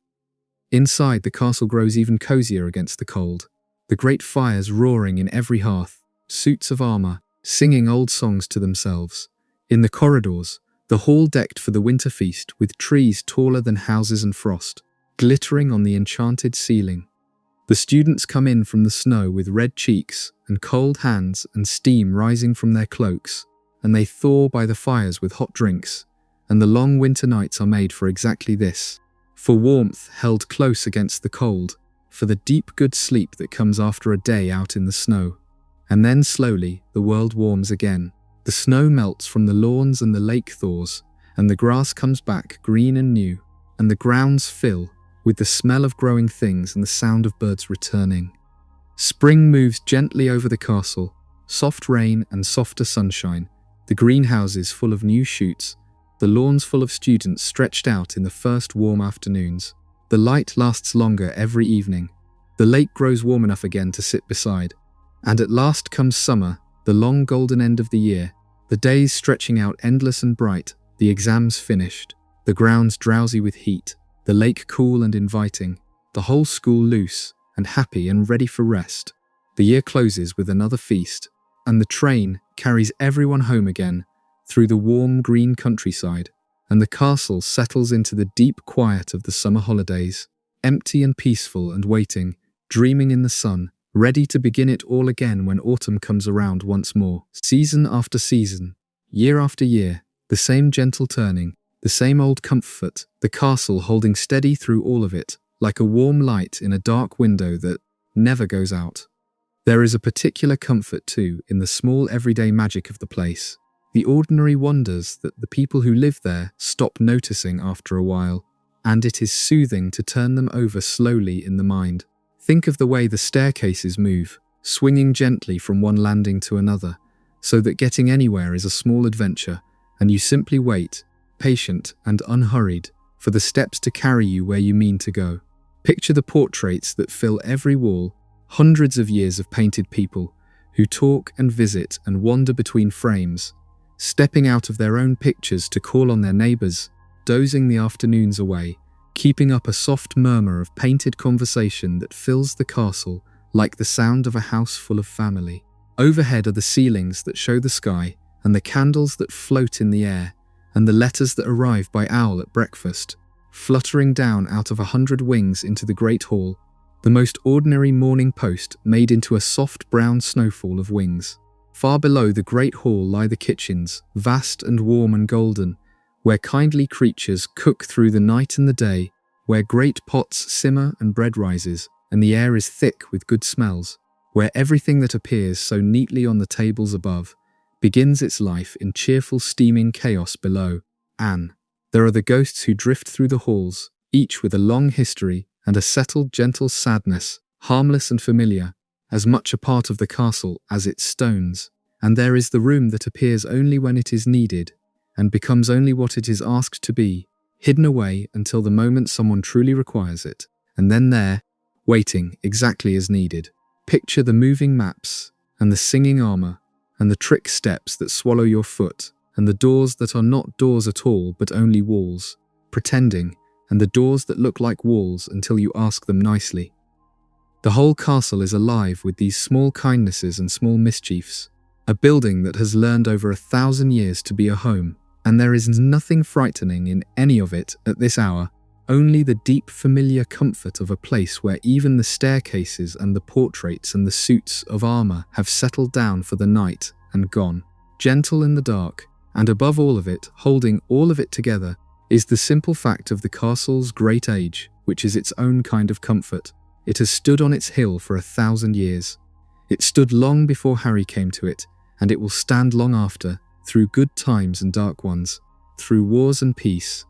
Inside, the castle grows even cozier against the cold, the great fires roaring in every hearth, suits of armor singing old songs to themselves. In the corridors, the hall decked for the winter feast with trees taller than houses and frost, glittering on the enchanted ceiling. The students come in from the snow with red cheeks and cold hands and steam rising from their cloaks, and they thaw by the fires with hot drinks, and the long winter nights are made for exactly this, for warmth held close against the cold, for the deep good sleep that comes after a day out in the snow. And then slowly the world warms again. The snow melts from the lawns and the lake thaws, and the grass comes back green and new, and the grounds fill with the smell of growing things and the sound of birds returning. Spring moves gently over the castle, soft rain and softer sunshine, the greenhouses full of new shoots, the lawns full of students stretched out in the first warm afternoons. The light lasts longer every evening. The lake grows warm enough again to sit beside. And at last comes summer, the long golden end of the year, the days stretching out endless and bright, the exams finished, the grounds drowsy with heat, the lake cool and inviting, the whole school loose and happy and ready for rest. The year closes with another feast, and the train carries everyone home again through the warm green countryside, and the castle settles into the deep quiet of the summer holidays, empty and peaceful and waiting, dreaming in the sun, ready to begin it all again when autumn comes around once more. Season after season, year after year, the same gentle turning, the same old comfort, the castle holding steady through all of it, like a warm light in a dark window that never goes out. There is a particular comfort, too, in the small everyday magic of the place, the ordinary wonders that the people who live there stop noticing after a while, and it is soothing to turn them over slowly in the mind. Think of the way the staircases move, swinging gently from one landing to another, so that getting anywhere is a small adventure, and you simply wait, patient and unhurried, for the steps to carry you where you mean to go. Picture the portraits that fill every wall, hundreds of years of painted people, who talk and visit and wander between frames, stepping out of their own pictures to call on their neighbours, dozing the afternoons away, keeping up a soft murmur of painted conversation that fills the castle like the sound of a house full of family. Overhead are the ceilings that show the sky, and the candles that float in the air, and the letters that arrive by owl at breakfast, fluttering down out of 100 wings into the great hall, the most ordinary morning post made into a soft brown snowfall of wings. Far below the great hall lie the kitchens, vast and warm and golden, where kindly creatures cook through the night and the day, where great pots simmer and bread rises, and the air is thick with good smells, where everything that appears so neatly on the tables above begins its life in cheerful steaming chaos below. And there are the ghosts who drift through the halls, each with a long history and a settled gentle sadness, harmless and familiar, as much a part of the castle as its stones. And there is the room that appears only when it is needed, and becomes only what it is asked to be, hidden away until the moment someone truly requires it, and then there, waiting exactly as needed. Picture the moving maps, and the singing armor, and the trick steps that swallow your foot, and the doors that are not doors at all but only walls, pretending, and the doors that look like walls until you ask them nicely. The whole castle is alive with these small kindnesses and small mischiefs, a building that has learned over 1,000 years to be a home, and there is nothing frightening in any of it at this hour, only the deep familiar comfort of a place where even the staircases and the portraits and the suits of armor have settled down for the night and gone. Gentle in the dark, and above all of it, holding all of it together, is the simple fact of the castle's great age, which is its own kind of comfort. It has stood on its hill for 1,000 years. It stood long before Harry came to it, and it will stand long after, through good times and dark ones, through wars and peace,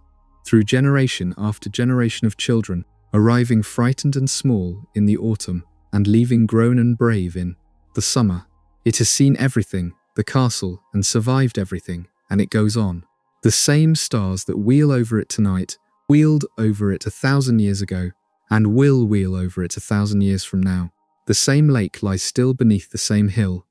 through generation after generation of children, arriving frightened and small in the autumn, and leaving grown and brave in the summer. It has seen everything, the castle, and survived everything, and it goes on. The same stars that wheel over it tonight wheeled over it 1,000 years ago, and will wheel over it 1,000 years from now. The same lake lies still beneath the same hill.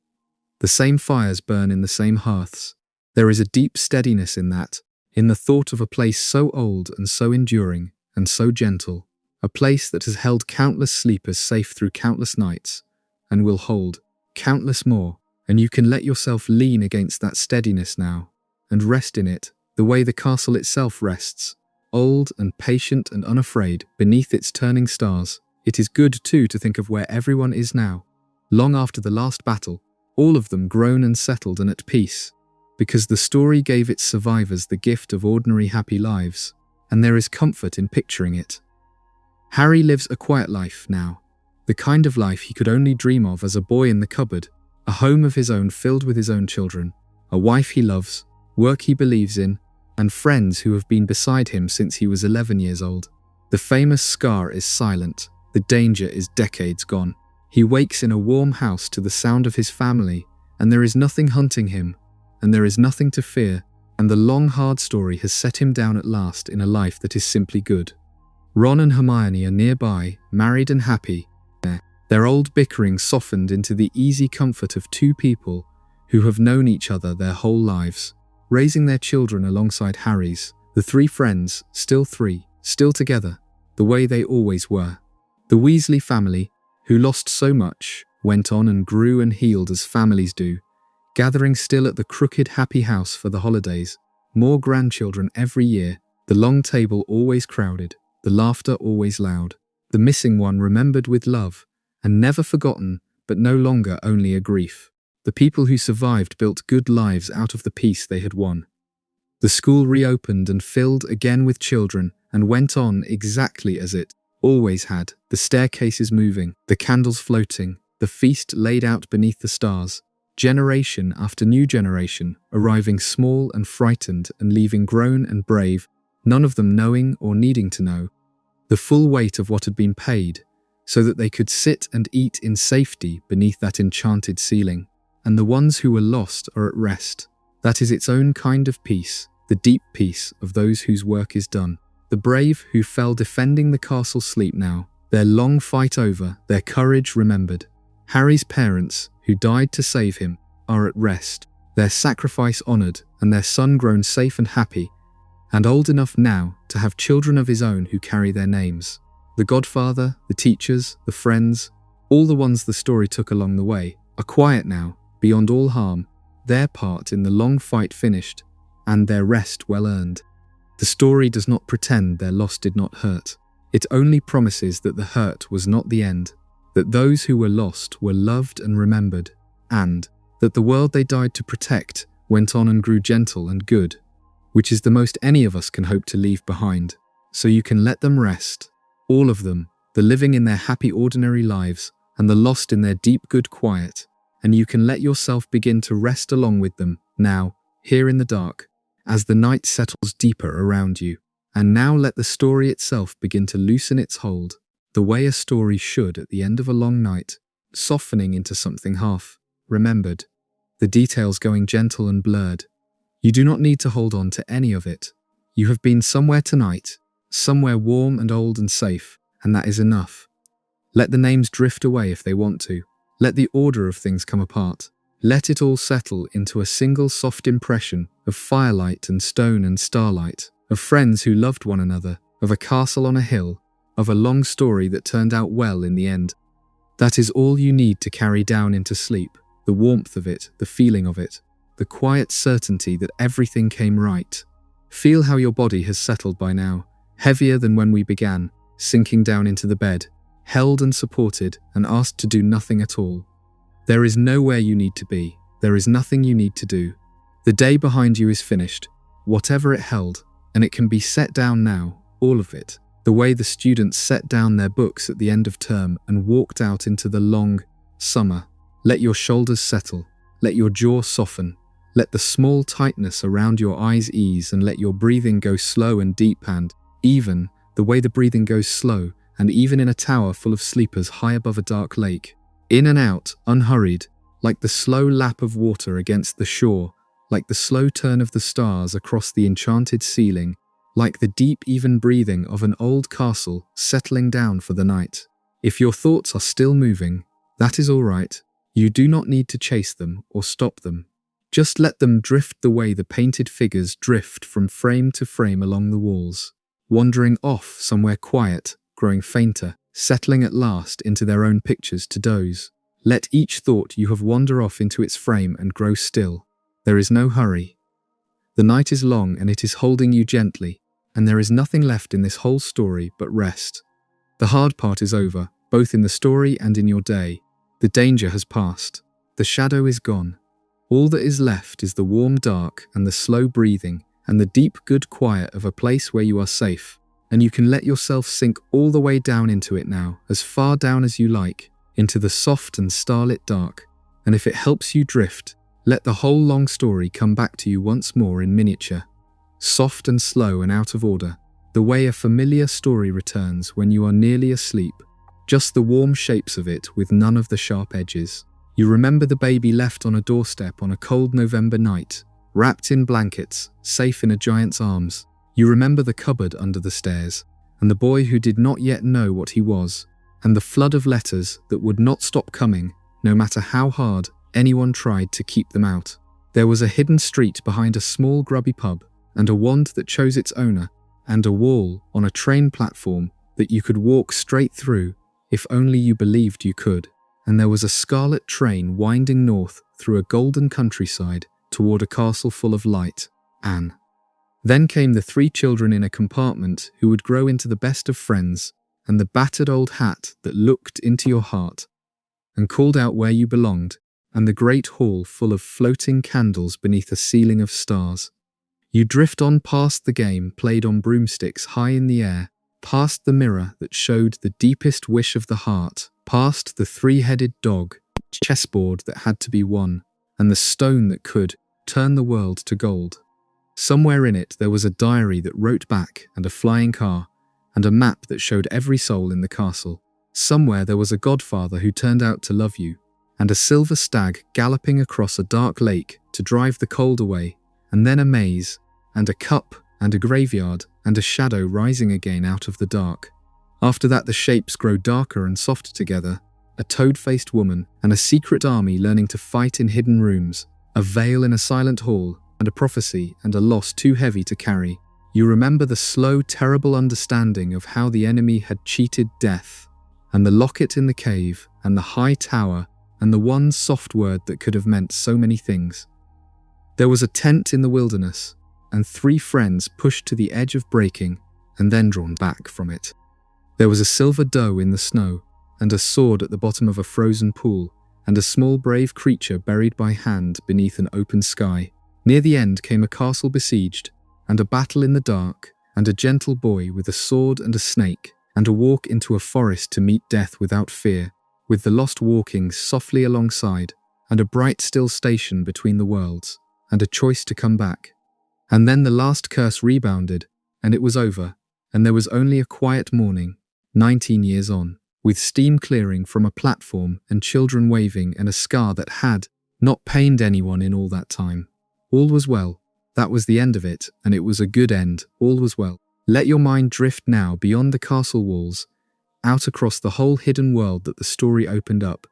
The same fires burn in the same hearths. There is a deep steadiness in that, in the thought of a place so old and so enduring and so gentle, a place that has held countless sleepers safe through countless nights, and will hold countless more, and you can let yourself lean against that steadiness now, and rest in it, the way the castle itself rests, old and patient and unafraid, beneath its turning stars. It is good, too, to think of where everyone is now, long after the last battle, all of them grown and settled and at peace, because the story gave its survivors the gift of ordinary happy lives, and there is comfort in picturing it. Harry lives a quiet life now, the kind of life he could only dream of as a boy in the cupboard, a home of his own filled with his own children, a wife he loves, work he believes in, and friends who have been beside him since he was 11 years old. The famous scar is silent, the danger is decades gone. He wakes in a warm house to the sound of his family and there is nothing hunting him, and there is nothing to fear, and the long hard story has set him down at last in a life that is simply good. Ron and Hermione are nearby, married and happy. Their old bickering softened into the easy comfort of two people who have known each other their whole lives, raising their children alongside Harry's. The three friends, still together, the way they always were. The Weasley family, who lost so much, went on and grew and healed as families do, gathering still at the crooked happy house for the holidays. More grandchildren every year, the long table always crowded, the laughter always loud, the missing one remembered with love, and never forgotten, but no longer only a grief. The people who survived built good lives out of the peace they had won. The school reopened and filled again with children, and went on exactly as it always had, the staircases moving, the candles floating, the feast laid out beneath the stars, generation after new generation, arriving small and frightened and leaving grown and brave, none of them knowing or needing to know the full weight of what had been paid, so that they could sit and eat in safety beneath that enchanted ceiling. And the ones who were lost are at rest. That is its own kind of peace, the deep peace of those whose work is done. The brave who fell defending the castle sleep now, their long fight over, their courage remembered. Harry's parents, who died to save him, are at rest, their sacrifice honoured, and their son grown safe and happy, and old enough now to have children of his own who carry their names. The godfather, the teachers, the friends, all the ones the story took along the way, are quiet now, beyond all harm, their part in the long fight finished, and their rest well earned. The story does not pretend their loss did not hurt. It only promises that the hurt was not the end, that those who were lost were loved and remembered, and that the world they died to protect went on and grew gentle and good, which is the most any of us can hope to leave behind. So you can let them rest, all of them, the living in their happy ordinary lives, and the lost in their deep good quiet, and you can let yourself begin to rest along with them, now, here in the dark, as the night settles deeper around you. And now let the story itself begin to loosen its hold, the way a story should at the end of a long night, softening into something half remembered, the details going gentle and blurred. You do not need to hold on to any of it. You have been somewhere tonight, somewhere warm and old and safe, and that is enough. Let the names drift away if they want to. Let the order of things come apart. Let it all settle into a single soft impression of firelight and stone and starlight, of friends who loved one another, of a castle on a hill, of a long story that turned out well in the end. That is all you need to carry down into sleep, the warmth of it, the feeling of it, the quiet certainty that everything came right. Feel how your body has settled by now, heavier than when we began, sinking down into the bed, held and supported and asked to do nothing at all. There is nowhere you need to be. There is nothing you need to do. The day behind you is finished, whatever it held, and it can be set down now, all of it, the way the students set down their books at the end of term and walked out into the long summer. Let your shoulders settle, let your jaw soften, let the small tightness around your eyes ease, and let your breathing go slow and deep, and even the way the breathing goes slow, and even in a tower full of sleepers high above a dark lake. In and out, unhurried, like the slow lap of water against the shore, like the slow turn of the stars across the enchanted ceiling, like the deep even breathing of an old castle settling down for the night. If your thoughts are still moving, that is all right. You do not need to chase them or stop them. Just let them drift the way the painted figures drift from frame to frame along the walls, wandering off somewhere quiet, growing fainter, settling at last into their own pictures to doze. Let each thought you have wander off into its frame and grow still. There is no hurry. The night is long and it is holding you gently, and there is nothing left in this whole story but rest. The hard part is over, both in the story and in your day. The danger has passed. The shadow is gone. All that is left is the warm dark and the slow breathing and the deep good quiet of a place where you are safe. And you can let yourself sink all the way down into it now, as far down as you like, into the soft and starlit dark. And if it helps you drift, let the whole long story come back to you once more in miniature, soft and slow and out of order, the way a familiar story returns when you are nearly asleep, just the warm shapes of it with none of the sharp edges. You remember the baby left on a doorstep on a cold November night, wrapped in blankets, safe in a giant's arms. You remember the cupboard under the stairs, and the boy who did not yet know what he was, and the flood of letters that would not stop coming, no matter how hard anyone tried to keep them out. There was a hidden street behind a small grubby pub, and a wand that chose its owner, and a wall on a train platform that you could walk straight through if only you believed you could. And there was a scarlet train winding north through a golden countryside toward a castle full of light, Anne. Then came the 3 children in a compartment who would grow into the best of friends, and the battered old hat that looked into your heart and called out where you belonged, and the great hall full of floating candles beneath a ceiling of stars. You drift on past the game played on broomsticks high in the air, past the mirror that showed the deepest wish of the heart, past the 3-headed dog, chessboard that had to be won, and the stone that could turn the world to gold. Somewhere in it there was a diary that wrote back, and a flying car, and a map that showed every soul in the castle. Somewhere there was a godfather who turned out to love you, and a silver stag galloping across a dark lake to drive the cold away, and then a maze, and a cup, and a graveyard, and a shadow rising again out of the dark. After that the shapes grow darker and softer together, a toad-faced woman, and a secret army learning to fight in hidden rooms, a veil in a silent hall, and a prophecy and a loss too heavy to carry. You remember the slow, terrible understanding of how the enemy had cheated death, and the locket in the cave, and the high tower, and the one soft word that could have meant so many things. There was a tent in the wilderness, and 3 friends pushed to the edge of breaking, and then drawn back from it. There was a silver doe in the snow, and a sword at the bottom of a frozen pool, and a small brave creature buried by hand beneath an open sky. Near the end came a castle besieged, and a battle in the dark, and a gentle boy with a sword and a snake, and a walk into a forest to meet death without fear, with the lost walking softly alongside, and a bright still station between the worlds, and a choice to come back. And then the last curse rebounded, and it was over, and there was only a quiet morning, 19 years on, with steam clearing from a platform and children waving and a scar that had not pained anyone in all that time. All was well. That was the end of it, and it was a good end. All was well. Let your mind drift now beyond the castle walls, out across the whole hidden world that the story opened up,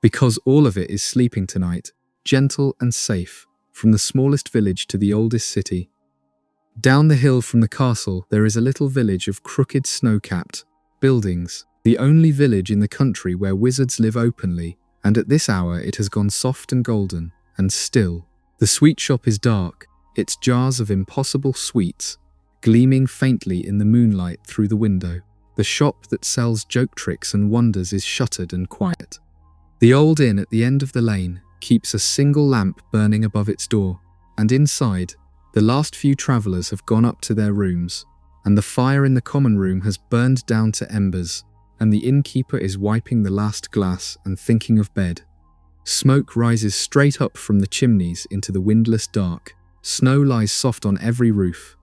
because all of it is sleeping tonight, gentle and safe, from the smallest village to the oldest city. Down the hill from the castle there is a little village of crooked snow-capped buildings, the only village in the country where wizards live openly, and at this hour it has gone soft and golden, and still. The sweet shop is dark, its jars of impossible sweets gleaming faintly in the moonlight through the window. The shop that sells joke tricks and wonders is shuttered and quiet. The old inn at the end of the lane keeps a single lamp burning above its door, and inside, the last few travellers have gone up to their rooms, and the fire in the common room has burned down to embers, and the innkeeper is wiping the last glass and thinking of bed. Smoke rises straight up from the chimneys into the windless dark. Snow lies soft on every roof.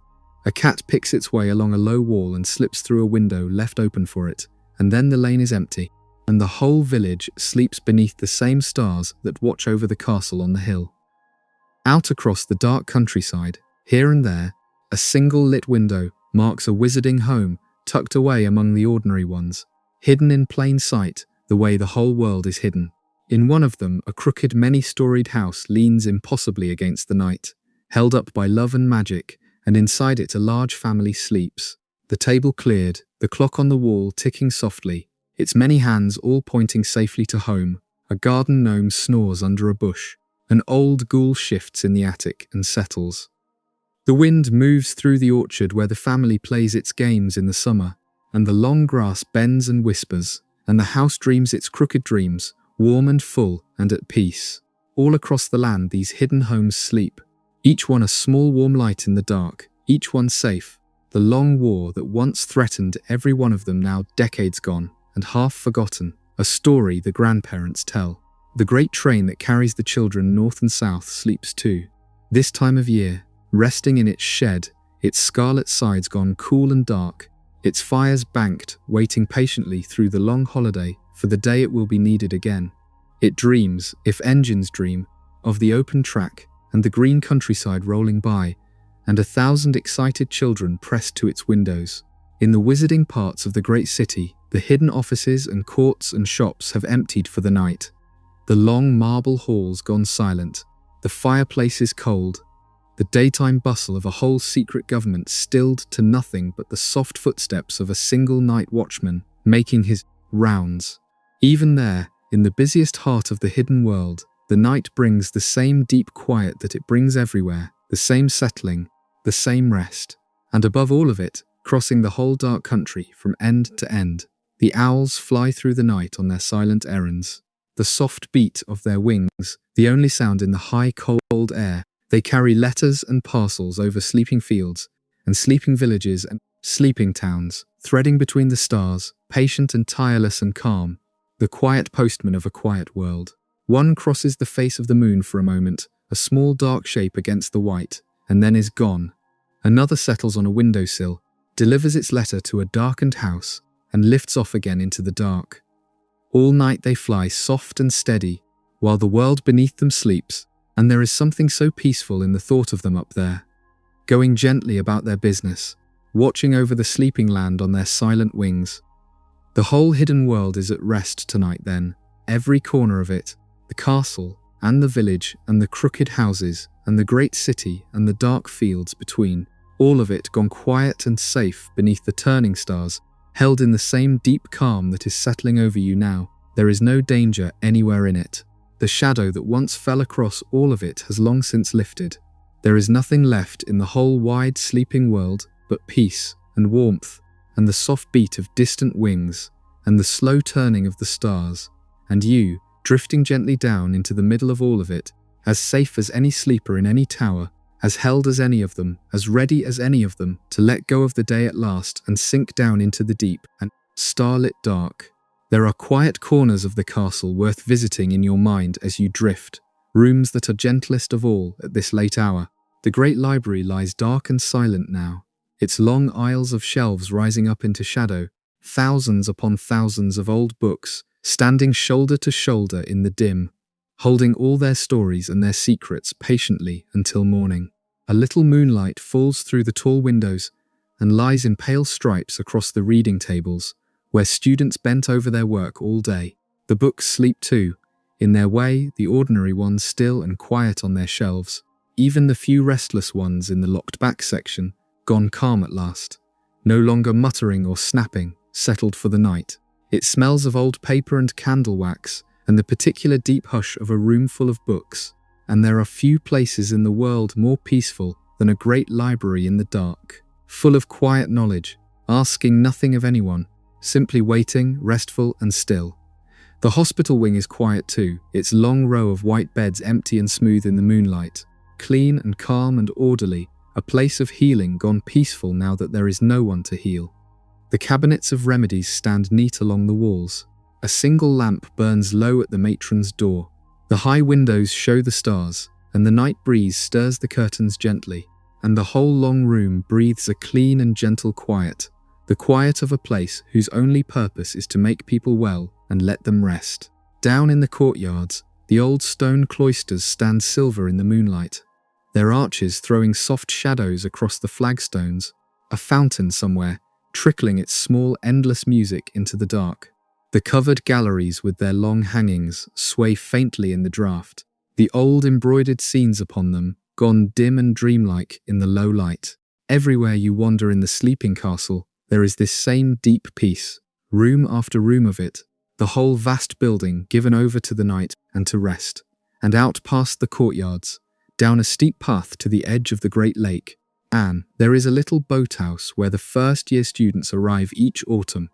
A cat picks its way along a low wall and slips through a window left open for it, and then the lane is empty, and the whole village sleeps beneath the same stars that watch over the castle on the hill. Out across the dark countryside, here and there, a single lit window marks a wizarding home tucked away among the ordinary ones, hidden in plain sight the way the whole world is hidden. In one of them, a crooked, many-storied house leans impossibly against the night, held up by love and magic, and inside it a large family sleeps. The table cleared, the clock on the wall ticking softly, its many hands all pointing safely to home. A garden gnome snores under a bush. An old ghoul shifts in the attic and settles. The wind moves through the orchard where the family plays its games in the summer, and the long grass bends and whispers, and the house dreams its crooked dreams, warm and full and at peace. All across the land these hidden homes sleep, each one a small warm light in the dark, each one safe. The long war that once threatened every one of them now decades gone and half forgotten, a story the grandparents tell. The great train that carries the children north and south sleeps too. This time of year, resting in its shed, its scarlet sides gone cool and dark, its fires banked, waiting patiently through the long holiday for the day it will be needed again. It dreams, if engines dream, of the open track and the green countryside rolling by, and 1,000 excited children pressed to its windows. In the wizarding parts of the great city, the hidden offices and courts and shops have emptied for the night. The long marble halls gone silent, the fireplaces cold, the daytime bustle of a whole secret government stilled to nothing but the soft footsteps of a single night watchman making his rounds. Even there, in the busiest heart of the hidden world, the night brings the same deep quiet that it brings everywhere, the same settling, the same rest. And above all of it, crossing the whole dark country from end to end, the owls fly through the night on their silent errands. The soft beat of their wings, the only sound in the high cold air, they carry letters and parcels over sleeping fields and sleeping villages and sleeping towns, threading between the stars, patient and tireless and calm, the quiet postman of a quiet world. One crosses the face of the moon for a moment, a small dark shape against the white, and then is gone. Another settles on a windowsill, delivers its letter to a darkened house, and lifts off again into the dark. All night they fly soft and steady, while the world beneath them sleeps, and there is something so peaceful in the thought of them up there, going gently about their business, watching over the sleeping land on their silent wings. The whole hidden world is at rest tonight then, every corner of it, the castle and the village and the crooked houses and the great city and the dark fields between, all of it gone quiet and safe beneath the turning stars, held in the same deep calm that is settling over you now. There is no danger anywhere in it. The shadow that once fell across all of it has long since lifted. There is nothing left in the whole wide sleeping world but peace and warmth and the soft beat of distant wings and the slow turning of the stars, and you, drifting gently down into the middle of all of it, as safe as any sleeper in any tower, as held as any of them, as ready as any of them to let go of the day at last and sink down into the deep and starlit dark. There are quiet corners of the castle worth visiting in your mind as you drift, rooms that are gentlest of all at this late hour. The great library lies dark and silent now, its long aisles of shelves rising up into shadow, thousands upon thousands of old books standing shoulder to shoulder in the dim, holding all their stories and their secrets patiently until morning. A little moonlight falls through the tall windows and lies in pale stripes across the reading tables, where students bent over their work all day. The books sleep too, in their way, the ordinary ones still and quiet on their shelves, even the few restless ones in the locked-back section, gone calm at last, no longer muttering or snapping, settled for the night. It smells of old paper and candle wax, and the particular deep hush of a room full of books, and there are few places in the world more peaceful than a great library in the dark, full of quiet knowledge, asking nothing of anyone, simply waiting, restful and still. The hospital wing is quiet too, its long row of white beds empty and smooth in the moonlight, clean and calm and orderly, a place of healing gone peaceful now that there is no one to heal. The cabinets of remedies stand neat along the walls. A single lamp burns low at the matron's door. The high windows show the stars, and the night breeze stirs the curtains gently, and the whole long room breathes a clean and gentle quiet, the quiet of a place whose only purpose is to make people well and let them rest. Down in the courtyards, the old stone cloisters stand silver in the moonlight, their arches throwing soft shadows across the flagstones, a fountain somewhere, trickling its small endless music into the dark. The covered galleries with their long hangings sway faintly in the draught, the old embroidered scenes upon them gone dim and dreamlike in the low light. Everywhere you wander in the sleeping castle, there is this same deep peace, room after room of it, the whole vast building given over to the night and to rest, and out past the courtyards, down a steep path to the edge of the great lake. And there is a little boathouse where the first-year students arrive each autumn,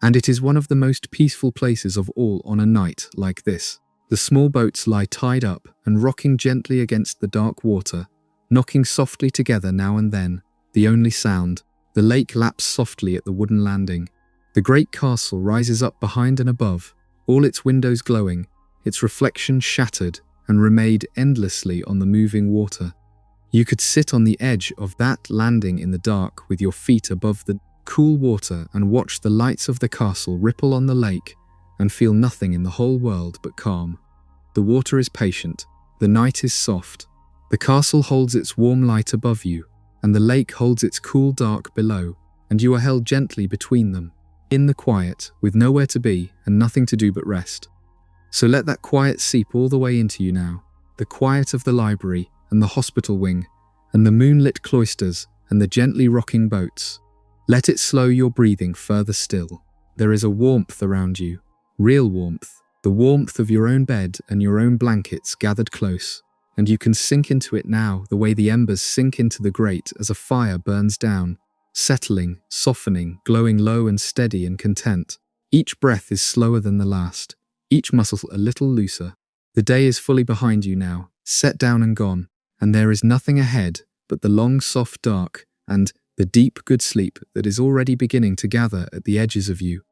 and it is one of the most peaceful places of all on a night like this. The small boats lie tied up and rocking gently against the dark water, knocking softly together now and then, the only sound. The lake laps softly at the wooden landing. The great castle rises up behind and above, all its windows glowing, its reflection shattered and remade endlessly on the moving water. You could sit on the edge of that landing in the dark with your feet above the cool water and watch the lights of the castle ripple on the lake and feel nothing in the whole world but calm. The water is patient. The night is soft. The castle holds its warm light above you, and the lake holds its cool dark below, and you are held gently between them, in the quiet, with nowhere to be and nothing to do but rest. So let that quiet seep all the way into you now, the quiet of the library and the hospital wing, and the moonlit cloisters and the gently rocking boats. Let it slow your breathing further still. There is a warmth around you, real warmth, the warmth of your own bed and your own blankets gathered close, and you can sink into it now the way the embers sink into the grate as a fire burns down, settling, softening, glowing low and steady and content. Each breath is slower than the last, each muscle a little looser. The day is fully behind you now, set down and gone, and there is nothing ahead but the long soft dark and the deep good sleep that is already beginning to gather at the edges of you,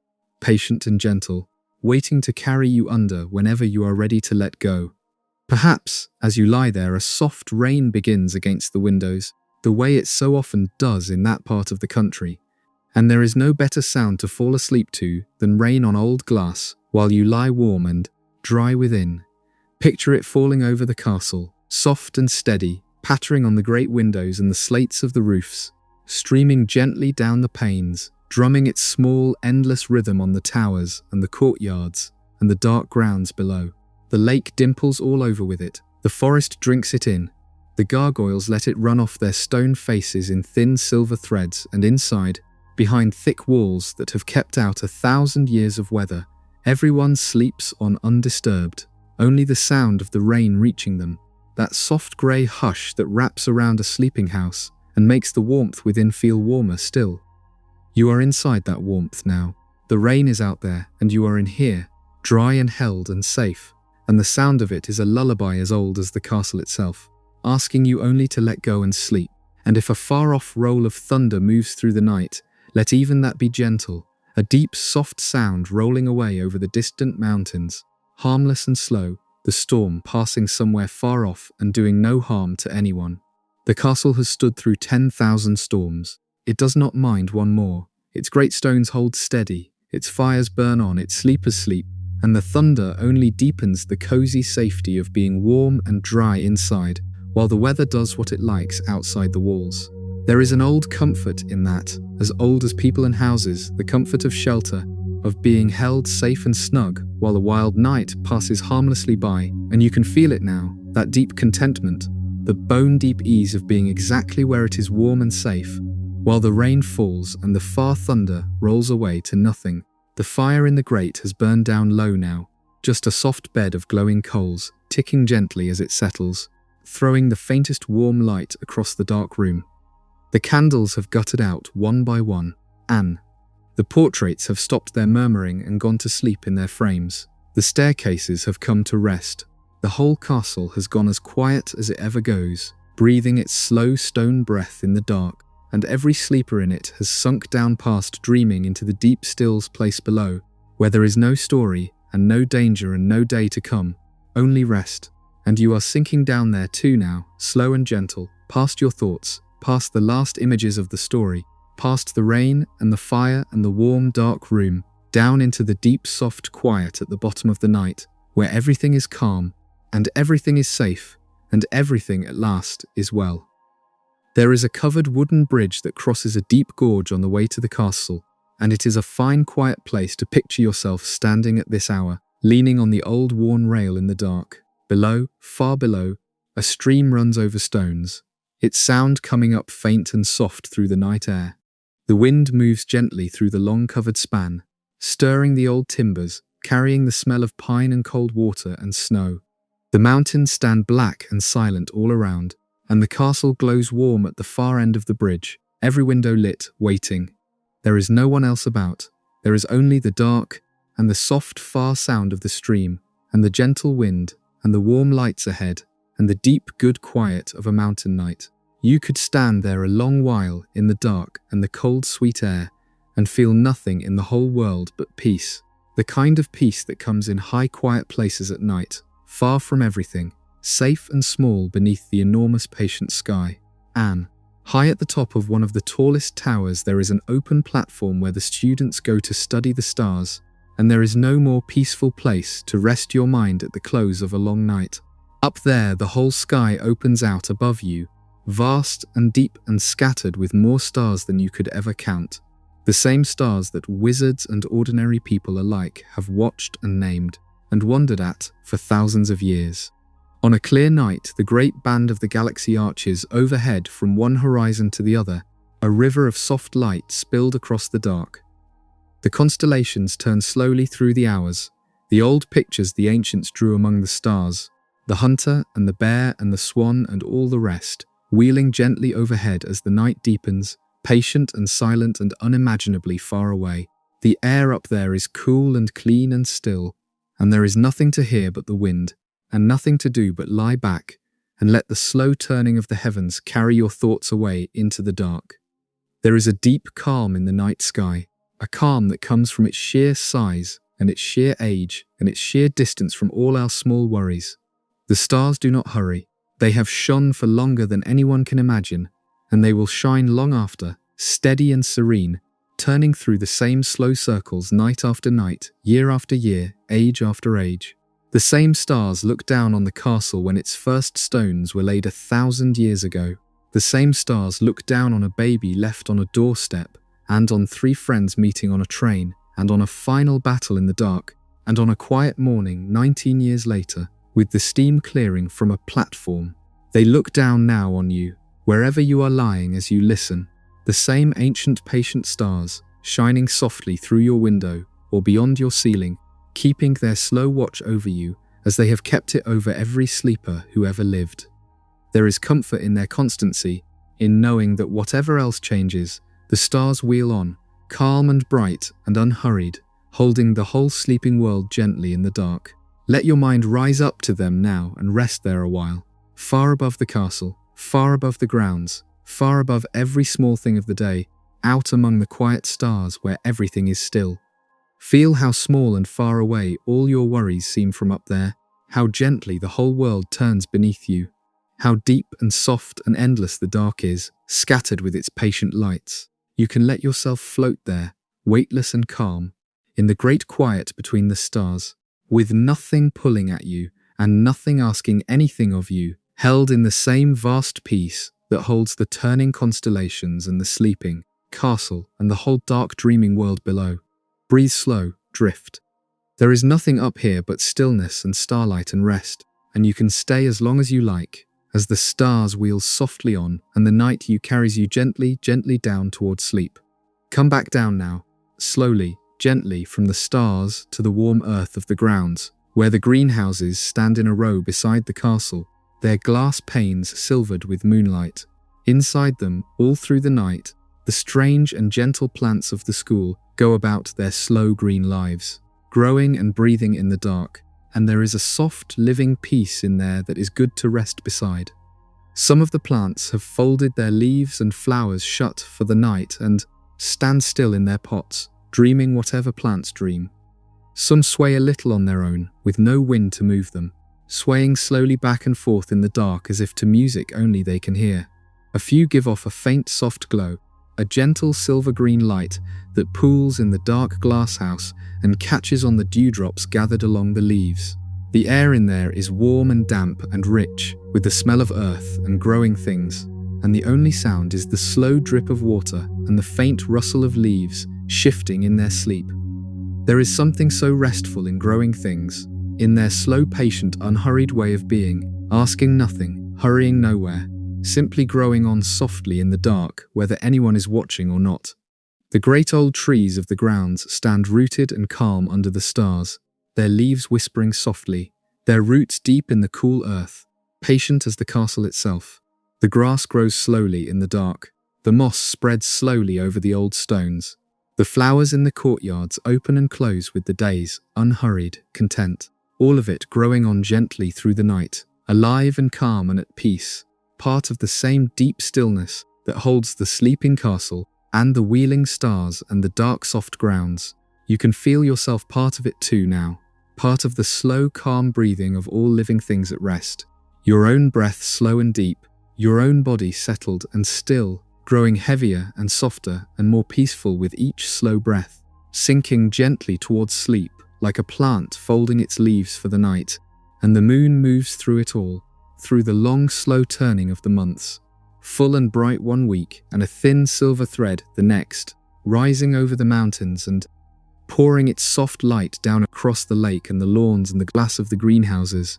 patient and gentle, waiting to carry you under whenever you are ready to let go. Perhaps, as you lie there, a soft rain begins against the windows, the way it so often does in that part of the country, and there is no better sound to fall asleep to than rain on old glass while you lie warm and dry within. Picture it falling over the castle, soft and steady, pattering on the great windows and the slates of the roofs, streaming gently down the panes, drumming its small, endless rhythm on the towers and the courtyards and the dark grounds below. The lake dimples all over with it. The forest drinks it in. The gargoyles let it run off their stone faces in thin silver threads, and inside, behind thick walls that have kept out 1,000 years of weather, everyone sleeps on undisturbed, only the sound of the rain reaching them, that soft grey hush that wraps around a sleeping house and makes the warmth within feel warmer still. You are inside that warmth now. The rain is out there, and you are in here, dry and held and safe, and the sound of it is a lullaby as old as the castle itself, asking you only to let go and sleep. And if a far-off roll of thunder moves through the night, let even that be gentle, a deep, soft sound rolling away over the distant mountains, harmless and slow, the storm passing somewhere far off and doing no harm to anyone. The castle has stood through 10,000 storms. It does not mind one more. Its great stones hold steady, its fires burn on, its sleepers sleep, and the thunder only deepens the cozy safety of being warm and dry inside, while the weather does what it likes outside the walls. There is an old comfort in that, as old as people and houses, the comfort of shelter, of being held safe and snug while the wild night passes harmlessly by, and you can feel it now, that deep contentment, the bone-deep ease of being exactly where it is warm and safe, while the rain falls and the far thunder rolls away to nothing. The fire in the grate has burned down low now, just a soft bed of glowing coals, ticking gently as it settles, throwing the faintest warm light across the dark room. The candles have guttered out one by one. The portraits have stopped their murmuring and gone to sleep in their frames. The staircases have come to rest. The whole castle has gone as quiet as it ever goes, breathing its slow stone breath in the dark, and every sleeper in it has sunk down past dreaming into the deep stills place below, where there is no story and no danger and no day to come, only rest. And you are sinking down there too now, slow and gentle, past your thoughts, past the last images of the story, past the rain and the fire and the warm, dark room, down into the deep, soft quiet at the bottom of the night, where everything is calm, and everything is safe, and everything at last is well. There is a covered wooden bridge that crosses a deep gorge on the way to the castle, and it is a fine, quiet place to picture yourself standing at this hour, leaning on the old worn rail in the dark. Below, far below, a stream runs over stones, its sound coming up faint and soft through the night air. The wind moves gently through the long covered span, stirring the old timbers, carrying the smell of pine and cold water and snow. The mountains stand black and silent all around, and the castle glows warm at the far end of the bridge, every window lit, waiting. There is no one else about. There is only the dark, and the soft, far sound of the stream, and the gentle wind, and the warm lights ahead, and the deep, good quiet of a mountain night. You could stand there a long while in the dark and the cold, sweet air, and feel nothing in the whole world but peace. The kind of peace that comes in high, quiet places at night, far from everything, safe and small beneath the enormous, patient sky. High at the top of one of the tallest towers there is an open platform where the students go to study the stars, and there is no more peaceful place to rest your mind at the close of a long night. Up there, the whole sky opens out above you, vast and deep and scattered with more stars than you could ever count. The same stars that wizards and ordinary people alike have watched and named and wondered at for thousands of years. On a clear night, the great band of the galaxy arches overhead from one horizon to the other, a river of soft light spilled across the dark. The constellations turn slowly through the hours, the old pictures the ancients drew among the stars, the hunter and the bear and the swan and all the rest, wheeling gently overhead as the night deepens, patient and silent and unimaginably far away. The air up there is cool and clean and still, and there is nothing to hear but the wind, and nothing to do but lie back and let the slow turning of the heavens carry your thoughts away into the dark. There is a deep calm in the night sky, a calm that comes from its sheer size and its sheer age and its sheer distance from all our small worries. The stars do not hurry. They have shone for longer than anyone can imagine, and they will shine long after, steady and serene, turning through the same slow circles night after night, year after year, age after age. The same stars look down on the castle when its first stones were laid 1,000 years ago. The same stars look down on a baby left on a doorstep, and on 3 friends meeting on a train, and on a final battle in the dark, and on a quiet morning 19 years later, with the steam clearing from a platform. They look down now on you, wherever you are lying as you listen. The same ancient patient stars, shining softly through your window or beyond your ceiling, keeping their slow watch over you as they have kept it over every sleeper who ever lived. There is comfort in their constancy, in knowing that whatever else changes, the stars wheel on, calm and bright and unhurried, holding the whole sleeping world gently in the dark. Let your mind rise up to them now and rest there a while, far above the castle, far above the grounds, far above every small thing of the day, out among the quiet stars where everything is still. Feel how small and far away all your worries seem from up there, how gently the whole world turns beneath you, how deep and soft and endless the dark is, scattered with its patient lights. You can let yourself float there, weightless and calm, in the great quiet between the stars, with nothing pulling at you and nothing asking anything of you, held in the same vast peace that holds the turning constellations and the sleeping castle and the whole dark dreaming world below. Breathe slow, drift. There is nothing up here but stillness and starlight and rest, and you can stay as long as you like, as the stars wheel softly on and the night carries you gently, gently down towards sleep. Come back down now, slowly, gently from the stars to the warm earth of the grounds, where the greenhouses stand in a row beside the castle, their glass panes silvered with moonlight. Inside them, all through the night, the strange and gentle plants of the school go about their slow green lives, growing and breathing in the dark, and there is a soft, living peace in there that is good to rest beside. Some of the plants have folded their leaves and flowers shut for the night and stand still in their pots, dreaming whatever plants dream. Some sway a little on their own, with no wind to move them, swaying slowly back and forth in the dark as if to music only they can hear. A few give off a faint soft glow, a gentle silver-green light that pools in the dark glass house and catches on the dewdrops gathered along the leaves. The air in there is warm and damp and rich, with the smell of earth and growing things, and the only sound is the slow drip of water and the faint rustle of leaves shifting in their sleep. There is something so restful in growing things, in their slow, patient, unhurried way of being, asking nothing, hurrying nowhere, simply growing on softly in the dark, whether anyone is watching or not. The great old trees of the grounds stand rooted and calm under the stars, their leaves whispering softly, their roots deep in the cool earth, patient as the castle itself. The grass grows slowly in the dark, the moss spreads slowly over the old stones. The flowers in the courtyards open and close with the days, unhurried, content, all of it growing on gently through the night, alive and calm and at peace, part of the same deep stillness that holds the sleeping castle and the wheeling stars and the dark soft grounds. You can feel yourself part of it too now, part of the slow calm breathing of all living things at rest. Your own breath slow and deep, your own body settled and still, growing heavier and softer and more peaceful with each slow breath. sinking gently towards sleep, like a plant folding its leaves for the night, and the moon moves through it all, through the long, slow turning of the months, full and bright one week, and a thin silver thread the next, rising over the mountains and pouring its soft light down across the lake and the lawns and the glass of the greenhouses,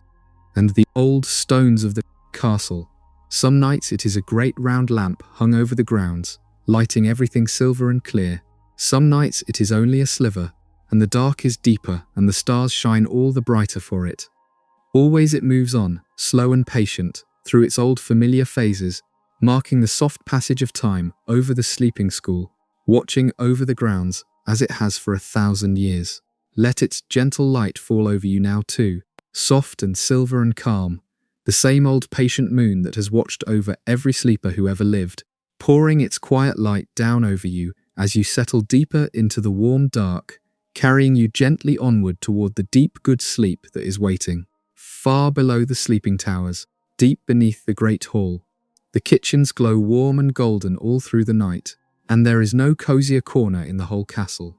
and the old stones of the castle. Some nights it is a great round lamp hung over the grounds, lighting everything silver and clear. Some nights it is only a sliver, and the dark is deeper, and the stars shine all the brighter for it. Always it moves on, slow and patient, through its old familiar phases, marking the soft passage of time over the sleeping school, watching over the grounds as it has for 1,000 years. Let its gentle light fall over you now too, soft and silver and calm, the same old patient moon that has watched over every sleeper who ever lived, pouring its quiet light down over you as you settle deeper into the warm dark, carrying you gently onward toward the deep good sleep that is waiting. Far below the sleeping towers, deep beneath the great hall, the kitchens glow warm and golden all through the night, and there is no cozier corner in the whole castle.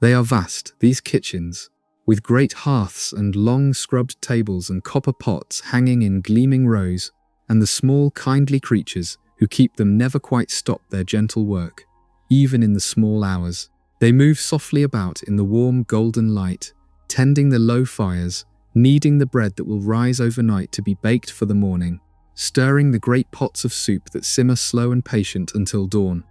They are vast, these kitchens, with great hearths and long scrubbed tables and copper pots hanging in gleaming rows, and the small kindly creatures who keep them never quite stop their gentle work, even in the small hours. They move softly about in the warm golden light, tending the low fires, kneading the bread that will rise overnight to be baked for the morning, stirring the great pots of soup that simmer slow and patient until dawn.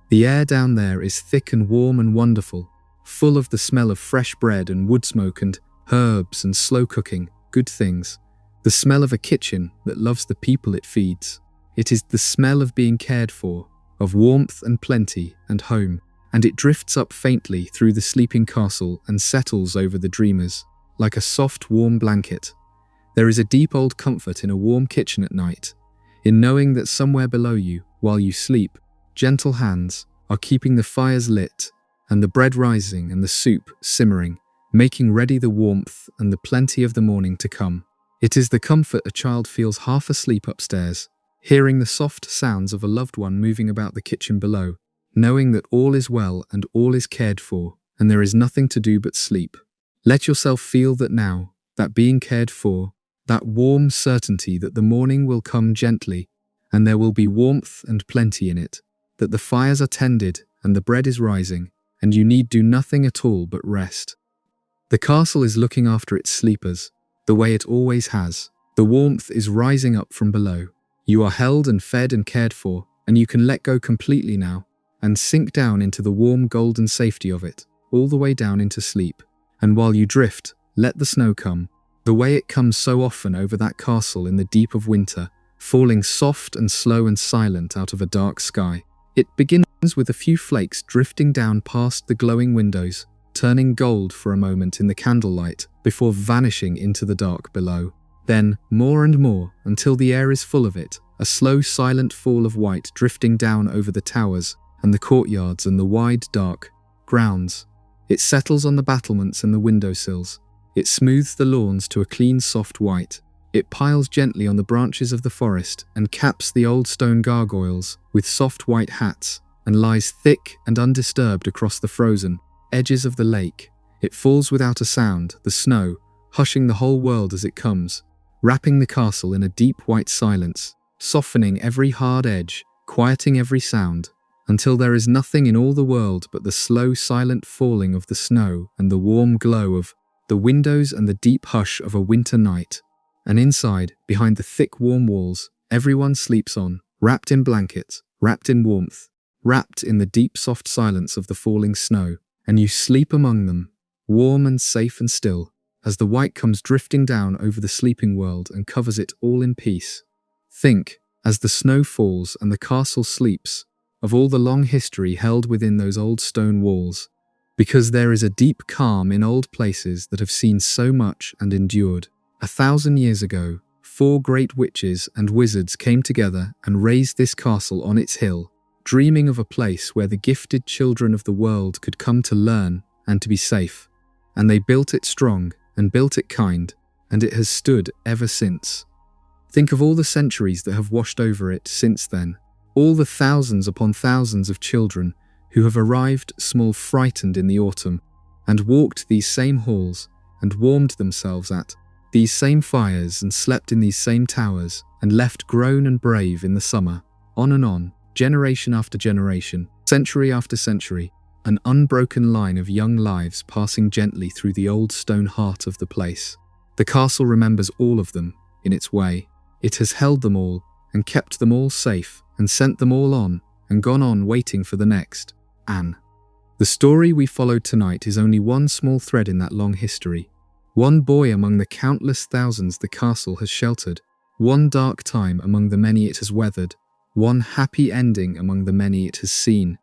The air down there is thick and warm and wonderful, full of the smell of fresh bread and wood smoke and herbs and slow cooking, good things. The smell of a kitchen that loves the people it feeds. It is the smell of being cared for, of warmth and plenty and home, and it drifts up faintly through the sleeping castle and settles over the dreamers, like a soft, warm blanket. There is a deep old comfort in a warm kitchen at night, in knowing that somewhere below you, while you sleep, gentle hands are keeping the fires lit, and the bread rising and the soup simmering, making ready the warmth and the plenty of the morning to come. It is the comfort a child feels half asleep upstairs, hearing the soft sounds of a loved one moving about the kitchen below, knowing that all is well and all is cared for, and there is nothing to do but sleep. Let yourself feel that now, that being cared for, that warm certainty that the morning will come gently, and there will be warmth and plenty in it, that the fires are tended and the bread is rising, and you need do nothing at all but rest. The castle is looking after its sleepers, the way it always has. The warmth is rising up from below. You are held and fed and cared for, and you can let go completely now, and sink down into the warm golden safety of it, all the way down into sleep. And while you drift, let the snow come, the way it comes so often over that castle in the deep of winter, falling soft and slow and silent out of a dark sky. It begins with a few flakes drifting down past the glowing windows, turning gold for a moment in the candlelight before vanishing into the dark below. Then, more and more, until the air is full of it, a slow silent fall of white drifting down over the towers and the courtyards and the wide dark grounds. It settles on the battlements and the windowsills. It smooths the lawns to a clean soft white. It piles gently on the branches of the forest and caps the old stone gargoyles with soft white hats, and lies thick and undisturbed across the frozen edges of the lake. It falls without a sound, the snow, hushing the whole world as it comes, wrapping the castle in a deep white silence, softening every hard edge, quieting every sound, until there is nothing in all the world but the slow silent falling of the snow and the warm glow of the windows and the deep hush of a winter night. And inside, behind the thick warm walls, everyone sleeps on, wrapped in blankets, wrapped in warmth, wrapped in the deep soft silence of the falling snow, and you sleep among them, warm and safe and still, as the white comes drifting down over the sleeping world and covers it all in peace. Think, as the snow falls and the castle sleeps, of all the long history held within those old stone walls, because there is a deep calm in old places that have seen so much and endured. 1,000 years ago, 4 great witches and wizards came together and raised this castle on its hill, dreaming of a place where the gifted children of the world could come to learn and to be safe. And they built it strong and built it kind, and it has stood ever since. Think of all the centuries that have washed over it since then, all the thousands upon thousands of children who have arrived small frightened in the autumn, and walked these same halls, and warmed themselves at these same fires, and slept in these same towers, and left grown and brave in the summer, on, generation after generation, century after century, an unbroken line of young lives passing gently through the old stone heart of the place. The castle remembers all of them, in its way. It has held them all, and kept them all safe, and sent them all on, and gone on waiting for the next. Anne. The story we followed tonight is only one small thread in that long history. One boy among the countless thousands the castle has sheltered. One dark time among the many it has weathered. One happy ending among the many it has seen.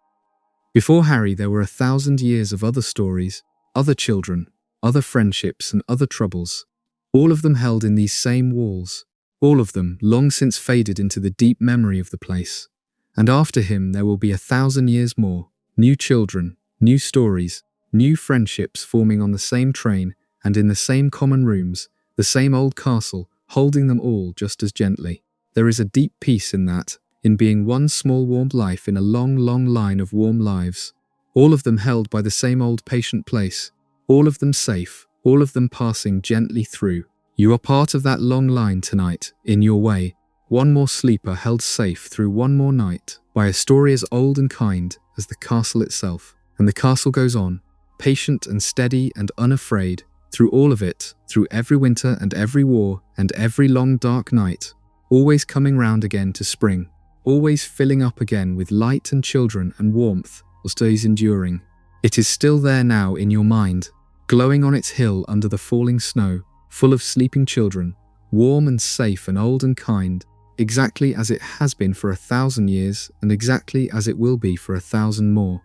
Before Harry, there were 1,000 years of other stories, other children, other friendships, and other troubles, all of them held in these same walls, all of them long since faded into the deep memory of the place. And after him there will be 1,000 years more, new children, new stories, new friendships forming on the same train and in the same common rooms, the same old castle, holding them all just as gently. There is a deep peace in that, in being one small warm life in a long, long line of warm lives, all of them held by the same old patient place, all of them safe, all of them passing gently through. You are part of that long line tonight, in your way, one more sleeper held safe through one more night, by a story as old and kind as the castle itself. And the castle goes on, patient and steady and unafraid, through all of it, through every winter and every war and every long dark night, always coming round again to spring, always filling up again with light and children and warmth, or stays enduring. It is still there now in your mind, glowing on its hill under the falling snow, full of sleeping children, warm and safe and old and kind, exactly as it has been for 1,000 years and exactly as it will be for 1,000 more.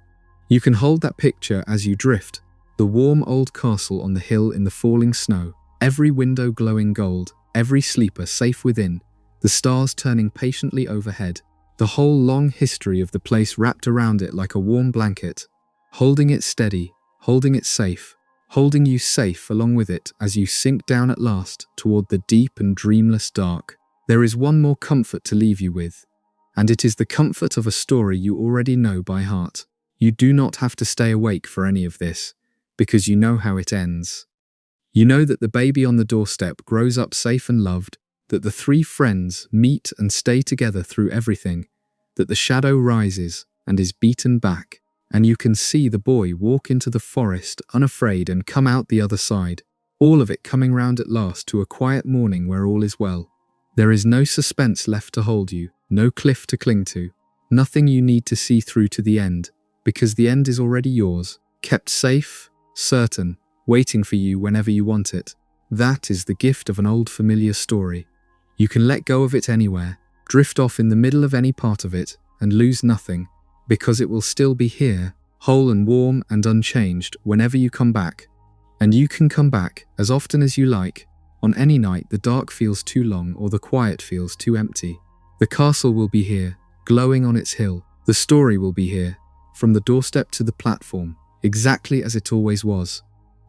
You can hold that picture as you drift, the warm old castle on the hill in the falling snow, every window glowing gold, every sleeper safe within, the stars turning patiently overhead, the whole long history of the place wrapped around it like a warm blanket, holding it steady, holding it safe, holding you safe along with it as you sink down at last toward the deep and dreamless dark. There is one more comfort to leave you with, and it is the comfort of a story you already know by heart. You do not have to stay awake for any of this, because you know how it ends. You know that the baby on the doorstep grows up safe and loved, that the three friends meet and stay together through everything, that the shadow rises and is beaten back, and you can see the boy walk into the forest unafraid and come out the other side, all of it coming round at last to a quiet morning where all is well. There is no suspense left to hold you, no cliff to cling to, nothing you need to see through to the end, because the end is already yours, kept safe, certain, waiting for you whenever you want it. That is the gift of an old familiar story. You can let go of it anywhere, drift off in the middle of any part of it, and lose nothing, because it will still be here, whole and warm and unchanged whenever you come back. And you can come back as often as you like, on any night the dark feels too long or the quiet feels too empty. The castle will be here, glowing on its hill. The story will be here, from the doorstep to the platform, exactly as it always was.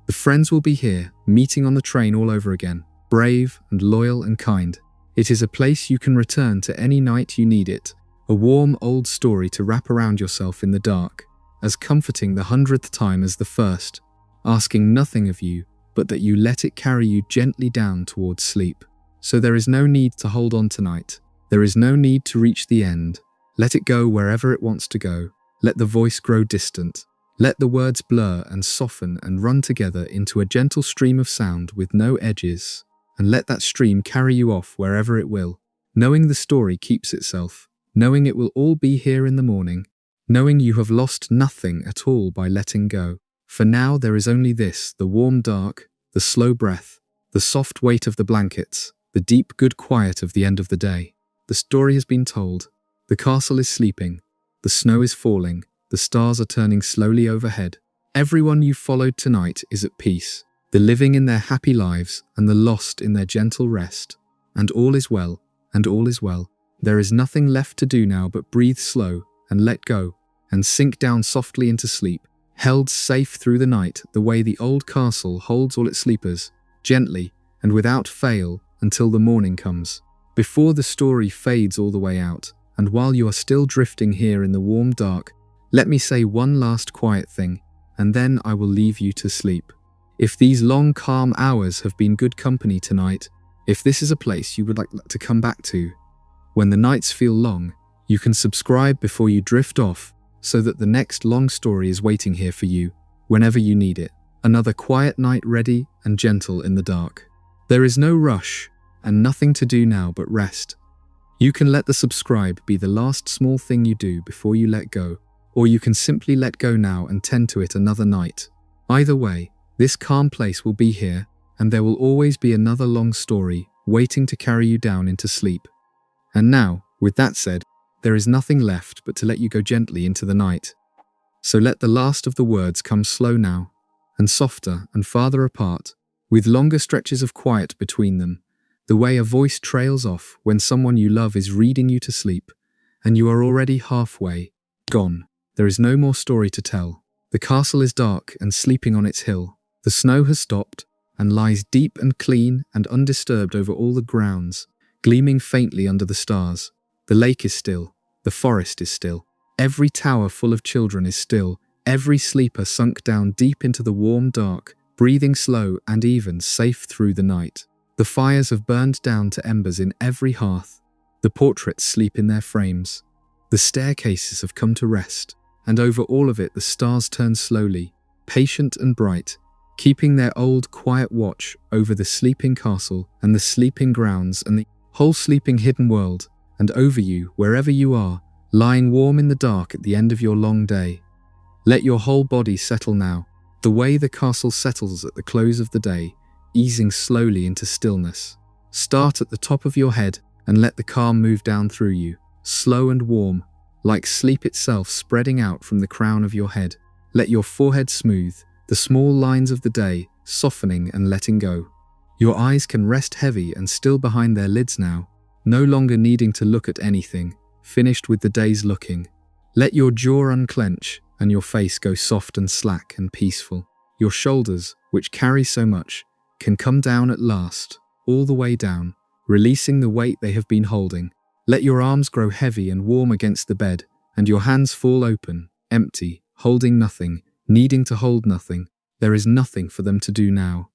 The friends will be here, meeting on the train all over again, brave and loyal and kind. It is a place you can return to any night you need it, a warm old story to wrap around yourself in the dark, as comforting the 100th time as the first, asking nothing of you but that you let it carry you gently down towards sleep. So there is no need to hold on tonight. There is no need to reach the end. Let it go wherever it wants to go. Let the voice grow distant. Let the words blur and soften and run together into a gentle stream of sound with no edges, and let that stream carry you off wherever it will, knowing the story keeps itself, knowing it will all be here in the morning, knowing you have lost nothing at all by letting go. For now there is only this, the warm dark, the slow breath, the soft weight of the blankets, the deep good quiet of the end of the day. The story has been told. The castle is sleeping. The snow is falling. The stars are turning slowly overhead. Everyone you followed tonight is at peace, the living in their happy lives and the lost in their gentle rest. And all is well, and all is well. There is nothing left to do now but breathe slow and let go and sink down softly into sleep, held safe through the night the way the old castle holds all its sleepers, gently and without fail until the morning comes. Before the story fades all the way out, and while you are still drifting here in the warm dark, Let me say one last quiet thing, and then I will leave you to sleep. If these long, calm hours have been good company tonight, if this is a place you would like to come back to, when the nights feel long, you can subscribe before you drift off, so that the next long story is waiting here for you, whenever you need it. Another quiet night ready and gentle in the dark. There is no rush, and nothing to do now but rest. You can let the subscribe be the last small thing you do before you let go, or you can simply let go now and tend to it another night. Either way, this calm place will be here, and there will always be another long story waiting to carry you down into sleep. And now, with that said, there is nothing left but to let you go gently into the night. So let the last of the words come slow now, and softer and farther apart, with longer stretches of quiet between them, the way a voice trails off when someone you love is reading you to sleep, and you are already halfway gone. There is no more story to tell. The castle is dark and sleeping on its hill. The snow has stopped and lies deep and clean and undisturbed over all the grounds, gleaming faintly under the stars. The lake is still. The forest is still. Every tower full of children is still. Every sleeper sunk down deep into the warm dark, breathing slow and even, safe through the night. The fires have burned down to embers in every hearth. The portraits sleep in their frames. The staircases have come to rest, and over all of it the stars turn slowly, patient and bright, keeping their old quiet watch over the sleeping castle and the sleeping grounds and the whole sleeping hidden world, and over you, wherever you are, lying warm in the dark at the end of your long day. Let your whole body settle now, the way the castle settles at the close of the day, easing slowly into stillness. Start at the top of your head and let the calm move down through you, slow and warm, like sleep itself spreading out from the crown of your head. Let your forehead smooth, the small lines of the day softening and letting go. Your eyes can rest heavy and still behind their lids now, no longer needing to look at anything, finished with the day's looking. Let your jaw unclench and your face go soft and slack and peaceful. Your shoulders, which carry so much, can come down at last, all the way down, releasing the weight they have been holding. Let your arms grow heavy and warm against the bed, and your hands fall open, empty, holding nothing, needing to hold nothing. There is nothing for them to do now.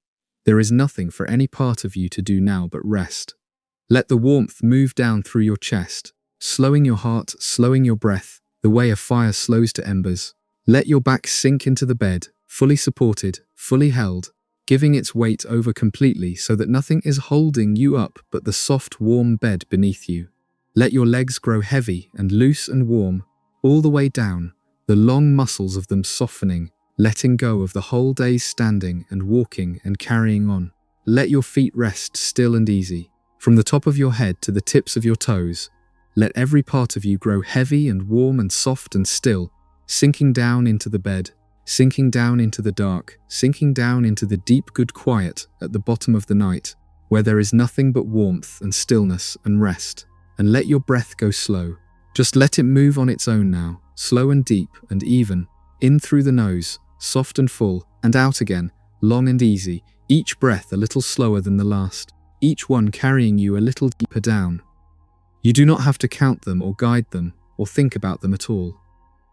There is nothing for any part of you to do now but rest. Let the warmth move down through your chest, slowing your heart, slowing your breath, the way a fire slows to embers. Let your back sink into the bed, fully supported, fully held, giving its weight over completely so that nothing is holding you up but the soft, warm bed beneath you. Let your legs grow heavy and loose and warm, all the way down, the long muscles of them softening, letting go of the whole day's standing and walking and carrying on. Let your feet rest still and easy. From the top of your head to the tips of your toes, let every part of you grow heavy and warm and soft and still, sinking down into the bed, sinking down into the dark, sinking down into the deep good quiet at the bottom of the night, where there is nothing but warmth and stillness and rest. And let your breath go slow. Just let it move on its own now, slow and deep and even, in through the nose, soft and full, and out again, long and easy, each breath a little slower than the last, each one carrying you a little deeper down. You do not have to count them or guide them or think about them at all.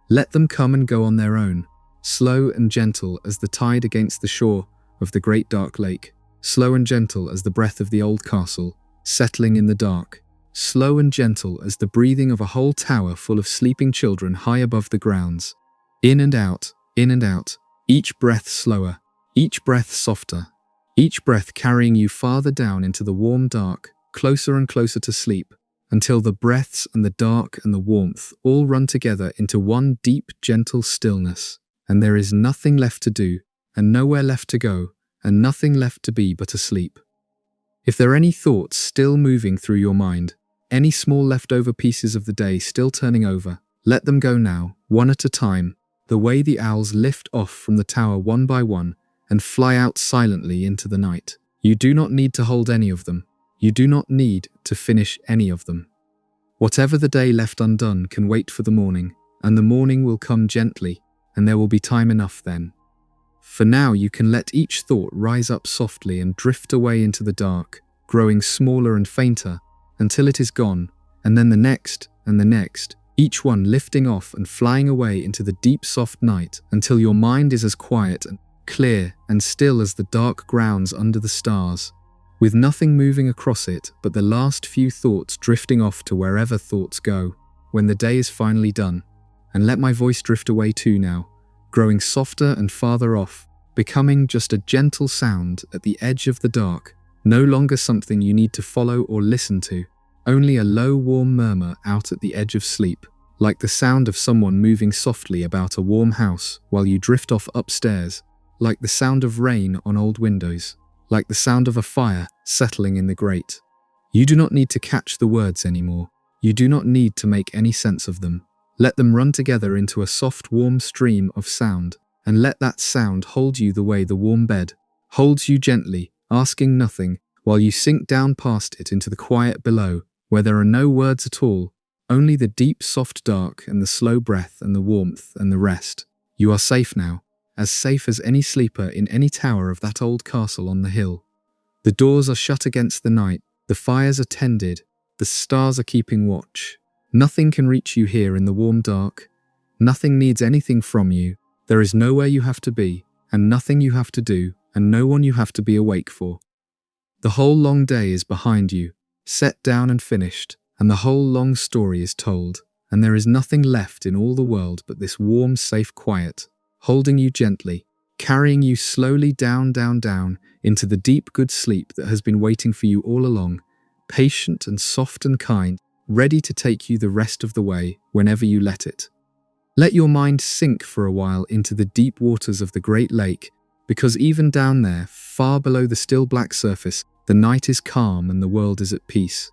Let them come and go on their own, slow and gentle as the tide against the shore of the great dark lake, slow and gentle as the breath of the old castle, settling in the dark, slow and gentle as the breathing of a whole tower full of sleeping children high above the grounds. In and out, each breath slower, each breath softer, each breath carrying you farther down into the warm dark, closer and closer to sleep, until the breaths and the dark and the warmth all run together into one deep, gentle stillness, and there is nothing left to do, and nowhere left to go, and nothing left to be but asleep. If there are any thoughts still moving through your mind, any small leftover pieces of the day still turning over, let them go now, one at a time, the way the owls lift off from the tower one by one and fly out silently into the night. You do not need to hold any of them. You do not need to finish any of them. Whatever the day left undone can wait for the morning, and the morning will come gently, and there will be time enough then. For now you can let each thought rise up softly and drift away into the dark, growing smaller and fainter, until it is gone, and then the next, each one lifting off and flying away into the deep soft night until your mind is as quiet and clear and still as the dark grounds under the stars, with nothing moving across it but the last few thoughts drifting off to wherever thoughts go, when the day is finally done. And let my voice drift away too now, growing softer and farther off, becoming just a gentle sound at the edge of the dark, no longer something you need to follow or listen to, only a low warm murmur out at the edge of sleep, like the sound of someone moving softly about a warm house while you drift off upstairs, like the sound of rain on old windows, like the sound of a fire settling in the grate. You do not need to catch the words anymore. You do not need to make any sense of them. Let them run together into a soft, warm stream of sound, and let that sound hold you the way the warm bed holds you gently, asking nothing, while you sink down past it into the quiet below, where there are no words at all, only the deep, soft dark and the slow breath and the warmth and the rest. You are safe now, as safe as any sleeper in any tower of that old castle on the hill. The doors are shut against the night, the fires are tended, the stars are keeping watch. Nothing can reach you here in the warm dark. Nothing needs anything from you. There is nowhere you have to be, and nothing you have to do, and no one you have to be awake for. The whole long day is behind you, set down and finished, and the whole long story is told, and there is nothing left in all the world but this warm, safe quiet, holding you gently, carrying you slowly down into the deep good sleep that has been waiting for you all along, patient and soft and kind, ready to take you the rest of the way whenever you let it. Let your mind sink for a while into the deep waters of the great lake, because even down there, far below the still black surface, the night is calm and the world is at peace.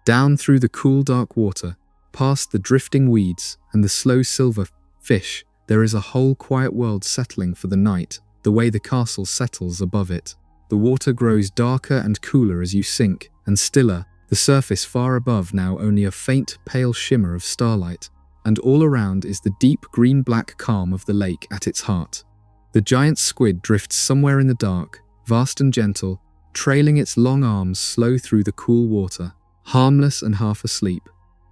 Down through the cool dark water, past the drifting weeds and the slow silver fish, there is a whole quiet world settling for the night, the way the castle settles above it. The water grows darker and cooler as you sink, and stiller, the surface far above now only a faint, pale shimmer of starlight, and all around is the deep green-black calm of the lake at its heart. The giant squid drifts somewhere in the dark, vast and gentle, trailing its long arms slow through the cool water, harmless and half asleep.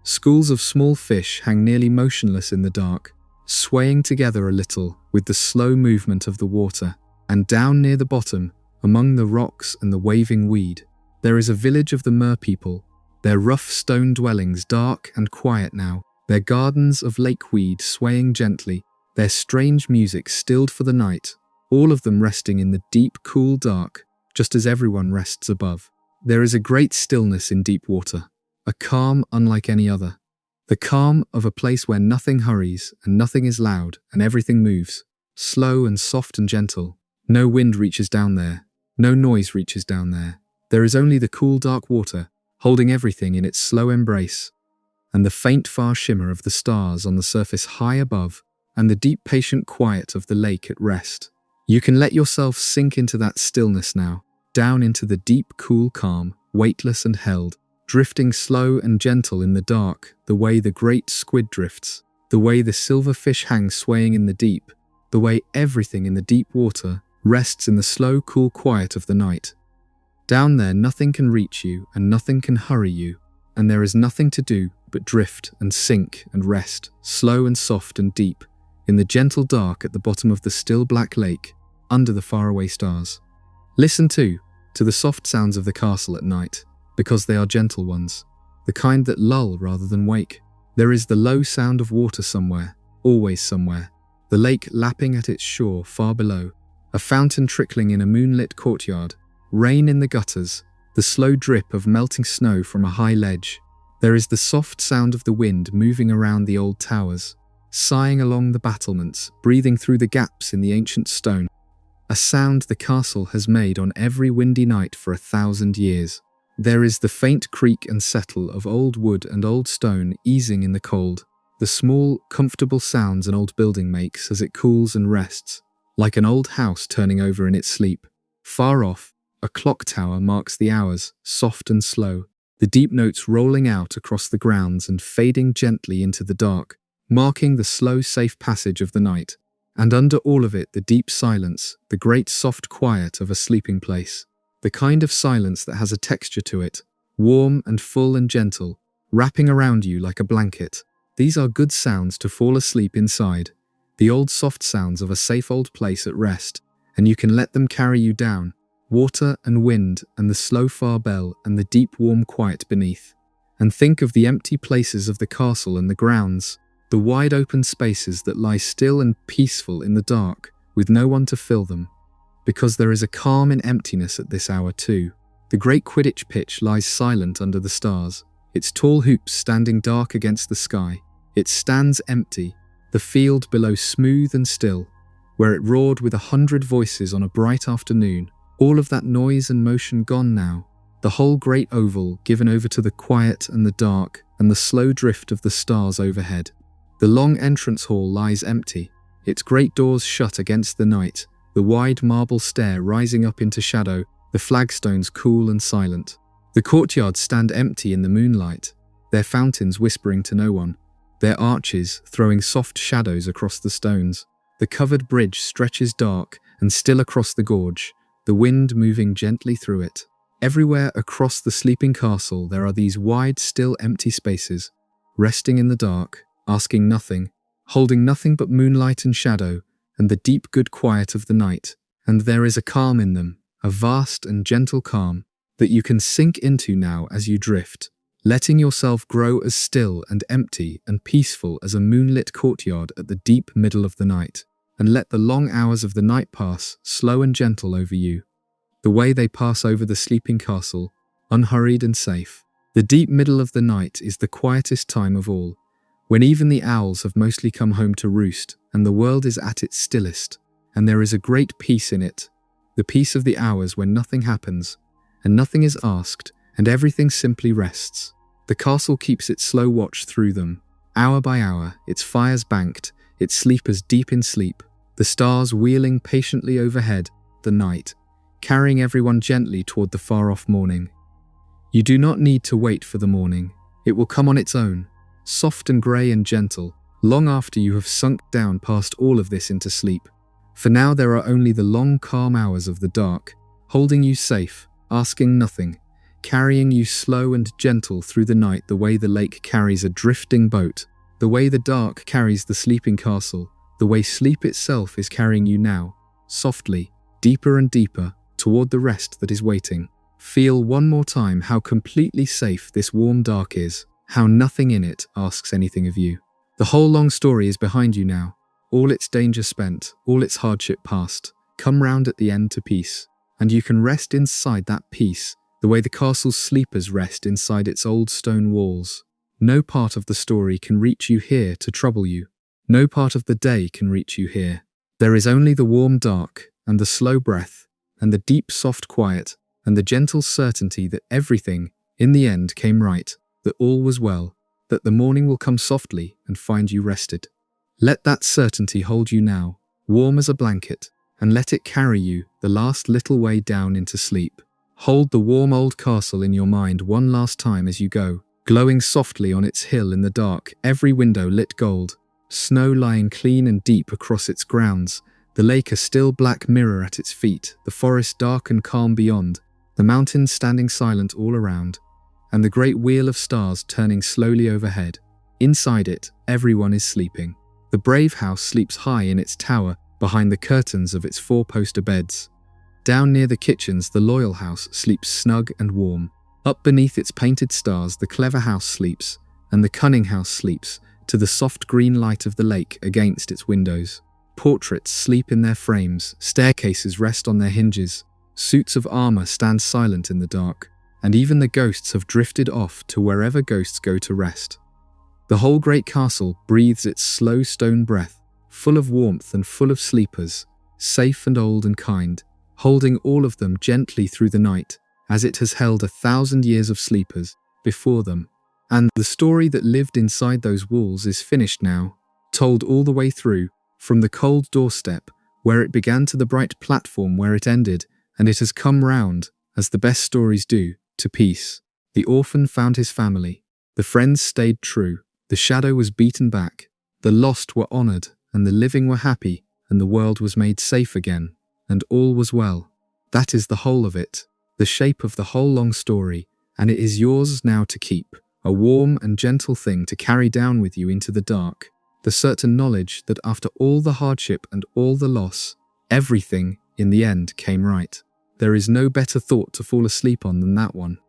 Schools of small fish hang nearly motionless in the dark, swaying together a little with the slow movement of the water, and down near the bottom, among the rocks and the waving weed, there is a village of the mer-people, their rough stone dwellings dark and quiet now, their gardens of lakeweed swaying gently, their strange music stilled for the night, all of them resting in the deep, cool dark, just as everyone rests above. There is a great stillness in deep water, a calm unlike any other. The calm of a place where nothing hurries and nothing is loud and everything moves, slow and soft and gentle. No wind reaches down there, no noise reaches down there. There is only the cool dark water, holding everything in its slow embrace, and the faint far shimmer of the stars on the surface high above, and the deep patient quiet of the lake at rest. You can let yourself sink into that stillness now, down into the deep cool calm, weightless and held, drifting slow and gentle in the dark, the way the great squid drifts, the way the silver fish hang swaying in the deep, the way everything in the deep water rests in the slow cool quiet of the night. Down there nothing can reach you and nothing can hurry you, and there is nothing to do but drift and sink and rest, slow and soft and deep, in the gentle dark at the bottom of the still black lake, under the faraway stars. Listen too, to the soft sounds of the castle at night, because they are gentle ones, the kind that lull rather than wake. There is the low sound of water somewhere, always somewhere, the lake lapping at its shore far below, a fountain trickling in a moonlit courtyard, rain in the gutters, the slow drip of melting snow from a high ledge. There is the soft sound of the wind moving around the old towers, sighing along the battlements, breathing through the gaps in the ancient stone, a sound the castle has made on every windy night for 1,000 years. There is the faint creak and settle of old wood and old stone easing in the cold, the small, comfortable sounds an old building makes as it cools and rests, like an old house turning over in its sleep. Far off, a clock tower marks the hours, soft and slow, the deep notes rolling out across the grounds and fading gently into the dark, marking the slow, safe passage of the night, and under all of it the deep silence, the great soft quiet of a sleeping place. The kind of silence that has a texture to it, warm and full and gentle, wrapping around you like a blanket. These are good sounds to fall asleep inside, the old soft sounds of a safe old place at rest, and you can let them carry you down, water and wind and the slow far bell and the deep warm quiet beneath. And think of the empty places of the castle and the grounds, the wide open spaces that lie still and peaceful in the dark, with no one to fill them. Because there is a calm in emptiness at this hour too. The great Quidditch pitch lies silent under the stars, its tall hoops standing dark against the sky. It stands empty, the field below smooth and still, where it roared with 100 voices on a bright afternoon. All of that noise and motion gone now, the whole great oval given over to the quiet and the dark and the slow drift of the stars overhead. The long entrance hall lies empty, its great doors shut against the night, the wide marble stair rising up into shadow, the flagstones cool and silent. The courtyards stand empty in the moonlight, their fountains whispering to no one, their arches throwing soft shadows across the stones. The covered bridge stretches dark and still across the gorge, the wind moving gently through it. Everywhere across the sleeping castle there are these wide, still empty spaces, resting in the dark, asking nothing, holding nothing but moonlight and shadow, and the deep good quiet of the night. And there is a calm in them, a vast and gentle calm, that you can sink into now as you drift, letting yourself grow as still and empty and peaceful as a moonlit courtyard at the deep middle of the night, and let the long hours of the night pass slow and gentle over you, the way they pass over the sleeping castle, unhurried and safe. The deep middle of the night is the quietest time of all, when even the owls have mostly come home to roost and the world is at its stillest, and there is a great peace in it, the peace of the hours when nothing happens, and nothing is asked, and everything simply rests. The castle keeps its slow watch through them, hour by hour, its fires banked, its sleepers deep in sleep, the stars wheeling patiently overhead, the night, carrying everyone gently toward the far-off morning. You do not need to wait for the morning. It will come on its own, soft and grey and gentle, long after you have sunk down past all of this into sleep. For now there are only the long calm hours of the dark, holding you safe, asking nothing, carrying you slow and gentle through the night the way the lake carries a drifting boat, the way the dark carries the sleeping castle, the way sleep itself is carrying you now, softly, deeper and deeper, toward the rest that is waiting. Feel one more time how completely safe this warm dark is, how nothing in it asks anything of you. The whole long story is behind you now, all its danger spent, all its hardship past, come round at the end to peace, and you can rest inside that peace, the way the castle's sleepers rest inside its old stone walls. No part of the story can reach you here to trouble you. No part of the day can reach you here. There is only the warm dark, and the slow breath, and the deep soft quiet, and the gentle certainty that everything, in the end, came right, that all was well, that the morning will come softly and find you rested. Let that certainty hold you now, warm as a blanket, and let it carry you the last little way down into sleep. Hold the warm old castle in your mind one last time as you go, glowing softly on its hill in the dark, every window lit gold, snow lying clean and deep across its grounds, the lake a still black mirror at its feet, the forest dark and calm beyond, the mountains standing silent all around, and the great wheel of stars turning slowly overhead. Inside it, everyone is sleeping. The brave house sleeps high in its tower behind the curtains of its four-poster beds. Down near the kitchens, the loyal house sleeps snug and warm. Up beneath its painted stars, the clever house sleeps, and the cunning house sleeps, to the soft green light of the lake against its windows. Portraits sleep in their frames, staircases rest on their hinges, suits of armor stand silent in the dark, and even the ghosts have drifted off to wherever ghosts go to rest. The whole great castle breathes its slow stone breath, full of warmth and full of sleepers, safe and old and kind, holding all of them gently through the night, as it has held 1,000 years of sleepers before them. And the story that lived inside those walls is finished now, told all the way through, from the cold doorstep where it began to the bright platform where it ended, and it has come round, as the best stories do, to peace. The orphan found his family, the friends stayed true, the shadow was beaten back, the lost were honoured, and the living were happy, and the world was made safe again, and all was well. That is the whole of it, the shape of the whole long story, and it is yours now to keep, a warm and gentle thing to carry down with you into the dark, the certain knowledge that after all the hardship and all the loss, everything, in the end, came right. There is no better thought to fall asleep on than that one.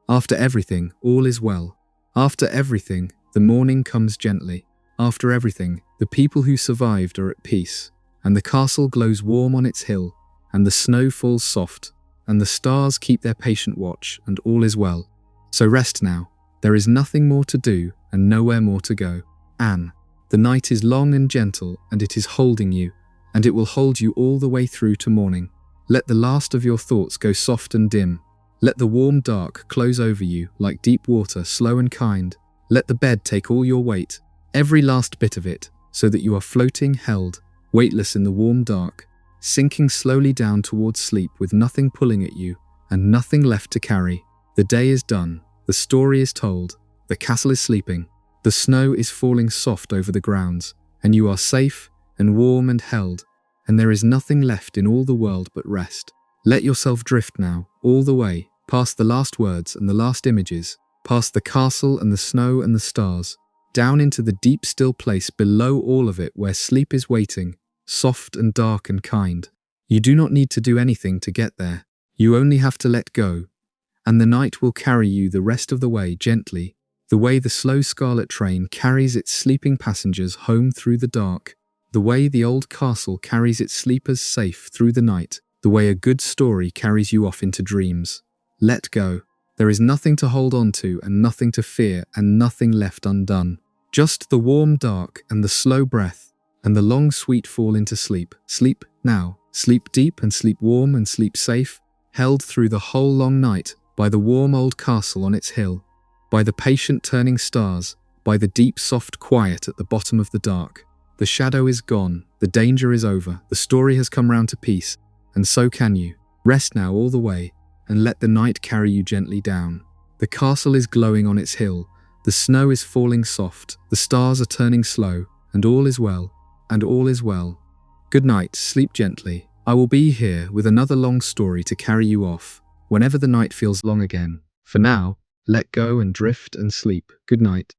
After everything, all is well. After everything, the morning comes gently. After everything, the people who survived are at peace, and the castle glows warm on its hill, and the snow falls soft, and the stars keep their patient watch, and all is well. So rest now. There is nothing more to do, and nowhere more to go. Anne, the night is long and gentle, and it is holding you, and it will hold you all the way through to morning. Let the last of your thoughts go soft and dim. Let the warm dark close over you like deep water, slow and kind. Let the bed take all your weight, every last bit of it, so that you are floating, held, weightless in the warm dark, sinking slowly down towards sleep with nothing pulling at you and nothing left to carry. The day is done. The story is told. The castle is sleeping. The snow is falling soft over the grounds, and you are safe and warm and held, and there is nothing left in all the world but rest. Let yourself drift now, all the way, past the last words and the last images, past the castle and the snow and the stars, down into the deep still place below all of it where sleep is waiting, soft and dark and kind. You do not need to do anything to get there. You only have to let go, and the night will carry you the rest of the way gently, the way the slow scarlet train carries its sleeping passengers home through the dark, the way the old castle carries its sleepers safe through the night, the way a good story carries you off into dreams. Let go. There is nothing to hold on to and nothing to fear and nothing left undone. Just the warm dark and the slow breath and the long sweet fall into sleep. Sleep now. Sleep deep and sleep warm and sleep safe, held through the whole long night by the warm old castle on its hill, by the patient turning stars, by the deep soft quiet at the bottom of the dark. The shadow is gone, the danger is over, the story has come round to peace, and so can you. Rest now all the way, and let the night carry you gently down. The castle is glowing on its hill, the snow is falling soft, the stars are turning slow, and all is well, and all is well. Good night, sleep gently. I will be here with another long story to carry you off, whenever the night feels long again. For now, let go and drift and sleep. Good night.